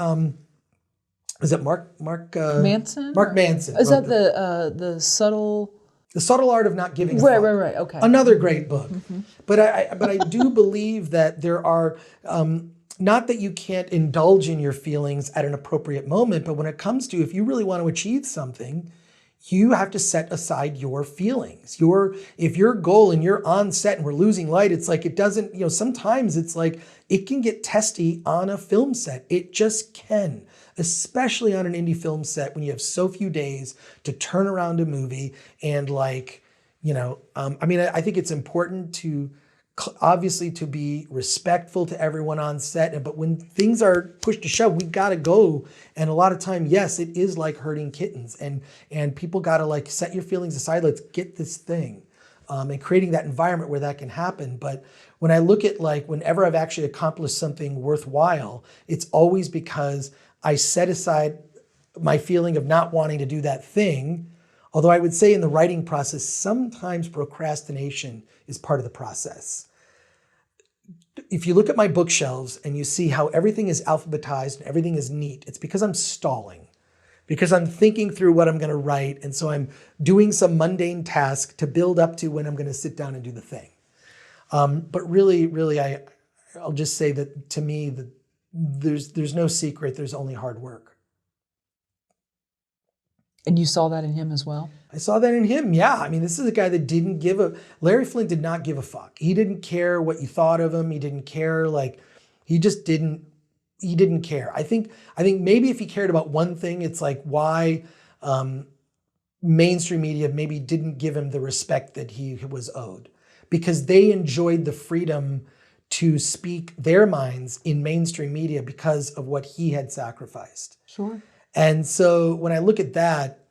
is it Mark Manson? Mark Manson. Is that the subtle... The Subtle Art of Not Giving a Right, Fuck. right, okay. Another great book. But I do believe that there are, not that you can't indulge in your feelings at an appropriate moment, but when it comes to, if you really want to achieve something, you have to set aside your feelings. If your goal and you're on set and we're losing light, it's like it doesn't, sometimes it's like it can get testy on a film set. It just can, especially on an indie film set when you have so few days to turn around a movie. And I think it's important to obviously to be respectful to everyone on set, but when things are pushed to shove, we gotta go. And a lot of time, yes, it is like herding kittens, and people gotta set your feelings aside. Let's get this thing, and creating that environment where that can happen. But when I look at whenever I've actually accomplished something worthwhile, it's always because I set aside my feeling of not wanting to do that thing. Although I would say in the writing process, sometimes procrastination is part of the process. If you look at my bookshelves and you see how everything is alphabetized and everything is neat, it's because I'm stalling, because I'm thinking through what I'm going to write. And so I'm doing some mundane task to build up to when I'm going to sit down and do the thing. But really, I'll just say that to me, there's no secret. There's only hard work. And you saw that in him as well? I saw that in him, yeah. I mean, this is a guy that Larry Flint did not give a fuck. He didn't care what you thought of him. He didn't care, he didn't care. I think maybe if he cared about one thing, it's why mainstream media maybe didn't give him the respect that he was owed. Because they enjoyed the freedom to speak their minds in mainstream media because of what he had sacrificed. Sure. And so when I look at that,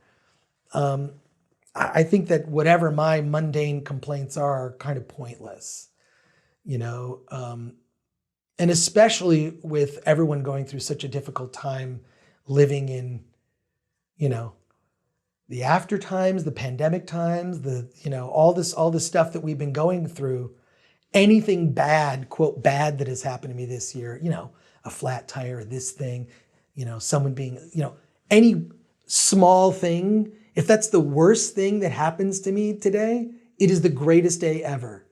I think that whatever my mundane complaints are kind of pointless, and especially with everyone going through such a difficult time living in, the after times, the pandemic times, all this stuff that we've been going through. Anything bad, quote, bad that has happened to me this year, a flat tire, this thing, someone being, any small thing, if that's the worst thing that happens to me today, it is the greatest day ever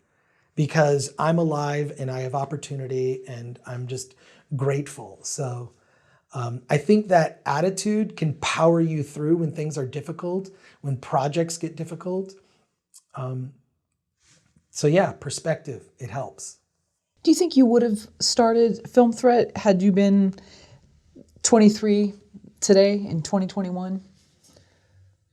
because I'm alive and I have opportunity and I'm just grateful. So I think that attitude can power you through when things are difficult, when projects get difficult. So yeah, perspective, it helps. Do you think you would have started Film Threat had you been 23 today in 2021?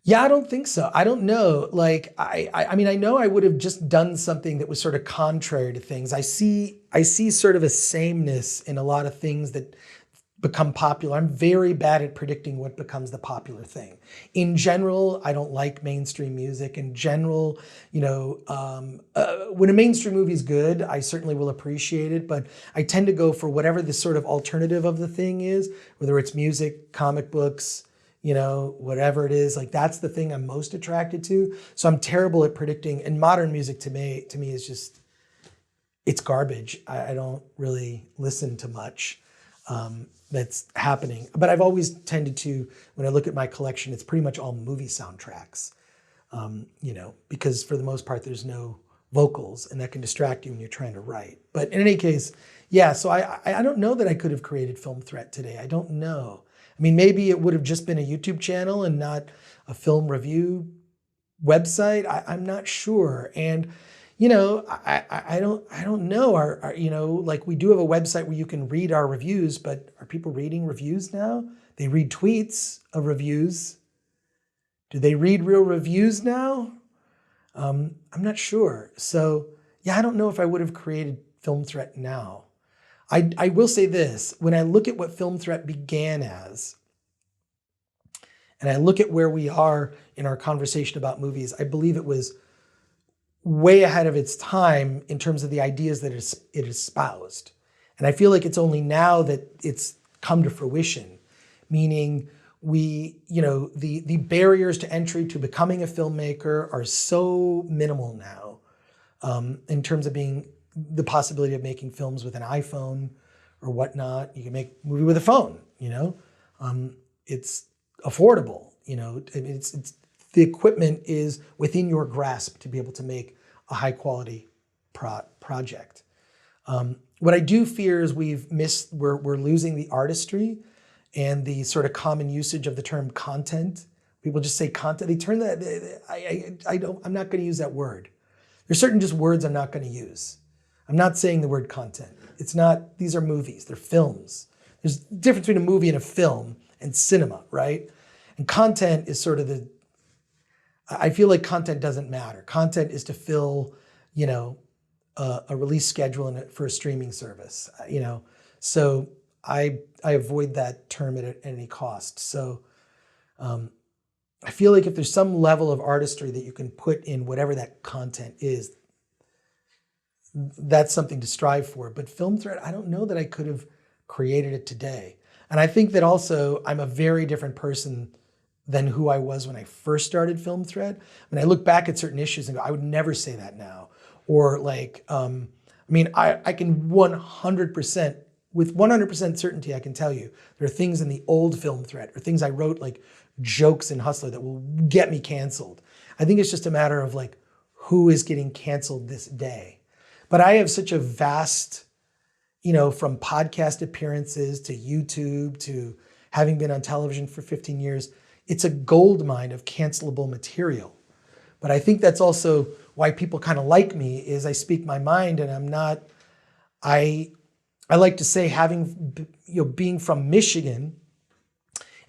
Yeah, I don't think so. I don't know. I mean, I know I would have just done something that was sort of contrary to things. I see sort of a sameness in a lot of things that become popular. I'm very bad at predicting what becomes the popular thing. In general, I don't like mainstream music. In general, when a mainstream movie is good, I certainly will appreciate it, but I tend to go for whatever the sort of alternative of the thing is, whether it's music, comic books, whatever it is, that's the thing I'm most attracted to. So I'm terrible at predicting, and modern music to me is just, it's garbage. I don't really listen to much. That's happening. But I've always tended to, when I look at my collection, it's pretty much all movie soundtracks, because for the most part, there's no vocals and that can distract you when you're trying to write. But in any case, yeah, so I don't know that I could have created Film Threat today. I don't know. I mean, maybe it would have just been a YouTube channel and not a film review website? I'm not sure. And, I don't know. Like we do have a website where you can read our reviews, but are people reading reviews now? They read tweets of reviews. Do they read real reviews now? I'm not sure. So yeah, I don't know if I would have created Film Threat now. I will say this, when I look at what Film Threat began as, and I look at where we are in our conversation about movies, I believe it was way ahead of its time in terms of the ideas that it espoused. And I feel like it's only now that it's come to fruition, meaning the barriers to entry to becoming a filmmaker are so minimal now, in terms of being the possibility of making films with an iPhone or whatnot. You can make a movie with a phone, it's affordable, it's the equipment is within your grasp to be able to make a high quality project. What I do fear is we're losing the artistry and the sort of common usage of the term content. People just say content. They turn that, I'm not going to use that word. There's certain just words I'm not going to use. I'm not saying the word content. It's not, these are movies, they're films. There's a difference between a movie and a film and cinema, right? And content is sort of I feel like content doesn't matter. Content is to fill, a release schedule for a streaming service, So I avoid that term at any cost. So I feel like if there's some level of artistry that you can put in whatever that content is, that's something to strive for. But Film Threat, I don't know that I could have created it today. And I think that also I'm a very different person than who I was when I first started Film Threat. When I look back at certain issues and go, I would never say that now. Or like, I can 100%, with 100% certainty, I can tell you, there are things in the old Film Threat or things I wrote like jokes in Hustler that will get me canceled. I think it's just a matter of like, who is getting canceled this day? But I have such a vast, from podcast appearances to YouTube to having been on television for 15 years, it's a gold mine of cancelable material. But I think that's also why people kind of like me is I speak my mind and I'm not, I like to say being from Michigan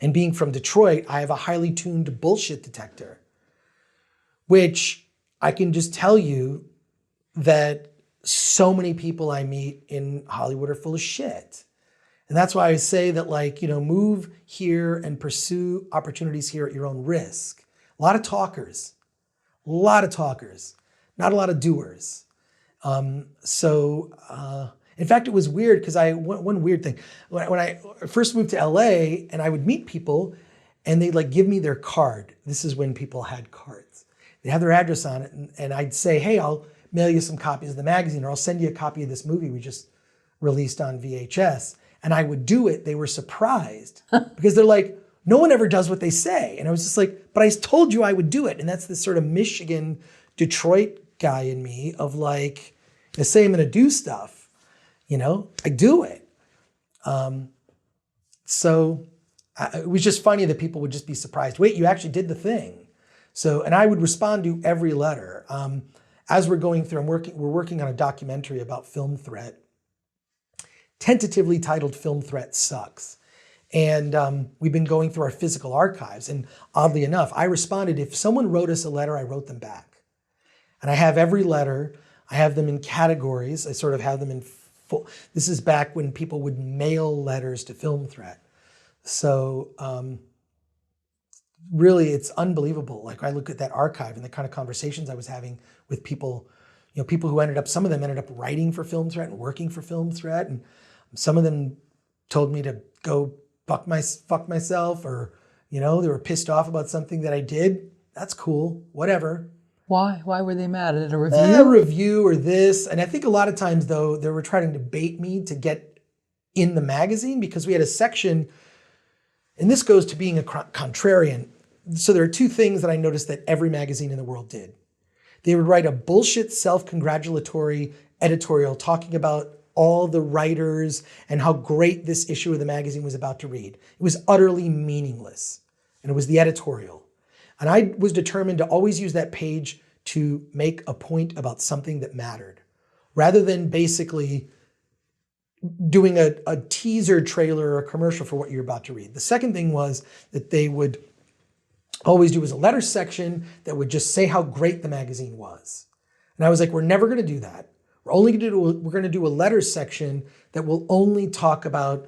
and being from Detroit, I have a highly tuned bullshit detector, which I can just tell you that so many people I meet in Hollywood are full of shit. And that's why I say that move here and pursue opportunities here at your own risk. A lot of talkers, not a lot of doers. In fact, it was weird because one weird thing, when I first moved to LA and I would meet people and they'd give me their card. This is when people had cards. They have their address on it and I'd say, hey, I'll mail you some copies of the magazine or I'll send you a copy of this movie we just released on VHS. And I would do it. They were surprised because they're like, no one ever does what they say. And I was just like, but I told you I would do it. And that's this sort of Michigan, Detroit guy in me of I say I'm going to do stuff, I do it. It was just funny that people would just be surprised. Wait, you actually did the thing. And I would respond to every letter. As we're going through, we're working on a documentary about Film Threat, tentatively titled Film Threat Sucks. And we've been going through our physical archives. And oddly enough, I responded, if someone wrote us a letter, I wrote them back. And I have every letter. I have them in categories. I sort of have them in full. This is back when people would mail letters to Film Threat. So really, it's unbelievable. I look at that archive and the kind of conversations I was having with people, people who some of them ended up writing for Film Threat and working for Film Threat. And some of them told me to go fuck myself, or, they were pissed off about something that I did. That's cool, whatever. Why? Why were they mad at a review? A review or this. And I think a lot of times, though, they were trying to bait me to get in the magazine because we had a section, and this goes to being a contrarian. So there are two things that I noticed that every magazine in the world did. They would write a bullshit self-congratulatory editorial talking about all the writers and how great this issue of the magazine was about to read. It was utterly meaningless. And it was the editorial. And I was determined to always use that page to make a point about something that mattered, rather than basically doing a teaser trailer or a commercial for what you're about to read. The second thing was that they would always do was a letter section that would just say how great the magazine was. And I was like, we're never going to do that. We're going to do a letter section that will only talk about,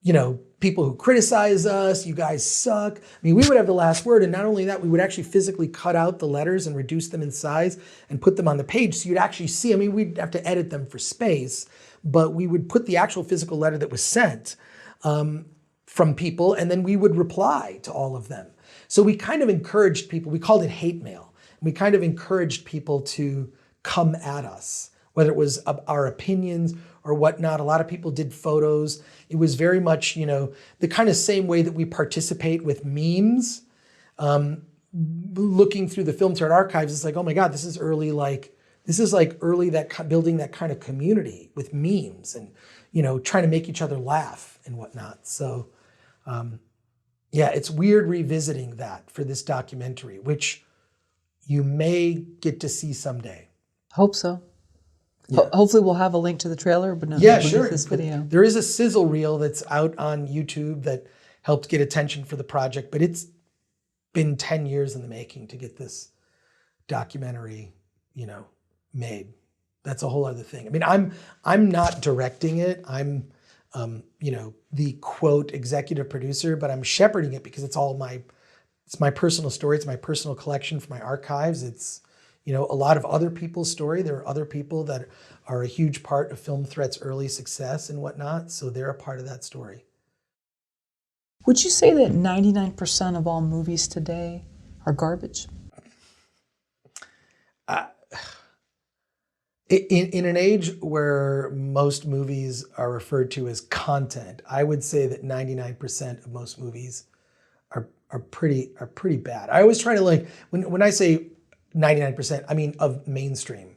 you know, people who criticize us, you guys suck. I mean, we would have the last word. And not only that, we would actually physically cut out the letters and reduce them in size and put them on the page so you'd actually see. I mean, we'd have to edit them for space, but we would put the actual physical letter that was sent from people, and then we would reply to all of them. So we kind of encouraged people, we called it hate mail. We kind of encouraged people to come at us, whether it was our opinions or whatnot. A lot of people did photos. It was very much, you know, the kind of same way that we participate with memes. Looking through the Film Thread archives, it's like, oh my God, this is early, building that kind of community with memes and, you know, trying to make each other laugh and whatnot. So, yeah, it's weird revisiting that for this documentary, which you may get to see someday. Hope so. Yeah. Hopefully we'll have a link to the trailer, but no, yeah, sure. This video. There is a sizzle reel that's out on YouTube that helped get attention for the project, but it's been 10 years in the making to get this documentary, you know, made. That's a whole other thing. I mean, I'm not directing it. I'm, you know, the quote executive producer, but I'm shepherding it because it's my personal story. It's my personal collection for my archives. It's, you know, a lot of other people's story. There are other people that are a huge part of Film Thread's early success and whatnot. So they're a part of that story. Would you say that 99% of all movies today are garbage? In an age where most movies are referred to as content, I would say that 99% of most movies are pretty bad. I always try to, like, when I say 99%, I mean of mainstream.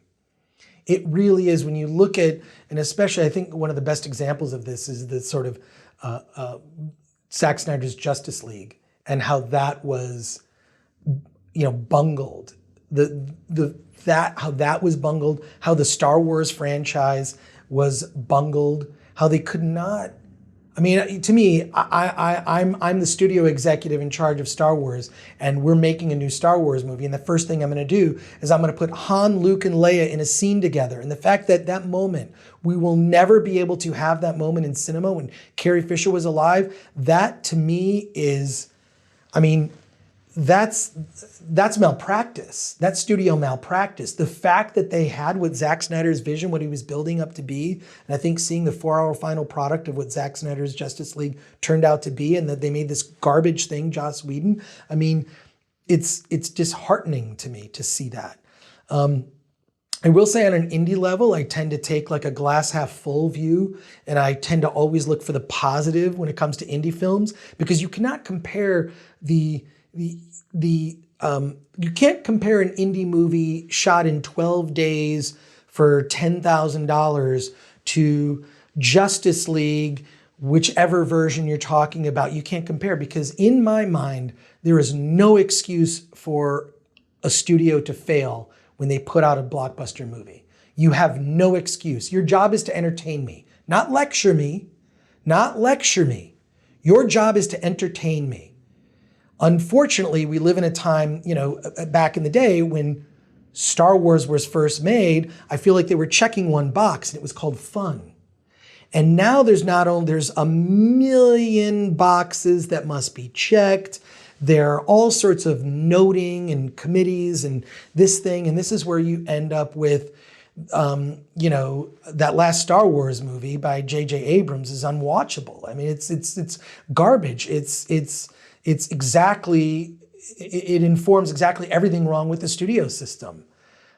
It really is, when you look at, and especially I think one of the best examples of this is the sort of Zack Snyder's Justice League and how that was, you know, bungled. How that was bungled, how the Star Wars franchise was bungled, how they could not. I mean, to me, I'm the studio executive in charge of Star Wars, and we're making a new Star Wars movie. And the first thing I'm going to do is I'm going to put Han, Luke, and Leia in a scene together. And the fact that that moment, we will never be able to have that moment in cinema when Carrie Fisher was alive, that to me is, I mean, that's malpractice. That's studio malpractice. The fact that they had what Zack Snyder's vision, what he was building up to be, and I think seeing the 4-hour final product of what Zack Snyder's Justice League turned out to be, and that they made this garbage thing, Joss Whedon. I mean, it's disheartening to me to see that. I will say on an indie level, I tend to take like a glass half full view, and I tend to always look for the positive when it comes to indie films, because you cannot compare you can't compare an indie movie shot in 12 days for $10,000 to Justice League, whichever version you're talking about. You can't compare, because in my mind, there is no excuse for a studio to fail when they put out a blockbuster movie. You have no excuse. Your job is to entertain me, not lecture me, not lecture me. Your job is to entertain me. Unfortunately, we live in a time, you know, back in the day when Star Wars was first made, I feel like they were checking one box, and it was called fun. And now there's a million boxes that must be checked. There are all sorts of noting and committees and this thing, and this is where you end up with, you know, that last Star Wars movie by J.J. Abrams is unwatchable. I mean, it's garbage. It informs exactly everything wrong with the studio system.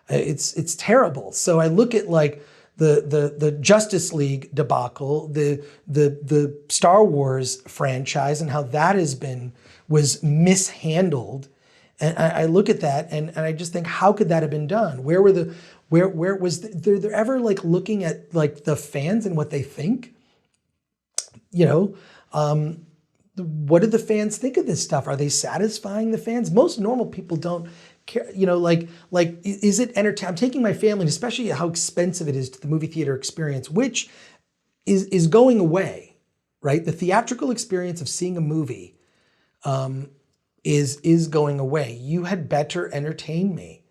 It's terrible. So I look at like the Justice League debacle, the Star Wars franchise, and how that was mishandled. And I look at that and I just think, how could that have been done? Where was they're ever like looking at like the fans and what they think? You know, what do the fans think of this stuff? Are they satisfying the fans? Most normal people don't care, like is it entertaining? I'm taking my family, and especially how expensive it is to the movie theater experience, which is going away, right? The theatrical experience of seeing a movie is going away. You had better entertain me.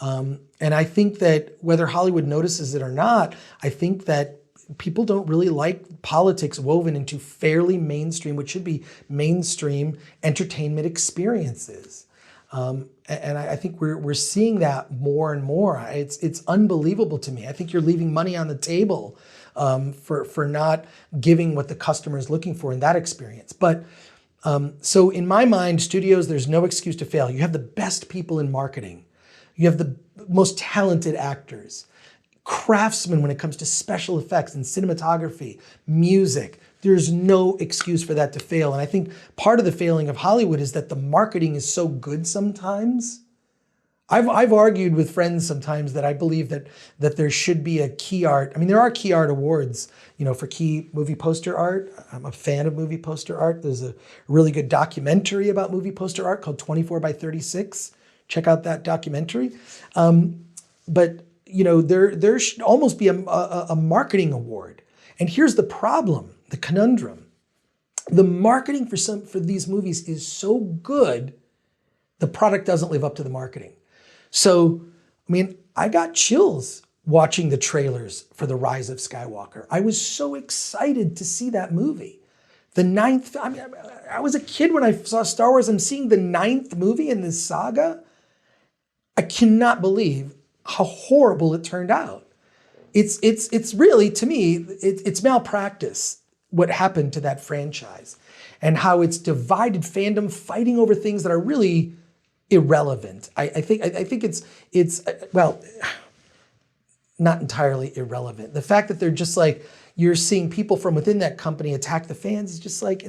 And I think that whether Hollywood notices it or not, I think that people don't really like politics woven into fairly mainstream, what should be mainstream entertainment experiences. And I think we're seeing that more and more. It's unbelievable to me. I think you're leaving money on the table for not giving what the customer is looking for in that experience. But so in my mind, studios, there's no excuse to fail. You have the best people in marketing. You have the most talented actors, craftsmen when it comes to special effects and cinematography, music. There's no excuse for that to fail. And I think part of the failing of Hollywood is that the marketing is so good sometimes. I've argued with friends sometimes that I believe that there should be a key art. I mean, there are key art awards, for key movie poster art. I'm a fan of movie poster art. There's a really good documentary about movie poster art called 24 by 36. Check out that documentary. But there should almost be a marketing award. And here's the problem, the conundrum. The marketing for these movies is so good, the product doesn't live up to the marketing. So, I mean, I got chills watching the trailers for The Rise of Skywalker. I was so excited to see that movie. The ninth, I was a kid when I saw Star Wars. I'm seeing the 9th movie in this saga. I cannot believe how horrible it turned out. It's really, to me, it's malpractice what happened to that franchise and how it's divided fandom fighting over things that are really irrelevant. I think it's well, not entirely irrelevant. The fact that they're just like, you're seeing people from within that company attack the fans is just like,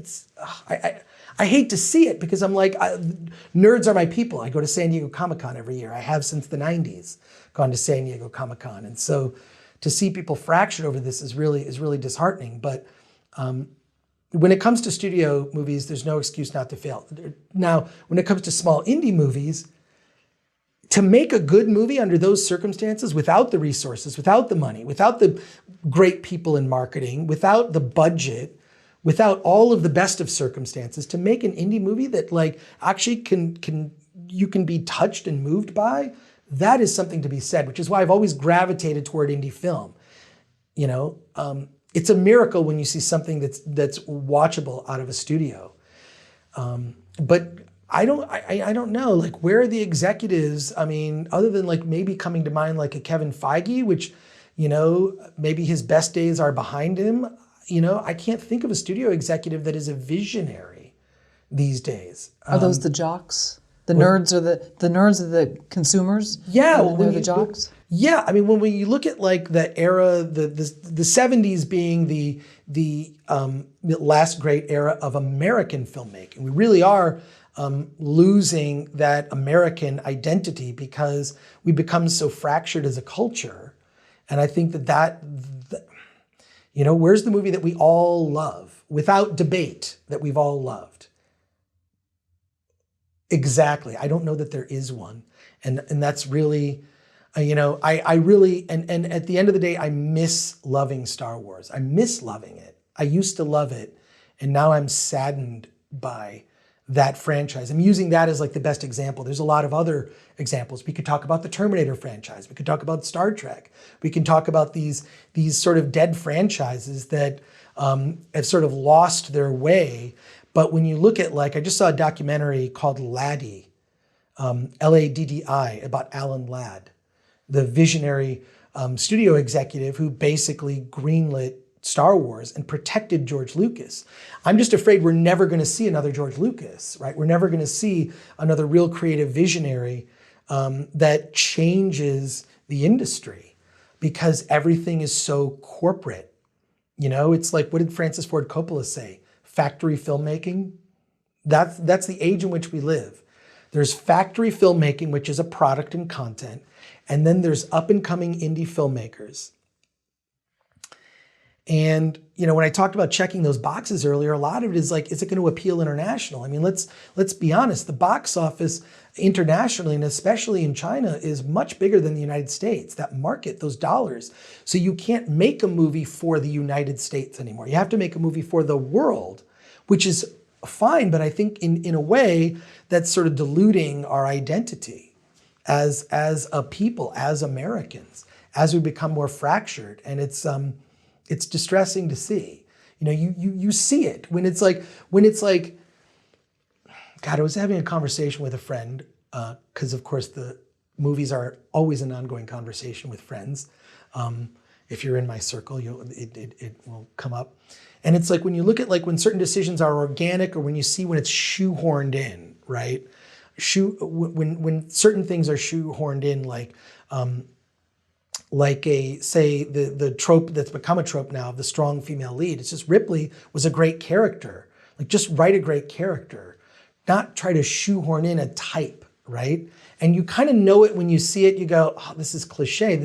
I hate to see it because I'm like, nerds are my people. I go to San Diego Comic-Con every year. I have since the 90s gone to San Diego Comic-Con. And so to see people fractured over this is really disheartening. But when it comes to studio movies, there's no excuse not to fail. Now, when it comes to small indie movies, to make a good movie under those circumstances, without the resources, without the money, without the great people in marketing, without the budget, without all of the best of circumstances, to make an indie movie that actually you can be touched and moved by, that is something to be said, which is why I've always gravitated toward indie film. It's a miracle when you see something that's watchable out of a studio. But I don't know, where are the executives? I mean, other than maybe coming to mind a Kevin Feige, which, maybe his best days are behind him. I can't think of a studio executive that is a visionary these days. Are those the jocks? The nerds are the consumers? Yeah. They're the jocks? Yeah, I mean, when you look at the era, the 70s being the last great era of American filmmaking, we really are losing that American identity because we become so fractured as a culture. And I think that where's the movie that we all love, without debate, that we've all loved? Exactly. I don't know that there is one. And that's really... I really, and at the end of the day, I miss loving Star Wars. I miss loving it. I used to love it. And now I'm saddened by that franchise. I'm using that as the best example. There's a lot of other examples. We could talk about the Terminator franchise. We could talk about Star Trek. We can talk about these sort of dead franchises that have sort of lost their way. But when you look at I just saw a documentary called Laddie, Laddi, about Alan Ladd, the visionary studio executive who basically greenlit Star Wars and protected George Lucas. I'm just afraid we're never going to see another George Lucas, right? We're never going to see another real creative visionary that changes the industry because everything is so corporate. It's what did Francis Ford Coppola say? Factory filmmaking. That's the age in which we live. There's factory filmmaking, which is a product and content. And then there's up and coming indie filmmakers. And when I talked about checking those boxes earlier, a lot of it is like, is it going to appeal international? I mean, let's be honest. The box office internationally, and especially in China, is much bigger than the United States. That market, those dollars. So you can't make a movie for the United States anymore. You have to make a movie for the world, which is fine. But I think in a way that's sort of diluting our identity as a people, as Americans, as we become more fractured. And it's distressing to see. You see it when it's like, God, I was having a conversation with a friend, because of course the movies are always an ongoing conversation with friends. If you're in my circle, it will come up. And it's like when you look at like when certain decisions are organic, or when you see when it's shoehorned in, right? When certain things are shoehorned in, like the trope that's become a trope now of the strong female lead. It's just Ripley was a great character. Like, just write a great character, not try to shoehorn in a type, right? And you kind of know it when you see it. You go, oh, this is cliche.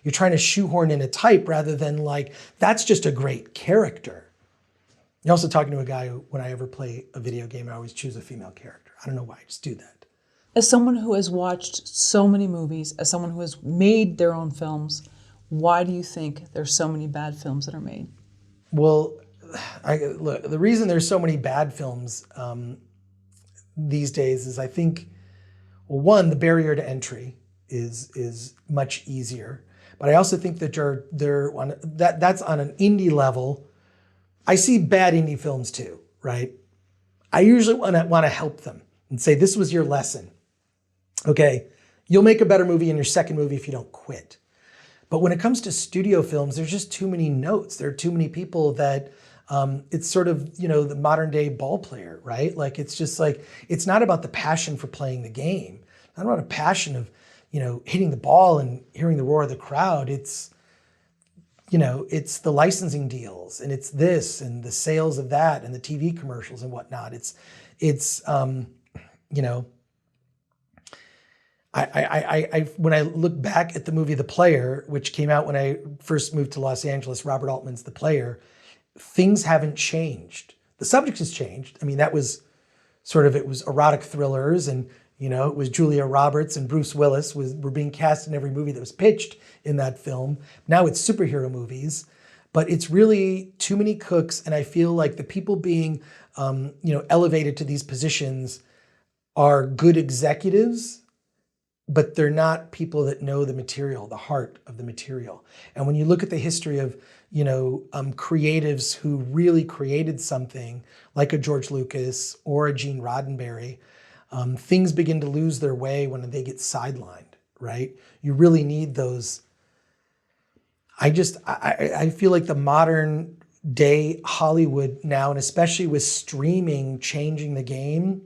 You're trying to shoehorn in a type rather than like, that's just a great character. You're also talking to a guy who, when I ever play a video game, I always choose a female character. I don't know why, I just do that. As someone who has watched so many movies, as someone who has made their own films, why do you think there's so many bad films that are made? Well, look, the reason there's so many bad films these days is, I think, well, one, the barrier to entry is much easier. But I also think that that's on an indie level. I see bad indie films too, right? I usually want to help them and say, this was your lesson. Okay, you'll make a better movie in your second movie if you don't quit. But when it comes to studio films, there's just too many notes. There are too many people that it's sort of, the modern day ball player, right? Like, it's just like, it's not about the passion for playing the game. It's not about a passion of, hitting the ball and hearing the roar of the crowd. It's the licensing deals, and it's this and the sales of that and the TV commercials and whatnot. I when I look back at the movie The Player, which came out when I first moved to Los Angeles, Robert Altman's The Player, things haven't changed. The subject has changed. I mean, that was it was erotic thrillers, and it was Julia Roberts and Bruce Willis were being cast in every movie that was pitched in that film. Now it's superhero movies, but it's really too many cooks, and I feel like the people being elevated to these positions are good executives, but they're not people that know the material, the heart of the material. And when you look at the history of, creatives who really created something like a George Lucas or a Gene Roddenberry, things begin to lose their way when they get sidelined, right? You really need those. I feel like the modern day Hollywood now, and especially with streaming changing the game,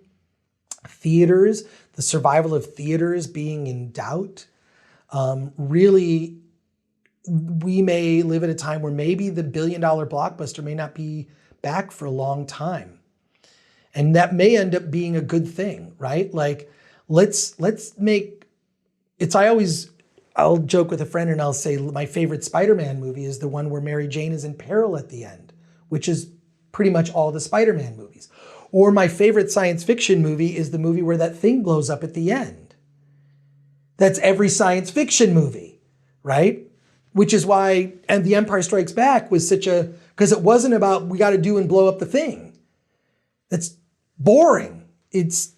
theaters, the survival of theaters being in doubt, really, we may live at a time where maybe the billion-dollar blockbuster may not be back for a long time. And that may end up being a good thing, right? Like, let's make, I'll joke with a friend and I'll say my favorite Spider-Man movie is the one where Mary Jane is in peril at the end, which is pretty much all the Spider-Man movies. Or my favorite science fiction movie is the movie where that thing blows up at the end. That's every science fiction movie, right? Which is why, and The Empire Strikes Back was because it wasn't about we got to do and blow up the thing. That's boring. It's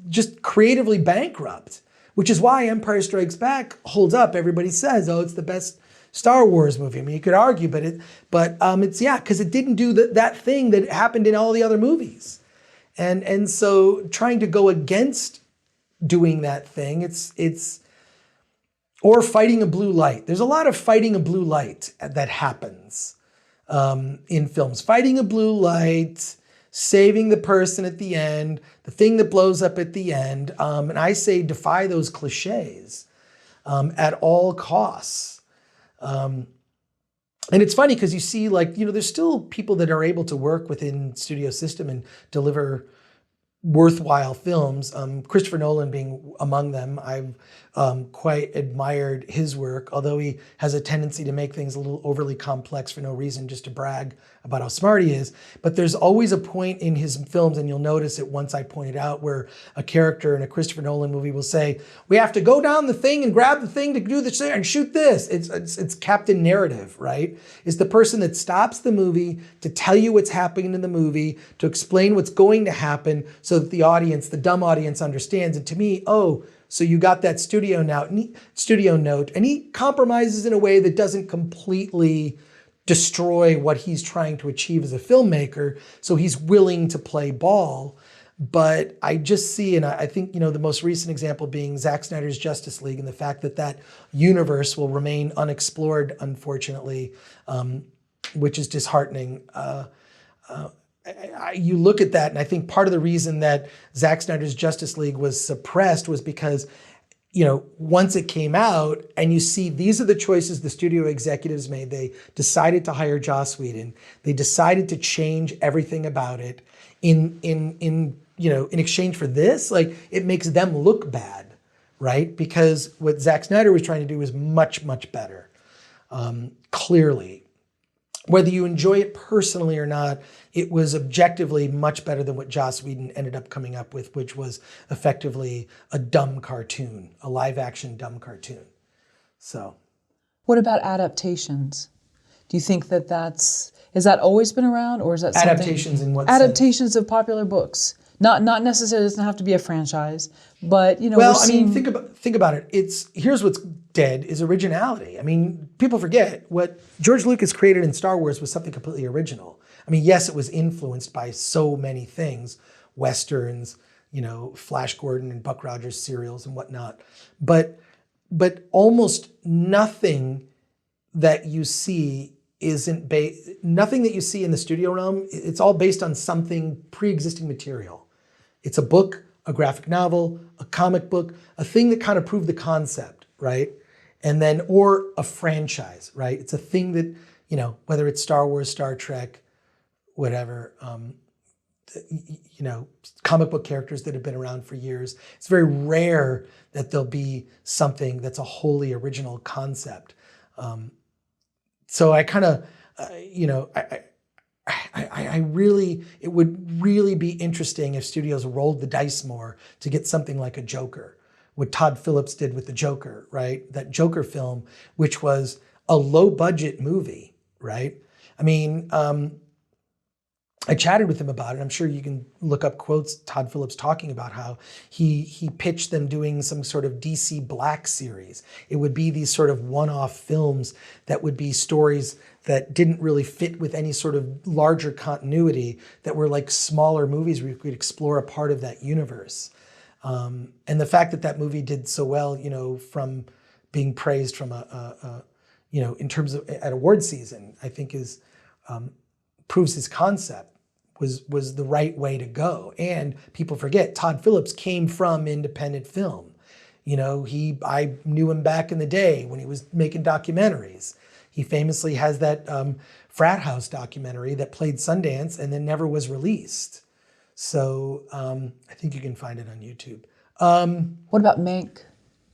just creatively bankrupt, which is why Empire Strikes Back holds up. Everybody says, oh, it's the best Star Wars movie. I mean, you could argue, but it's because it didn't do that thing that happened in all the other movies. And so trying to go against doing that thing, or fighting a blue light. There's a lot of fighting a blue light that happens in films. Fighting a blue light, saving the person at the end, the thing that blows up at the end. And I say defy those cliches at all costs. And it's funny because you see, there's still people that are able to work within studio system and deliver, worthwhile films, Christopher Nolan being among them. I've quite admired his work, although he has a tendency to make things a little overly complex for no reason, just to brag about how smart he is. But there's always a point in his films, and you'll notice it once I point it out, where a character in a Christopher Nolan movie will say, we have to go down the thing and grab the thing to do this and shoot this. It's Captain Narrative, right? It's the person that stops the movie to tell you what's happening in the movie, to explain what's going to happen so that the audience, the dumb audience, understands. And to me, oh, so you got that studio note, and he compromises in a way that doesn't completely destroy what he's trying to achieve as a filmmaker. So he's willing to play ball. But I just see, and I think, the most recent example being Zack Snyder's Justice League, and the fact that that universe will remain unexplored, unfortunately, which is disheartening. You look at that, and I think part of the reason that Zack Snyder's Justice League was suppressed was because, once it came out and you see these are the choices the studio executives made. They decided to hire Joss Whedon. They decided to change everything about it in exchange for this. Like, it makes them look bad, right? Because what Zack Snyder was trying to do was much, much better, clearly. Whether you enjoy it personally or not, it was objectively much better than what Joss Whedon ended up coming up with, which was effectively a dumb cartoon, a live-action dumb cartoon. So, what about adaptations? Do you think that has that always been around, or is that something? Adaptations in what adaptations sense? Of popular books. Not necessarily, it doesn't have to be a franchise, but think about it. Here's what's dead is originality. I mean, people forget what George Lucas created in Star Wars was something completely original. I mean, yes, it was influenced by so many things, Westerns, Flash Gordon and Buck Rogers serials and whatnot, but almost nothing that you see nothing that you see in the studio realm. It's all based on something pre-existing material. It's a book, a graphic novel, a comic book, a thing that kind of proved the concept, right? And then, or a franchise, right? It's a thing that, whether it's Star Wars, Star Trek, whatever, comic book characters that have been around for years. It's very rare that there'll be something that's a wholly original concept. So I kind of, it would really be interesting if studios rolled the dice more to get something like a Joker, what Todd Phillips did with the Joker, right? That Joker film, which was a low budget movie, right? I mean, I chatted with him about it. I'm sure you can look up quotes, Todd Phillips talking about how he pitched them doing some sort of DC Black series. It would be these sort of one-off films that would be stories that didn't really fit with any sort of larger continuity, that were like smaller movies where you could explore a part of that universe. And the fact that that movie did so well, from being praised from in terms of at award season, I think is proves his concept was the right way to go. And people forget, Todd Phillips came from independent film. I knew him back in the day when he was making documentaries. He famously has that Frat House documentary that played Sundance and then never was released. So I think you can find it on YouTube. What about Mank?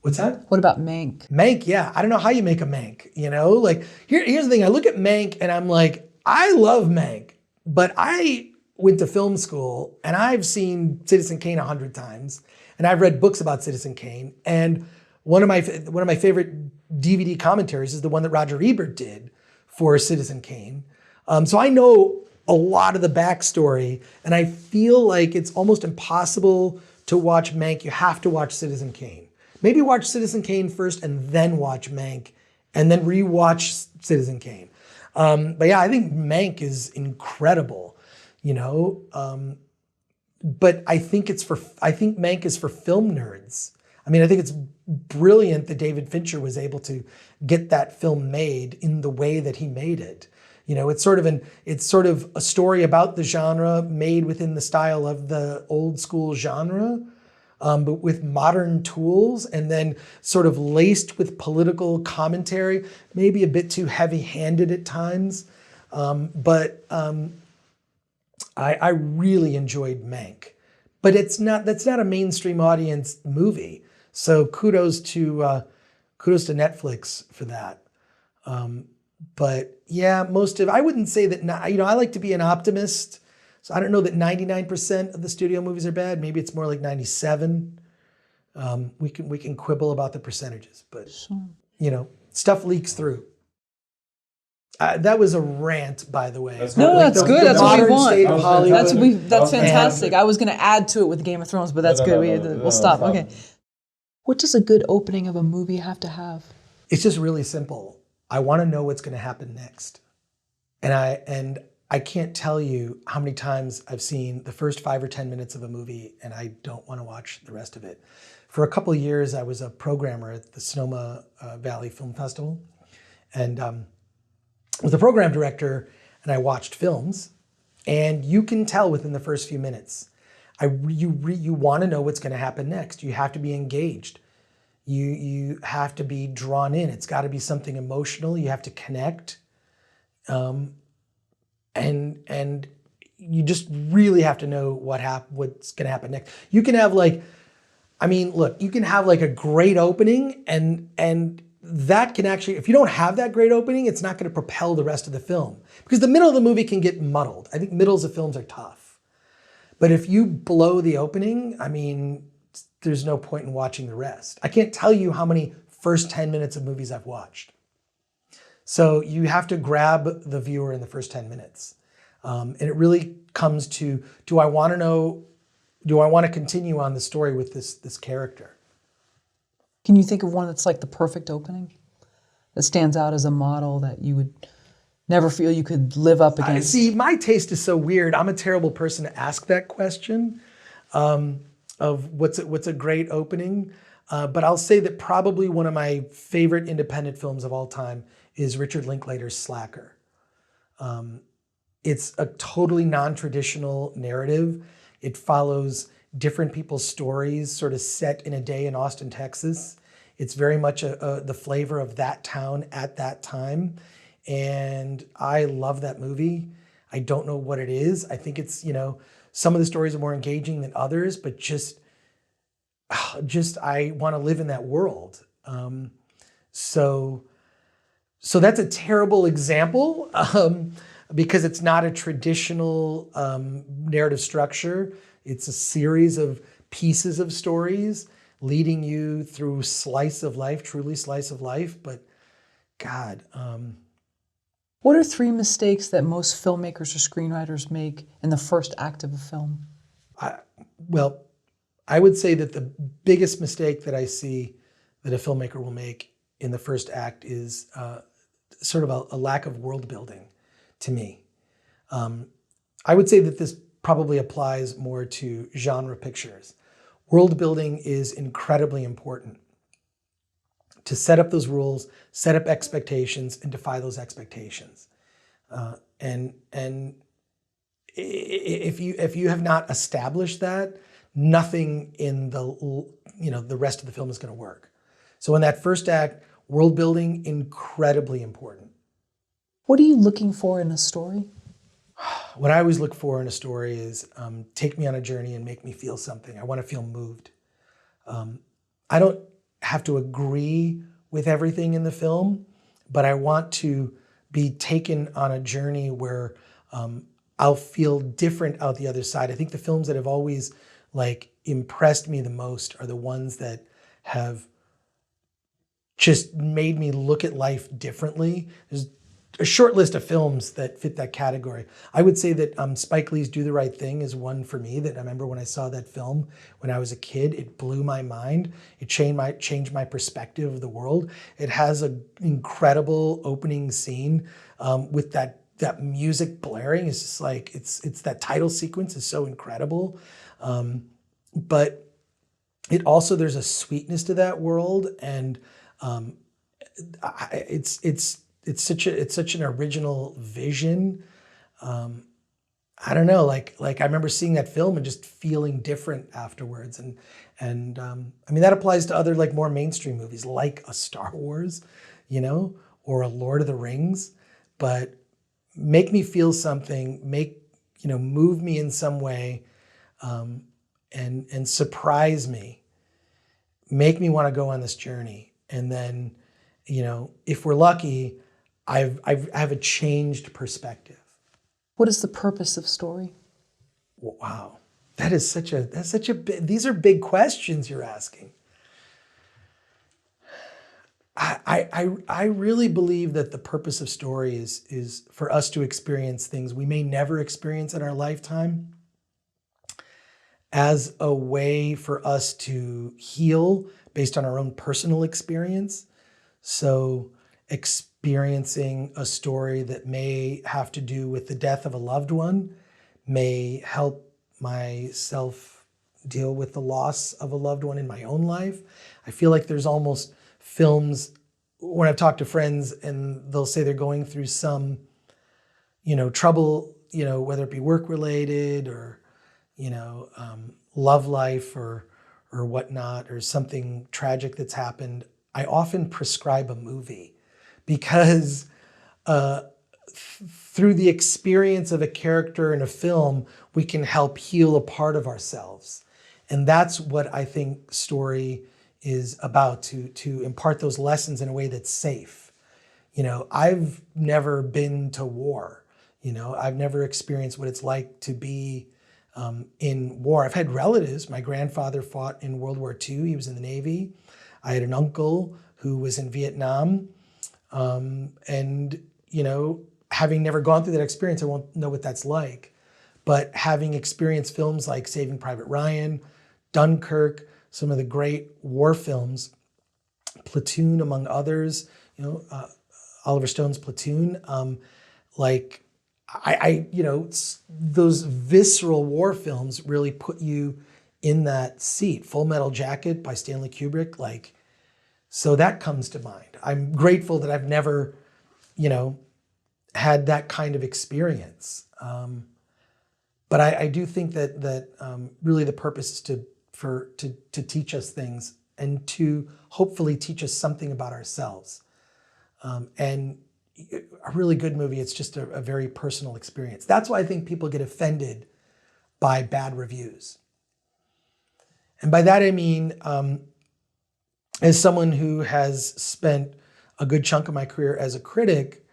What's that? What about Mank? Mank, yeah. I don't know how you make a Mank, Here's the thing. I look at Mank and I'm like, I love Mank, but I went to film school and I've seen Citizen Kane 100 times, and I've read books about Citizen Kane. And one of my favorite DVD commentaries is the one that Roger Ebert did for Citizen Kane. So I know a lot of the backstory, and I feel like it's almost impossible to watch Mank. You have to watch Citizen Kane. Maybe watch Citizen Kane first and then watch Mank, and then rewatch Citizen Kane. But yeah, I think Mank is incredible, but I think Mank is for film nerds. I mean, I think it's brilliant that David Fincher was able to get that film made in the way that he made it. It's sort of a story about the genre made within the style of the old school genre, but with modern tools, and then sort of laced with political commentary, maybe a bit too heavy-handed at times. But I really enjoyed Mank. but that's not a mainstream audience movie. So kudos to Netflix for that. But yeah, I wouldn't say that, I like to be an optimist. So I don't know that 99% of the studio movies are bad. Maybe it's more like 97. We can quibble about the percentages, but stuff leaks through. That was a rant, by the way. No, that's good. That's what we want. State of Hollywood. That's fantastic. I was going to add to it with Game of Thrones, but that's good. We'll stop. Okay. What does a good opening of a movie have to have? It's just really simple. I want to know what's going to happen next. And I can't tell you how many times I've seen the first 5 or 10 minutes of a movie and I don't want to watch the rest of it. For a couple of years, I was a programmer at the Sonoma Valley Film Festival. And I was a program director and I watched films. And you can tell within the first few minutes, you want to know what's going to happen next. You have to be engaged. You have to be drawn in. It's got to be something emotional. You have to connect. And you just really have to know what's going to happen next. You can have you can have like a great opening and that can actually, if you don't have that great opening, it's not going to propel the rest of the film because the middle of the movie can get muddled. I think middles of films are tough. But if you blow the opening, there's no point in watching the rest. I can't tell you how many first 10 minutes of movies I've watched. So you have to grab the viewer in the first 10 minutes. And it really comes to, do I want to continue on the story with this character? Can you think of one that's like the perfect opening that stands out as a model that you would never feel you could live up against? See, my taste is so weird. I'm a terrible person to ask that question of what's a great opening. But I'll say that probably one of my favorite independent films of all time is Richard Linklater's Slacker. It's a totally non-traditional narrative. It follows different people's stories, sort of set in a day in Austin, Texas. It's very much the flavor of that town at that time. And I love that movie. I don't know what it is. I think it's, some of the stories are more engaging than others, but just I want to live in that world. So that's a terrible example because it's not a traditional narrative structure. It's a series of pieces of stories leading you through truly slice of life. But God. What are 3 mistakes that most filmmakers or screenwriters make in the first act of a film? I would say that the biggest mistake that I see that a filmmaker will make in the first act is sort of a lack of world building to me. I would say that this probably applies more to genre pictures. World building is incredibly important to set up those rules, set up expectations, and defy those expectations. And if you have not established that, nothing in the rest of the film is going to work. So in that first act, world building, incredibly important. What are you looking for in a story? What I always look for in a story is take me on a journey and make me feel something. I want to feel moved. I don't have to agree with everything in the film, but I want to be taken on a journey where I'll feel different out the other side. I think the films that have always impressed me the most are the ones that have just made me look at life differently. There's a short list of films that fit that category. I would say that Spike Lee's Do the Right Thing is one for me that I remember when I saw that film when I was a kid, it blew my mind. It changed my perspective of the world. It has an incredible opening scene with that music blaring. It's just it's that title sequence is so incredible. But it also, there's a sweetness to that world, and it's such an original vision. I don't know, I remember seeing that film and just feeling different afterwards. And that applies to other more mainstream movies like a Star Wars, or a Lord of the Rings, but make me feel something, move me in some way. and surprise me, make me want to go on this journey. And then, if we're lucky, I have a changed perspective. What is the purpose of story? Wow. That's such a these are big questions you're asking. I really believe that the purpose of story is for us to experience things we may never experience in our lifetime, as a way for us to heal based on our own personal experience. So experiencing a story that may have to do with the death of a loved one may help myself deal with the loss of a loved one in my own life. I feel like there's almost films, when I've talked to friends and they'll say they're going through some, trouble, whether it be work related or, love life or whatnot, or something tragic that's happened, I often prescribe a movie because through the experience of a character in a film, we can help heal a part of ourselves. And that's what I think story is about, to impart those lessons in a way that's safe. I've never been to war. I've never experienced what it's like to be in war. I've had relatives. My grandfather fought in World War II. He was in the Navy. I had an uncle who was in Vietnam. Having never gone through that experience, I won't know what that's like. But having experienced films like Saving Private Ryan, Dunkirk, some of the great war films, Platoon, among others, Oliver Stone's Platoon, those visceral war films really put you in that seat. Full Metal Jacket by Stanley Kubrick, so that comes to mind. I'm grateful that I've never, had that kind of experience. But I do think that really the purpose is to teach us things and to hopefully teach us something about ourselves. And a really good movie, it's just a very personal experience. That's why I think people get offended by bad reviews. And by that I mean, as someone who has spent a good chunk of my career as a critic,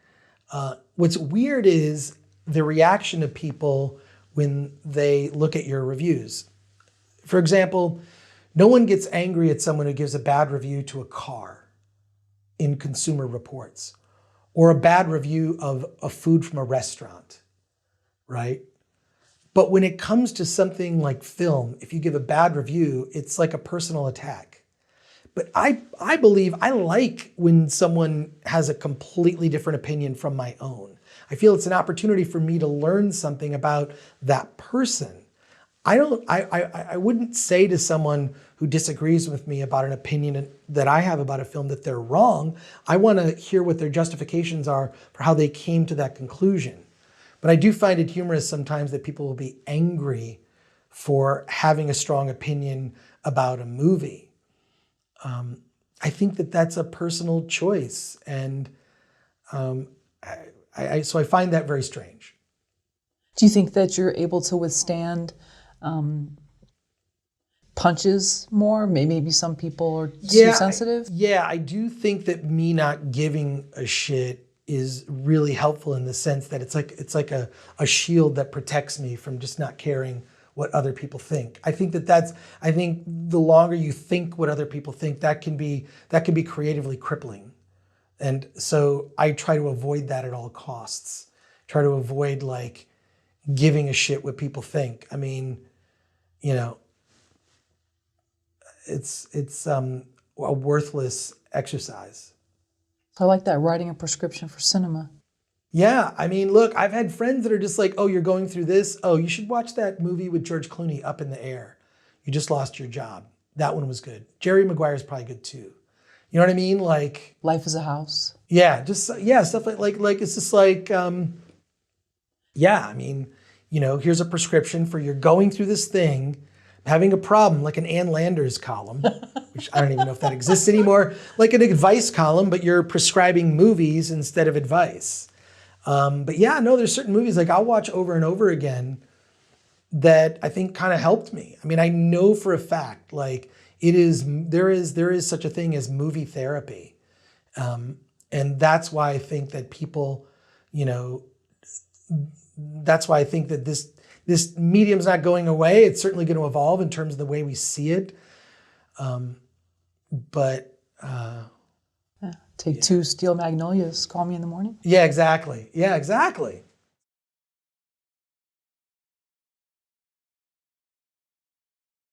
what's weird is the reaction of people when they look at your reviews. For example, no one gets angry at someone who gives a bad review to a car in Consumer Reports, or a bad review of a food from a restaurant, right? But when it comes to something like film, if you give a bad review, it's like a personal attack. But I believe I like when someone has a completely different opinion from my own. I feel it's an opportunity for me to learn something about that person. I wouldn't say to someone who disagrees with me about an opinion that I have about a film that they're wrong. I want to hear what their justifications are for how they came to that conclusion. But I do find it humorous sometimes that people will be angry for having a strong opinion about a movie. I think that that's a personal choice, and so I find that very strange. Do you think that you're able to withstand punches more? Maybe some people are too sensitive? I do think that me not giving a shit is really helpful in the sense that it's like a shield that protects me from just not caring what other people think. I think the longer you think what other people think, that can be creatively crippling. And so I try to avoid that at all costs. Try to avoid giving a shit what people think. I mean, it's a worthless exercise. I like that, writing a prescription for cinema. Yeah, I mean, look, I've had friends that are just like, oh, you're going through this? Oh, you should watch that movie with George Clooney, Up in the Air. You just lost your job. That one was good. Jerry Maguire's probably good too. You know what I mean? Life is a House. Yeah, stuff like it's just I mean, here's a prescription for you're going through this thing, having a problem, like an Ann Landers column, which I don't even know if that exists anymore, like an advice column, but you're prescribing movies instead of advice. But yeah, no, there's certain movies I'll watch over and over again that I think kind of helped me. I mean, I know for a fact, like there is such a thing as movie therapy. And that's why I think that people, you know, that's why I think that this medium's not going away. It's certainly going to evolve in terms of the way we see it. Take 2 steel magnolias, call me in the morning. Yeah, exactly. Yeah, exactly.